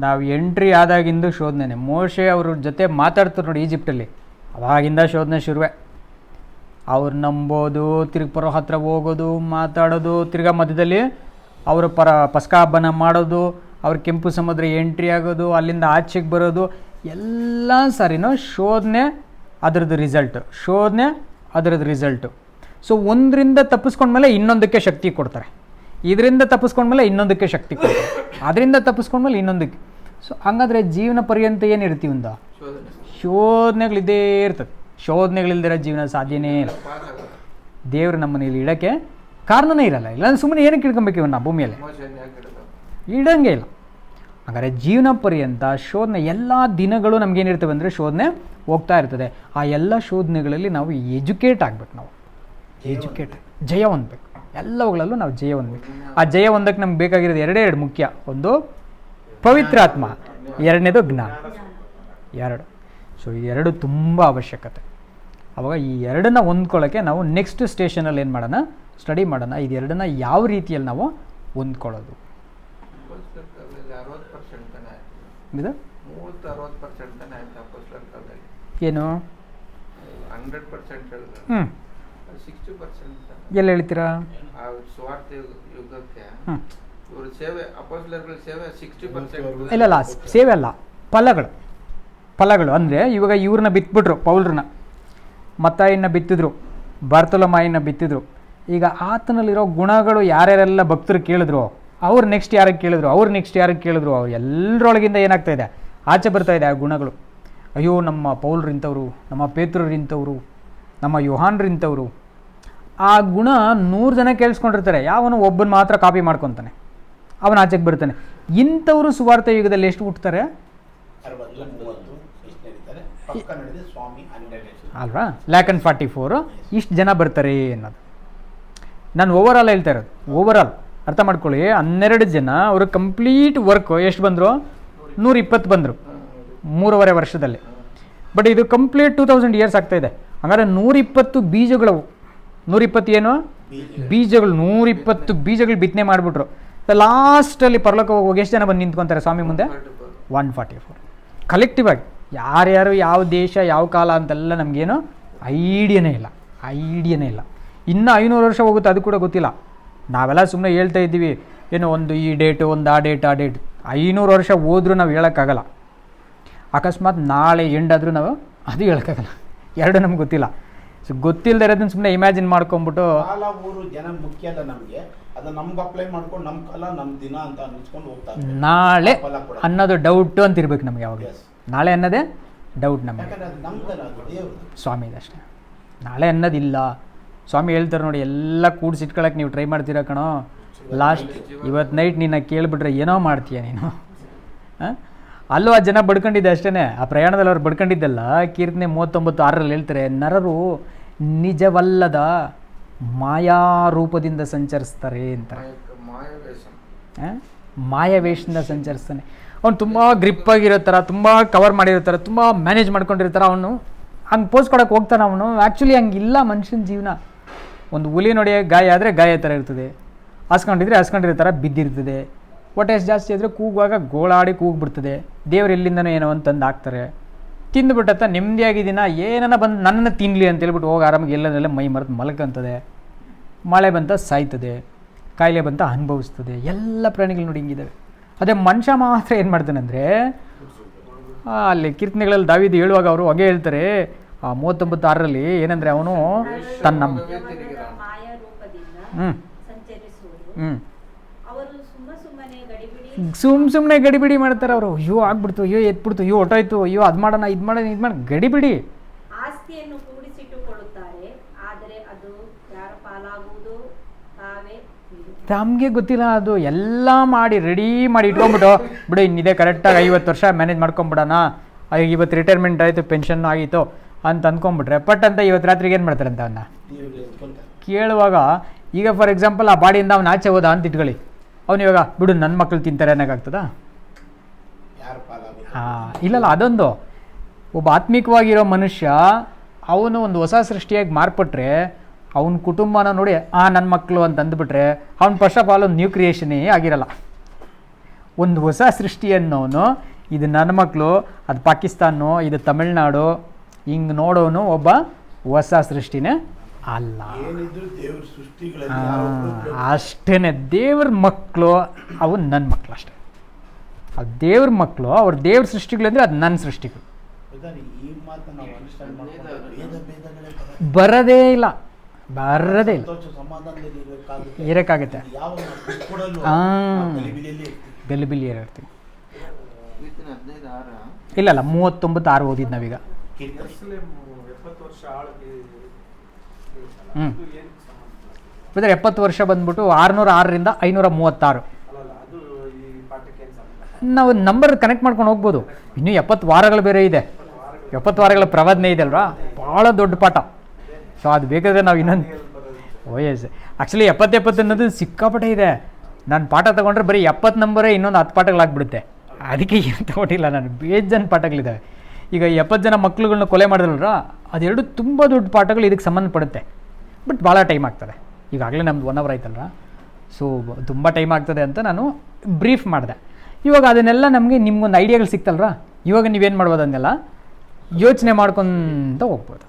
ನಾವು ಎಂಟ್ರಿ ಆದಾಗಿಂದು ಶೋಧನೆ. ಮೋಶೆ ಅವ್ರ ಜೊತೆ ಮಾತಾಡ್ತಾರೆ ನೋಡಿ ಈಜಿಪ್ಟಲ್ಲಿ, ಅವಾಗಿಂದ ಶೋಧನೆ ಶುರುವೆ. ಅವ್ರು ನಂಬೋದು, ತಿರ್ಗಿ ಪರೋ ಹತ್ರ ಹೋಗೋದು, ಮಾತಾಡೋದು, ತಿರ್ಗಾ ಮಧ್ಯದಲ್ಲಿ ಅವರು ಪಸ್ಕಾ ಹಬ್ಬನ ಮಾಡೋದು, ಅವ್ರ ಕೆಂಪು ಸಮುದ್ರ ಎಂಟ್ರಿ ಆಗೋದು, ಅಲ್ಲಿಂದ ಆಚೆಗೆ ಬರೋದು, ಎಲ್ಲ ಸಾರಿನೂ ಶೋಧನೆ ಅದರದ್ದು ರಿಸಲ್ಟು, ಶೋಧನೆ ಅದರದ್ದು ರಿಸಲ್ಟು. ಸೊ ಒಂದರಿಂದ ತಪ್ಪಿಸ್ಕೊಂಡ್ಮೇಲೆ ಇನ್ನೊಂದಕ್ಕೆ ಶಕ್ತಿ ಕೊಡ್ತಾರೆ, ಇದರಿಂದ ತಪ್ಪಿಸ್ಕೊಂಡ್ಮೇಲೆ ಇನ್ನೊಂದಕ್ಕೆ ಶಕ್ತಿ ಕೊಡ್ತಾರೆ, ಅದರಿಂದ ತಪ್ಪಿಸ್ಕೊಂಡ್ಮೇಲೆ ಇನ್ನೊಂದಕ್ಕೆ. ಸೊ ಹಂಗಾದ್ರೆ ಜೀವನ ಪರ್ಯಂತ ಏನಿರ್ತೀವಿಂದ ಶೋಧನೆಗಳಿದ್ದೇ ಇರ್ತದೆ. ಶೋಧನೆಗಳಿಲ್ದಿರೋ ಜೀವನ ಸಾಧ್ಯನೇ ಇಲ್ಲ. ದೇವರು ನಮ್ಮನ್ನು ಇಲ್ಲಿ ಇಡೋಕ್ಕೆ ಕಾರಣನೇ ಇರಲ್ಲ. ಇಲ್ಲಾಂದ್ರೆ ಸುಮ್ಮನೆ ಏನಕ್ಕೆ ಇಟ್ಕೊಬೇಕು ಇವನ್ನ ಭೂಮಿಯಲ್ಲಿ, ಇಡಂಗೆ ಇಲ್ಲ. ಹಾಗಾದರೆ ಜೀವನ ಪರ್ಯಂತ ಶೋಧನೆ ಎಲ್ಲ ದಿನಗಳು ನಮಗೇನಿರ್ತವೆ ಅಂದರೆ ಶೋಧನೆ ಹೋಗ್ತಾ ಇರ್ತದೆ. ಆ ಎಲ್ಲ ಶೋಧನೆಗಳಲ್ಲಿ ನಾವು ಎಜುಕೇಟ್ ಆಗಬೇಕು, ನಾವು ಎಜುಕೇಟ್ ಜಯ ಹೊಂದಬೇಕು. ಎಲ್ಲವುಗಳಲ್ಲೂ ನಾವು ಜಯ ಹೊಂದಬೇಕು. ಆ ಜಯ ಹೊಂದಕ್ಕೆ ನಮ್ಗೆ ಬೇಕಾಗಿರೋದು ಎರಡೇ ಮುಖ್ಯ. ಒಂದು ಪವಿತ್ರಾತ್ಮ, ಎರಡನೇದು ಜ್ಞಾನ. ಎರಡು. ಸೊ ಈ ಎರಡು ತುಂಬ ಅವಶ್ಯಕತೆ. ಅವಾಗ ಈ ಎರಡನ್ನ ಹೊಂದ್ಕೊಳ್ಳೋಕ್ಕೆ ನಾವು ನೆಕ್ಸ್ಟ್ ಸ್ಟೇಷನಲ್ಲಿ ಏನು ಮಾಡೋಣ, ಸ್ಟಡಿ ಮಾಡೋಣ. ಇದು ಎರಡನ್ನ ಯಾವ ರೀತಿಯಲ್ಲಿ ನಾವು ಹೊಂದ್ಕೊಳ್ಳೋದು. ಇದು 30-60% ಏನು 100% ಎಲ್ಲಿ ಹೇಳ್ತೀರಾ? ಇಲ್ಲ ಸೇವೆ ಅಲ್ಲ, ಫಲಗಳು ಅಂದರೆ ಇವಾಗ ಇವ್ರನ್ನ ಬಿತ್ಬಿಟ್ರು, ಪೌಲ್ರನ್ನ, ಮತ್ತಾಯಿನ ಬಿತ್ತಿದ್ರು, ಬಾರ್ತಲಮಾಯಿನ ಬಿತ್ತಿದ್ರು. ಈಗ ಆತನಲ್ಲಿರೋ ಗುಣಗಳು ಯಾರ್ಯಾರೆಲ್ಲ ಭಕ್ತರು ಕೇಳಿದ್ರು, ಅವ್ರು ನೆಕ್ಸ್ಟ್ ಯಾರಿಗೆ ಕೇಳಿದ್ರು, ಅವ್ರು ನೆಕ್ಸ್ಟ್ ಯಾರಿಗೆ ಕೇಳಿದ್ರು, ಅವ್ರು ಎಲ್ಲರೊಳಗಿಂದ ಏನಾಗ್ತಾ ಇದೆ, ಆಚೆ ಬರ್ತಾ ಇದೆ ಆ ಗುಣಗಳು. ಅಯ್ಯೋ ನಮ್ಮ ಪೌಲ್ರಿಂಥವ್ರು, ನಮ್ಮ ಪೇತ್ರರಿಂಥವ್ರು, ನಮ್ಮ ಯೋಹಾನ್ರಿಂಥವ್ರು. ಆ ಗುಣ 100 ಜನ ಕೇಳಿಸ್ಕೊಂಡಿರ್ತಾರೆ, ಯಾವನು ಒಬ್ಬನ ಮಾತ್ರ ಕಾಪಿ ಮಾಡ್ಕೊತಾನೆ, ಅವನ ಆಚೆಗೆ ಬರ್ತಾನೆ. ಇಂಥವರು ಸುವಾರ್ಥ ಯುಗದಲ್ಲಿ ಎಷ್ಟು ಹುಟ್ಟುತ್ತಾರೆ ಅಲ್ವಾ? 144 ಇಷ್ಟು ಜನ ಬರ್ತಾರೆ ಅನ್ನೋದು ನಾನು ಓವರಾಲ್ ಹೇಳ್ತಾ ಇರೋದು. ಓವರಾಲ್ ಅರ್ಥ ಮಾಡ್ಕೊಳ್ಳಿ. 12 ಜನ ಅವರು ಕಂಪ್ಲೀಟ್ ವರ್ಕ್ ಎಷ್ಟು ಬಂದರು? 120 ಬಂದರು 3.5 ವರ್ಷದಲ್ಲಿ. ಬಟ್ ಇದು ಕಂಪ್ಲೀಟ್ 2000 ಇಯರ್ಸ್ ಆಗ್ತಾ ಇದೆ. ಹಾಗಾದ್ರೆ 120 ಬೀಜಗಳು, 120 ಏನು ಬೀಜಗಳು, 120 ಬೀಜಗಳು ಬಿತ್ತನೆ ಮಾಡಿಬಿಟ್ರು. ಲಾಸ್ಟಲ್ಲಿ ಪರಲೋಕ ಹೋಗಿ ಎಷ್ಟು ಜನ ಬಂದು ನಿಂತ್ಕೊತಾರೆ ಸ್ವಾಮಿ ಮುಂದೆ? 144 ಕಲೆಕ್ಟಿವ್ ಆಗಿ. ಯಾರ್ಯಾರು ಯಾವ ದೇಶ ಯಾವ ಕಾಲ ಅಂತೆಲ್ಲ ನಮಗೇನು ಐಡಿಯಾನೇ ಇಲ್ಲ. ಇನ್ನೂ 500 ವರ್ಷ ಹೋಗುತ್ತೆ, ಅದು ಕೂಡ ಗೊತ್ತಿಲ್ಲ. ನಾವೆಲ್ಲ ಸುಮ್ಮನೆ ಹೇಳ್ತಾ ಇದ್ದೀವಿ, ಏನೋ ಒಂದು ಈ ಡೇಟು, ಒಂದು ಆ ಡೇಟ್ 500 ವರ್ಷ ಹೋದ್ರೂ ನಾವು ಹೇಳೋಕ್ಕಾಗಲ್ಲ. ಅಕಸ್ಮಾತ್ ನಾಳೆ ಎಂಡಾದರೂ ನಾವು ಅದು ಹೇಳೋಕ್ಕಾಗಲ್ಲ. ಎರಡು ನಮ್ಗೆ ಗೊತ್ತಿಲ್ಲ. ಸೊ ಗೊತ್ತಿಲ್ಲದೆ ಇರೋದನ್ನ ಸುಮ್ಮನೆ ಇಮ್ಯಾಜಿನ್ ಮಾಡ್ಕೊಂಬಿಟ್ಟು ಕಾಲ ಊರು ಜನ ಮುಖ್ಯ ಅಲ್ಲ ನಮಗೆ, ಅದು ನಮ್ಗೆ ಅಪ್ಲೈ ಮಾಡ್ಕೊಂಡು ನಮ್ಮ ಕಾಲ ನಮ್ಮ ದಿನ ಅಂತ ಅನ್ನಿಸ್ಕೊಂಡು ಹೋಗ್ತಾರೆ. ನಾಳೆ ಅನ್ನೋದು ಡೌಟು ಅಂತ ಇರ್ಬೇಕು ನಮಗೆ. ಯಾವಾಗ ನಾಳೆ ಅನ್ನೋದೇ ಡೌಟ್ ನಮಗೆ. ಸ್ವಾಮಿದಷ್ಟೇ, ನಾಳೆ ಅನ್ನೋದಿಲ್ಲ. ಸ್ವಾಮಿ ಹೇಳ್ತಾರೆ ನೋಡಿ, ಎಲ್ಲ ಕೂಡಿಸಿಟ್ಕೊಳಕ್ಕೆ ನೀವು ಟ್ರೈ ಮಾಡ್ತೀರ ಕಣೋ, ಲಾಸ್ಟ್ ಇವತ್ತು ನೈಟ್ ನಿನ್ನ ಕೇಳಿಬಿಟ್ರೆ ಏನೋ ಮಾಡ್ತೀಯ ನೀನು. ಅಲ್ಲೂ ಆ ಜನ ಬಡ್ಕೊಂಡಿದ್ದೆ ಅಷ್ಟೇ. ಆ ಪ್ರಯಾಣದಲ್ಲಿ ಅವ್ರು ಬಡ್ಕೊಂಡಿದ್ದಲ್ಲ. ಕೀರ್ತನೆ 39:6 ಹೇಳ್ತಾರೆ, ನರರು ನಿಜವಲ್ಲದ ಮಾಯಾರೂಪದಿಂದ ಸಂಚರಿಸ್ತಾರೆ ಅಂತಾರೆ. ಮಾಯಾವೇಷದಿಂದ ಸಂಚರಿಸ್ತಾನೆ. ಅವ್ನು ತುಂಬ ಗ್ರಿಪ್ಪಾಗಿರೋ ಥರ, ತುಂಬ ಕವರ್ ಮಾಡಿರೋ ಥರ, ತುಂಬ ಮ್ಯಾನೇಜ್ ಮಾಡ್ಕೊಂಡಿರ್ತಾರೆ. ಅವನು ಹಂಗೆ ಪೋಸ್ ಕೊಡೋಕೆ ಹೋಗ್ತಾನೆ. ಅವನು ಆ್ಯಕ್ಚುಲಿ ಹಂಗಿಲ್ಲ ಮನುಷ್ಯನ ಜೀವನ. ಒಂದು ಹುಲಿ ನೋಡಿ ಗಾಯ ಆದರೆ ಗಾಯ ಥರ ಇರ್ತದೆ, ಹಾಸ್ಕೊಂಡಿರೋ ಥರ ಬಿದ್ದಿರ್ತದೆ. ಹೊಟ್ಟೆ ಜಾಸ್ತಿ ಆದರೆ ಕೂಗುವಾಗ ಗೋಳಾಡಿ ಕೂಗ್ಬಿಡ್ತದೆ. ದೇವ್ರು ಎಲ್ಲಿಂದನೋ ಏನೋ ಅಂತಂದು ಹಾಕ್ತಾರೆ. ತಿಂದುಬಿಟ್ಟತ್ತ ನೆಮ್ಮದಿಯಾಗಿದ್ದೀನ, ಏನನ್ನ ಬಂದು ನನ್ನನ್ನು ತಿನ್ನಲಿ ಅಂತೇಳ್ಬಿಟ್ಟು ಹೋಗಿ ಆರಾಮಾಗಿ ಎಲ್ಲನೆಲ್ಲ ಮೈ ಮರೆತು ಮಲ್ಕೊಂತದೆ. ಮಳೆ ಬಂತ ಸಾಯ್ತದೆ, ಕಾಯಿಲೆ ಬಂತ ಅನುಭವಿಸ್ತದೆ. ಎಲ್ಲ ಪ್ರಾಣಿಗಳು ನೋಡಿ ಹಿಂಗಿದ್ದಾವೆ. ಅದೇ ಮನುಷ್ಯ ಮಾತ್ರ ಏನು ಮಾಡ್ತಾನೆ ಅಂದರೆ, ಅಲ್ಲಿ ಕೀರ್ತನೆಗಳಲ್ಲಿ ದಾವೀದು ಹೇಳುವಾಗ ಅವರು ಹೊಗೆ ಹೇಳ್ತಾರೆ 39:6 ಏನಂದರೆ, ಅವನು ತನ್ನ ಸುಮ್ಮನೆ ಗಡಿಬಿಡಿ ಮಾಡ್ತಾರೆ ಅವರು. ಅಯ್ಯೋ ಆಗ್ಬಿಡ್ತು, ಅಯ್ಯೋ ಎತ್ಬಿಡ್ತು, ಅಯ್ಯೋ ಹೊಟ್ಟೋಯ್ತು, ಅಯ್ಯೋ ಅದು ಮಾಡೋಣ, ಇದು ಮಾಡೋಣ, ಇದು ಮಾಡಿ ಗಡಿಬಿಡಿ. ಆಸ್ತಿಯನ್ನು ಕೂಡಿಸಿಟ್ಟುಕೊಳ್ಳುತ್ತಾರೆ, ಆದರೆ ಅದು ಯಾರ ಪಾಲಾಗುವುದು ತಾವೇ. ತಮಗೆ ಗೊತ್ತಿಲ್ಲ. ಅದು ಎಲ್ಲ ಮಾಡಿ ರೆಡಿ ಮಾಡಿ ಇಟ್ಕೊಂಡ್ಬಿಟ್ಟು ಬಿಡು, ಇನ್ನಿದೆ ಕರೆಕ್ಟಾಗಿ 50 ವರ್ಷ ಮ್ಯಾನೇಜ್ ಮಾಡ್ಕೊಂಬಿಡೋಣ, ಇವತ್ತು ರಿಟೈರ್ಮೆಂಟ್ ಆಯಿತು, ಪೆನ್ಷನ್ ಆಗಿತ್ತು ಅಂತ ಅಂದ್ಕೊಂಡ್ಬಿಟ್ರೆ ಪಟ್ ಅಂತ ಇವತ್ತು ರಾತ್ರಿಗೆ ಏನು ಮಾಡ್ತಾರೆ ಅಂತ ಅವನ್ನ ಕೇಳುವಾಗ. ಈಗ ಫಾರ್ ಎಕ್ಸಾಂಪಲ್ ಆ ಬಾಡಿಯಿಂದ ಅವ್ನು ಆಚೆ ಹೋದ ಅಂತ ಇಟ್ಕೊಳ್ಳಿ, ಅವ್ನು ಇವಾಗ ಬಿಡು ನನ್ನ ಮಕ್ಕಳು ತಿಂತಾರೆ ಅನ್ನೋಕ್ಕಾಗ್ತದಾ? ಇಲ್ಲಲ್ಲ. ಅದೊಂದು ಒಬ್ಬ ಆತ್ಮಿಕವಾಗಿರೋ ಮನುಷ್ಯ ಅವನು ಒಂದು ಹೊಸ ಸೃಷ್ಟಿಯಾಗಿ ಮಾರ್ಪಟ್ರೆ ಅವನ ಕುಟುಂಬನ ನೋಡಿ ನನ್ನ ಮಕ್ಕಳು ಅಂತ ಅಂದ್ಬಿಟ್ರೆ ಅವ್ನು ಫಸ್ಟ್ ಆಫ್ ಆಲ್ ಒಂದು ನ್ಯೂ ಕ್ರಿಯೇಷನೇ ಆಗಿರಲ್ಲ. ಒಂದು ಹೊಸ ಸೃಷ್ಟಿ ಅನ್ನೋನು ಇದು ನನ್ನ ಮಕ್ಕಳು, ಅದು ಪಾಕಿಸ್ತಾನೋ ಇದು ತಮಿಳ್ನಾಡು ಹಿಂಗೆ ನೋಡೋನು ಒಬ್ಬ ಹೊಸ ಸೃಷ್ಟಿನೇ ಅಲ್ಲ. ಅಷ್ಟೇ, ದೇವ್ರ ಮಕ್ಕಳು ಅವು ನನ್ನ ಮಕ್ಕಳು ಅಷ್ಟೇ. ಅದು ದೇವ್ರ ಮಕ್ಕಳು, ಅವ್ರ ದೇವ್ರ ಸೃಷ್ಟಿಗಳಂದರೆ ಅದು ನನ್ನ ಸೃಷ್ಟಿಗಳು. ಬರದೇ ಇಲ್ಲ, ಇರೋಕ್ಕಾಗತ್ತೆ. ಗಲಿಬಿಲಿ ಇರ್ತೀವಿ. ಇಲ್ಲ 39:6 ಓದಿದ್ದು ನಾವೀಗ. ಅಂದರೆ 70 ವರ್ಷ ಬಂದ್ಬಿಟ್ಟು 606ರಿಂದ 536. ನಾವು ನಂಬರ್ ಕನೆಕ್ಟ್ ಮಾಡ್ಕೊಂಡು ಹೋಗ್ಬೋದು. ಇನ್ನೂ 70 ವಾರಗಳು ಬೇರೆ ಇದೆ, 70 ವಾರಗಳ ಪ್ರವಾದನೆ ಇದೆ ಅಲ್ವಾ, ಭಾಳ ದೊಡ್ಡ ಪಾಠ. ಸೊ ಅದು ಬೇಕಾದರೆ ನಾವು ಇನ್ನೊಂದು ಎಸ್ ಆ್ಯಕ್ಚುಲಿ 70 ಅನ್ನೋದು ಸಿಕ್ಕಾಪಟ್ಟೆ ಇದೆ. ನಾನು ಪಾಠ ತೊಗೊಂಡ್ರೆ ಬರೀ 70 ನಂಬರೇ ಇನ್ನೊಂದು 10 ಪಾಠಗಳಾಗ್ಬಿಡುತ್ತೆ. ಅದಕ್ಕೆ ಏನು ತೊಗೊಂಡಿಲ್ಲ ನಾನು, ಬೇಜಾನ್ ಪಾಠಗಳಿದ್ದಾವೆ. ಈಗ 70 ಜನ ಮಕ್ಳುಗಳನ್ನ ಕೊಲೆ ಮಾಡಿದ್ರಲ್ರ, ಅದೆರಡು ತುಂಬ ದೊಡ್ಡ ಪಾಠಗಳು ಇದಕ್ಕೆ ಸಂಬಂಧಪಡುತ್ತೆ. ಬಟ್ ಭಾಳ ಟೈಮ್ ಆಗ್ತದೆ. ಈಗಾಗಲೇ ನಮ್ದು 1 hour ಆಯ್ತಲ್ವ, ಸೊ ತುಂಬ ಟೈಮ್ ಆಗ್ತದೆ ಅಂತ ನಾನು ಬ್ರೀಫ್ ಮಾಡಿದೆ. ಇವಾಗ ಅದನ್ನೆಲ್ಲ ನಮಗೆ ನಿಮ್ಗೊಂದು ಐಡಿಯಾಗಳು ಸಿಕ್ತಲ್ರ, ಇವಾಗ ನೀವೇನು ಮಾಡ್ಬೋದು ಅದನ್ನೆಲ್ಲ ಯೋಚನೆ ಮಾಡ್ಕೊತ ಹೋಗ್ಬೋದು.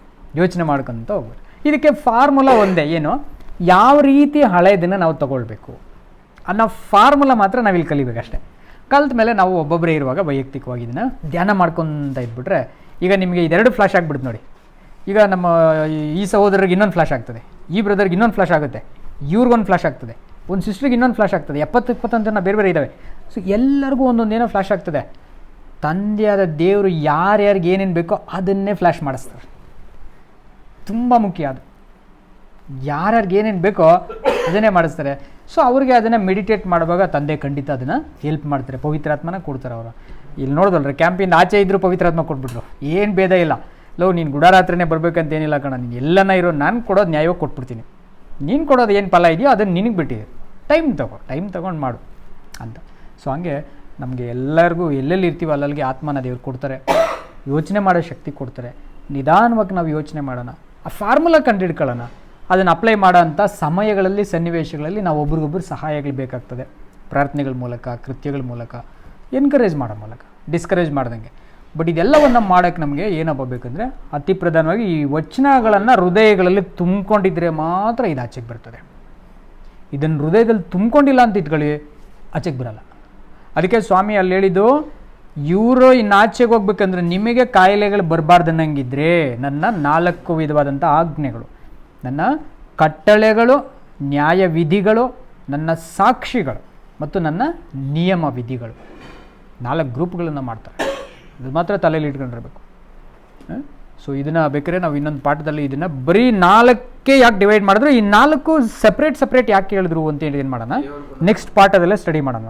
ಇದಕ್ಕೆ ಫಾರ್ಮುಲಾ ಒಂದೇ, ಏನು ಯಾವ ರೀತಿ ಹಳೆಯದನ್ನು ನಾವು ತಗೊಳ್ಬೇಕು ಅನ್ನೋ ಫಾರ್ಮುಲಾ ಮಾತ್ರ ನಾವಿಲ್ಲಿ ಕಲಿಬೇಕಷ್ಟೆ. ಕಲ್ತ ಮೇಲೆ ನಾವು ಒಬ್ಬೊಬ್ಬರೇ ಇರುವಾಗ ವೈಯಕ್ತಿಕವಾಗಿ ಇದನ್ನು ಧ್ಯಾನ ಮಾಡ್ಕೊತ ಇದ್ಬಿಟ್ರೆ, ಈಗ ನಿಮಗೆ ಇದೆರಡು ಫ್ಲಾಶ್ ಆಗಿಬಿಡುತ್ತೆ ನೋಡಿ. ಈಗ ನಮ್ಮ ಈ ಸಹೋದರಿಗೆ ಇನ್ನೊಂದು ಫ್ಲಾಶ್ ಆಗ್ತದೆ, ಈ ಬ್ರದರ್ಗೆ ಇನ್ನೊಂದು ಫ್ಲಾಶ್ ಆಗುತ್ತೆ, ಇವ್ರಿಗೊಂದು ಫ್ಲಾಶ್ ಆಗ್ತದೆ, ಒಂದು ಸಿಸ್ಟ್ರಿಗೆ ಇನ್ನೊಂದು ಫ್ಲಾಶ್ ಆಗ್ತದೆ. 70 ಅಂತ ಬೇರೆ ಬೇರೆ ಇದ್ದಾವೆ. ಸೊ ಎಲ್ಲರಿಗೂ ಒಂದೊಂದೇನೋ ಫ್ಲಾಶ್ ಆಗ್ತದೆ. ತಂದೆಯಾದ ದೇವರು ಯಾರ್ಯಾರಿಗೆ ಏನೇನು ಬೇಕೋ ಅದನ್ನೇ ಫ್ಲಾಶ್ ಮಾಡಿಸ್ತಾರೆ. ತುಂಬ ಮುಖ್ಯ ಅದು. ಯಾರ್ಯಾರಿಗೆ ಏನೇನು ಬೇಕೋ ಅದನ್ನೇ ಮಾಡಿಸ್ತಾರೆ. ಸೊ ಅವ್ರಿಗೆ ಅದನ್ನು ಮೆಡಿಟೇಟ್ ಮಾಡುವಾಗ ತಂದೆ ಖಂಡಿತ ಅದನ್ನು ಹೆಲ್ಪ್ ಮಾಡ್ತಾರೆ, ಪವಿತ್ರಾತ್ಮನ ಕೊಡ್ತಾರೆ. ಅವರು ಇಲ್ಲಿ ನೋಡೋದಲ್ರಿ, ಕ್ಯಾಂಪಿಂದ ಆಚೆ ಇದ್ದರೂ ಪವಿತ್ರಾತ್ಮ ಕೊಟ್ಬಿಟ್ರು, ಏನು ಭೇದ ಇಲ್ಲ. ಲೋ ನೀನು ಗುಡಾರಾತ್ರನೇ ಬರ್ಬೇಕಂತೇನಿಲ್ಲ ಕಣ, ನೀನು ಎಲ್ಲನ ಇರೋ, ನಾನು ಕೊಡೋದು ನ್ಯಾಯವಾಗಿ ಕೊಟ್ಬಿಡ್ತೀನಿ, ನೀನು ಕೊಡೋದು ಏನು ಫಲ ಇದೆಯೋ ಅದನ್ನು ನಿನಗೆ ಬಿಟ್ಟಿದೆ, ಟೈಮ್ ತೊಗೊಂಡು ಮಾಡು ಅಂತ. ಸೊ ಹಂಗೆ ನಮಗೆ ಎಲ್ಲರಿಗೂ ಎಲ್ಲೆಲ್ಲಿ ಇರ್ತೀವೋ ಅಲ್ಲಲ್ಲಿಗೆ ಆತ್ಮನ ದೇವ್ರು ಕೊಡ್ತಾರೆ, ಯೋಚನೆ ಮಾಡೋ ಶಕ್ತಿ ಕೊಡ್ತಾರೆ. ನಿಧಾನವಾಗಿ ನಾವು ಯೋಚನೆ ಮಾಡೋಣ, ಆ ಫಾರ್ಮುಲಾ ಕಂಡುಹಿಡ್ಕೊಳ್ಳೋಣ, ಅದನ್ನು ಅಪ್ಲೈ ಮಾಡೋ ಅಂಥ ಸಮಯಗಳಲ್ಲಿ ಸನ್ನಿವೇಶಗಳಲ್ಲಿ ನಾವು ಒಬ್ರಿಗೊಬ್ರು ಸಹಾಯಗಳು ಬೇಕಾಗ್ತದೆ. ಪ್ರಾರ್ಥನೆಗಳ ಮೂಲಕ, ಕೃತ್ಯಗಳ ಮೂಲಕ, ಎನ್ಕರೇಜ್ ಮಾಡೋ ಮೂಲಕ, ಡಿಸ್ಕರೇಜ್ ಮಾಡ್ದಂಗೆ. ಬಟ್ ಇದೆಲ್ಲವನ್ನು ಮಾಡೋಕ್ಕೆ ನಮಗೆ ಏನಪ್ಪ ಬೇಕಂದರೆ, ಅತಿ ಪ್ರಧಾನವಾಗಿ ಈ ವಚನಗಳನ್ನು ಹೃದಯಗಳಲ್ಲಿ ತುಂಬಿಕೊಂಡಿದ್ರೆ ಮಾತ್ರ ಇದು ಆಚೆಗೆ ಬರ್ತದೆ. ಇದನ್ನು ಹೃದಯದಲ್ಲಿ ತುಂಬಿಕೊಂಡಿಲ್ಲ ಅಂತ ಇಟ್ಕೊಳ್ಳಿ, ಆಚೆಗೆ ಬರಲ್ಲ. ಅದಕ್ಕೆ ಸ್ವಾಮಿ ಅಲ್ಲಿ ಹೇಳಿದ್ದು, ಇವರು ಇನ್ನು ಆಚೆಗೆ ಹೋಗ್ಬೇಕಂದ್ರೆ ನಿಮಗೆ ಕಾಯಿಲೆಗಳು ಬರಬಾರ್ದನ್ನಂಗಿದ್ರೆ ನನ್ನ 4 ವಿಧವಾದಂಥ ಆಜ್ಞೆಗಳು, ನನ್ನ ಕಟ್ಟಳೆಗಳು, ನ್ಯಾಯ ವಿಧಿಗಳು, ನನ್ನ ಸಾಕ್ಷಿಗಳು ಮತ್ತು ನನ್ನ ನಿಯಮ ವಿಧಿಗಳು, 4 ಗ್ರೂಪ್ಗಳನ್ನು ಮಾಡ್ತಾರೆ. ಇದು ಮಾತ್ರ ತಲೆಯಲ್ಲಿ ಇಟ್ಕೊಂಡಿರ್ಬೇಕು. ಸೊ ಇದನ್ನು ಬೇಕಾದ್ರೆ ನಾವು ಇನ್ನೊಂದು ಪಾಠದಲ್ಲಿ ಇದನ್ನು ಬರೀ 4ಕ್ಕೆ ಯಾಕೆ ಡಿವೈಡ್ ಮಾಡಿದ್ರು, ಈ 4 ಸಪ್ರೇಟ್ ಯಾಕೆ ಹೇಳಿದ್ರು ಅಂತೇಳಿ ಏನು ಮಾಡೋಣ, ನೆಕ್ಸ್ಟ್ ಪಾಠದಲ್ಲೇ ಸ್ಟಡಿ ಮಾಡೋಣ.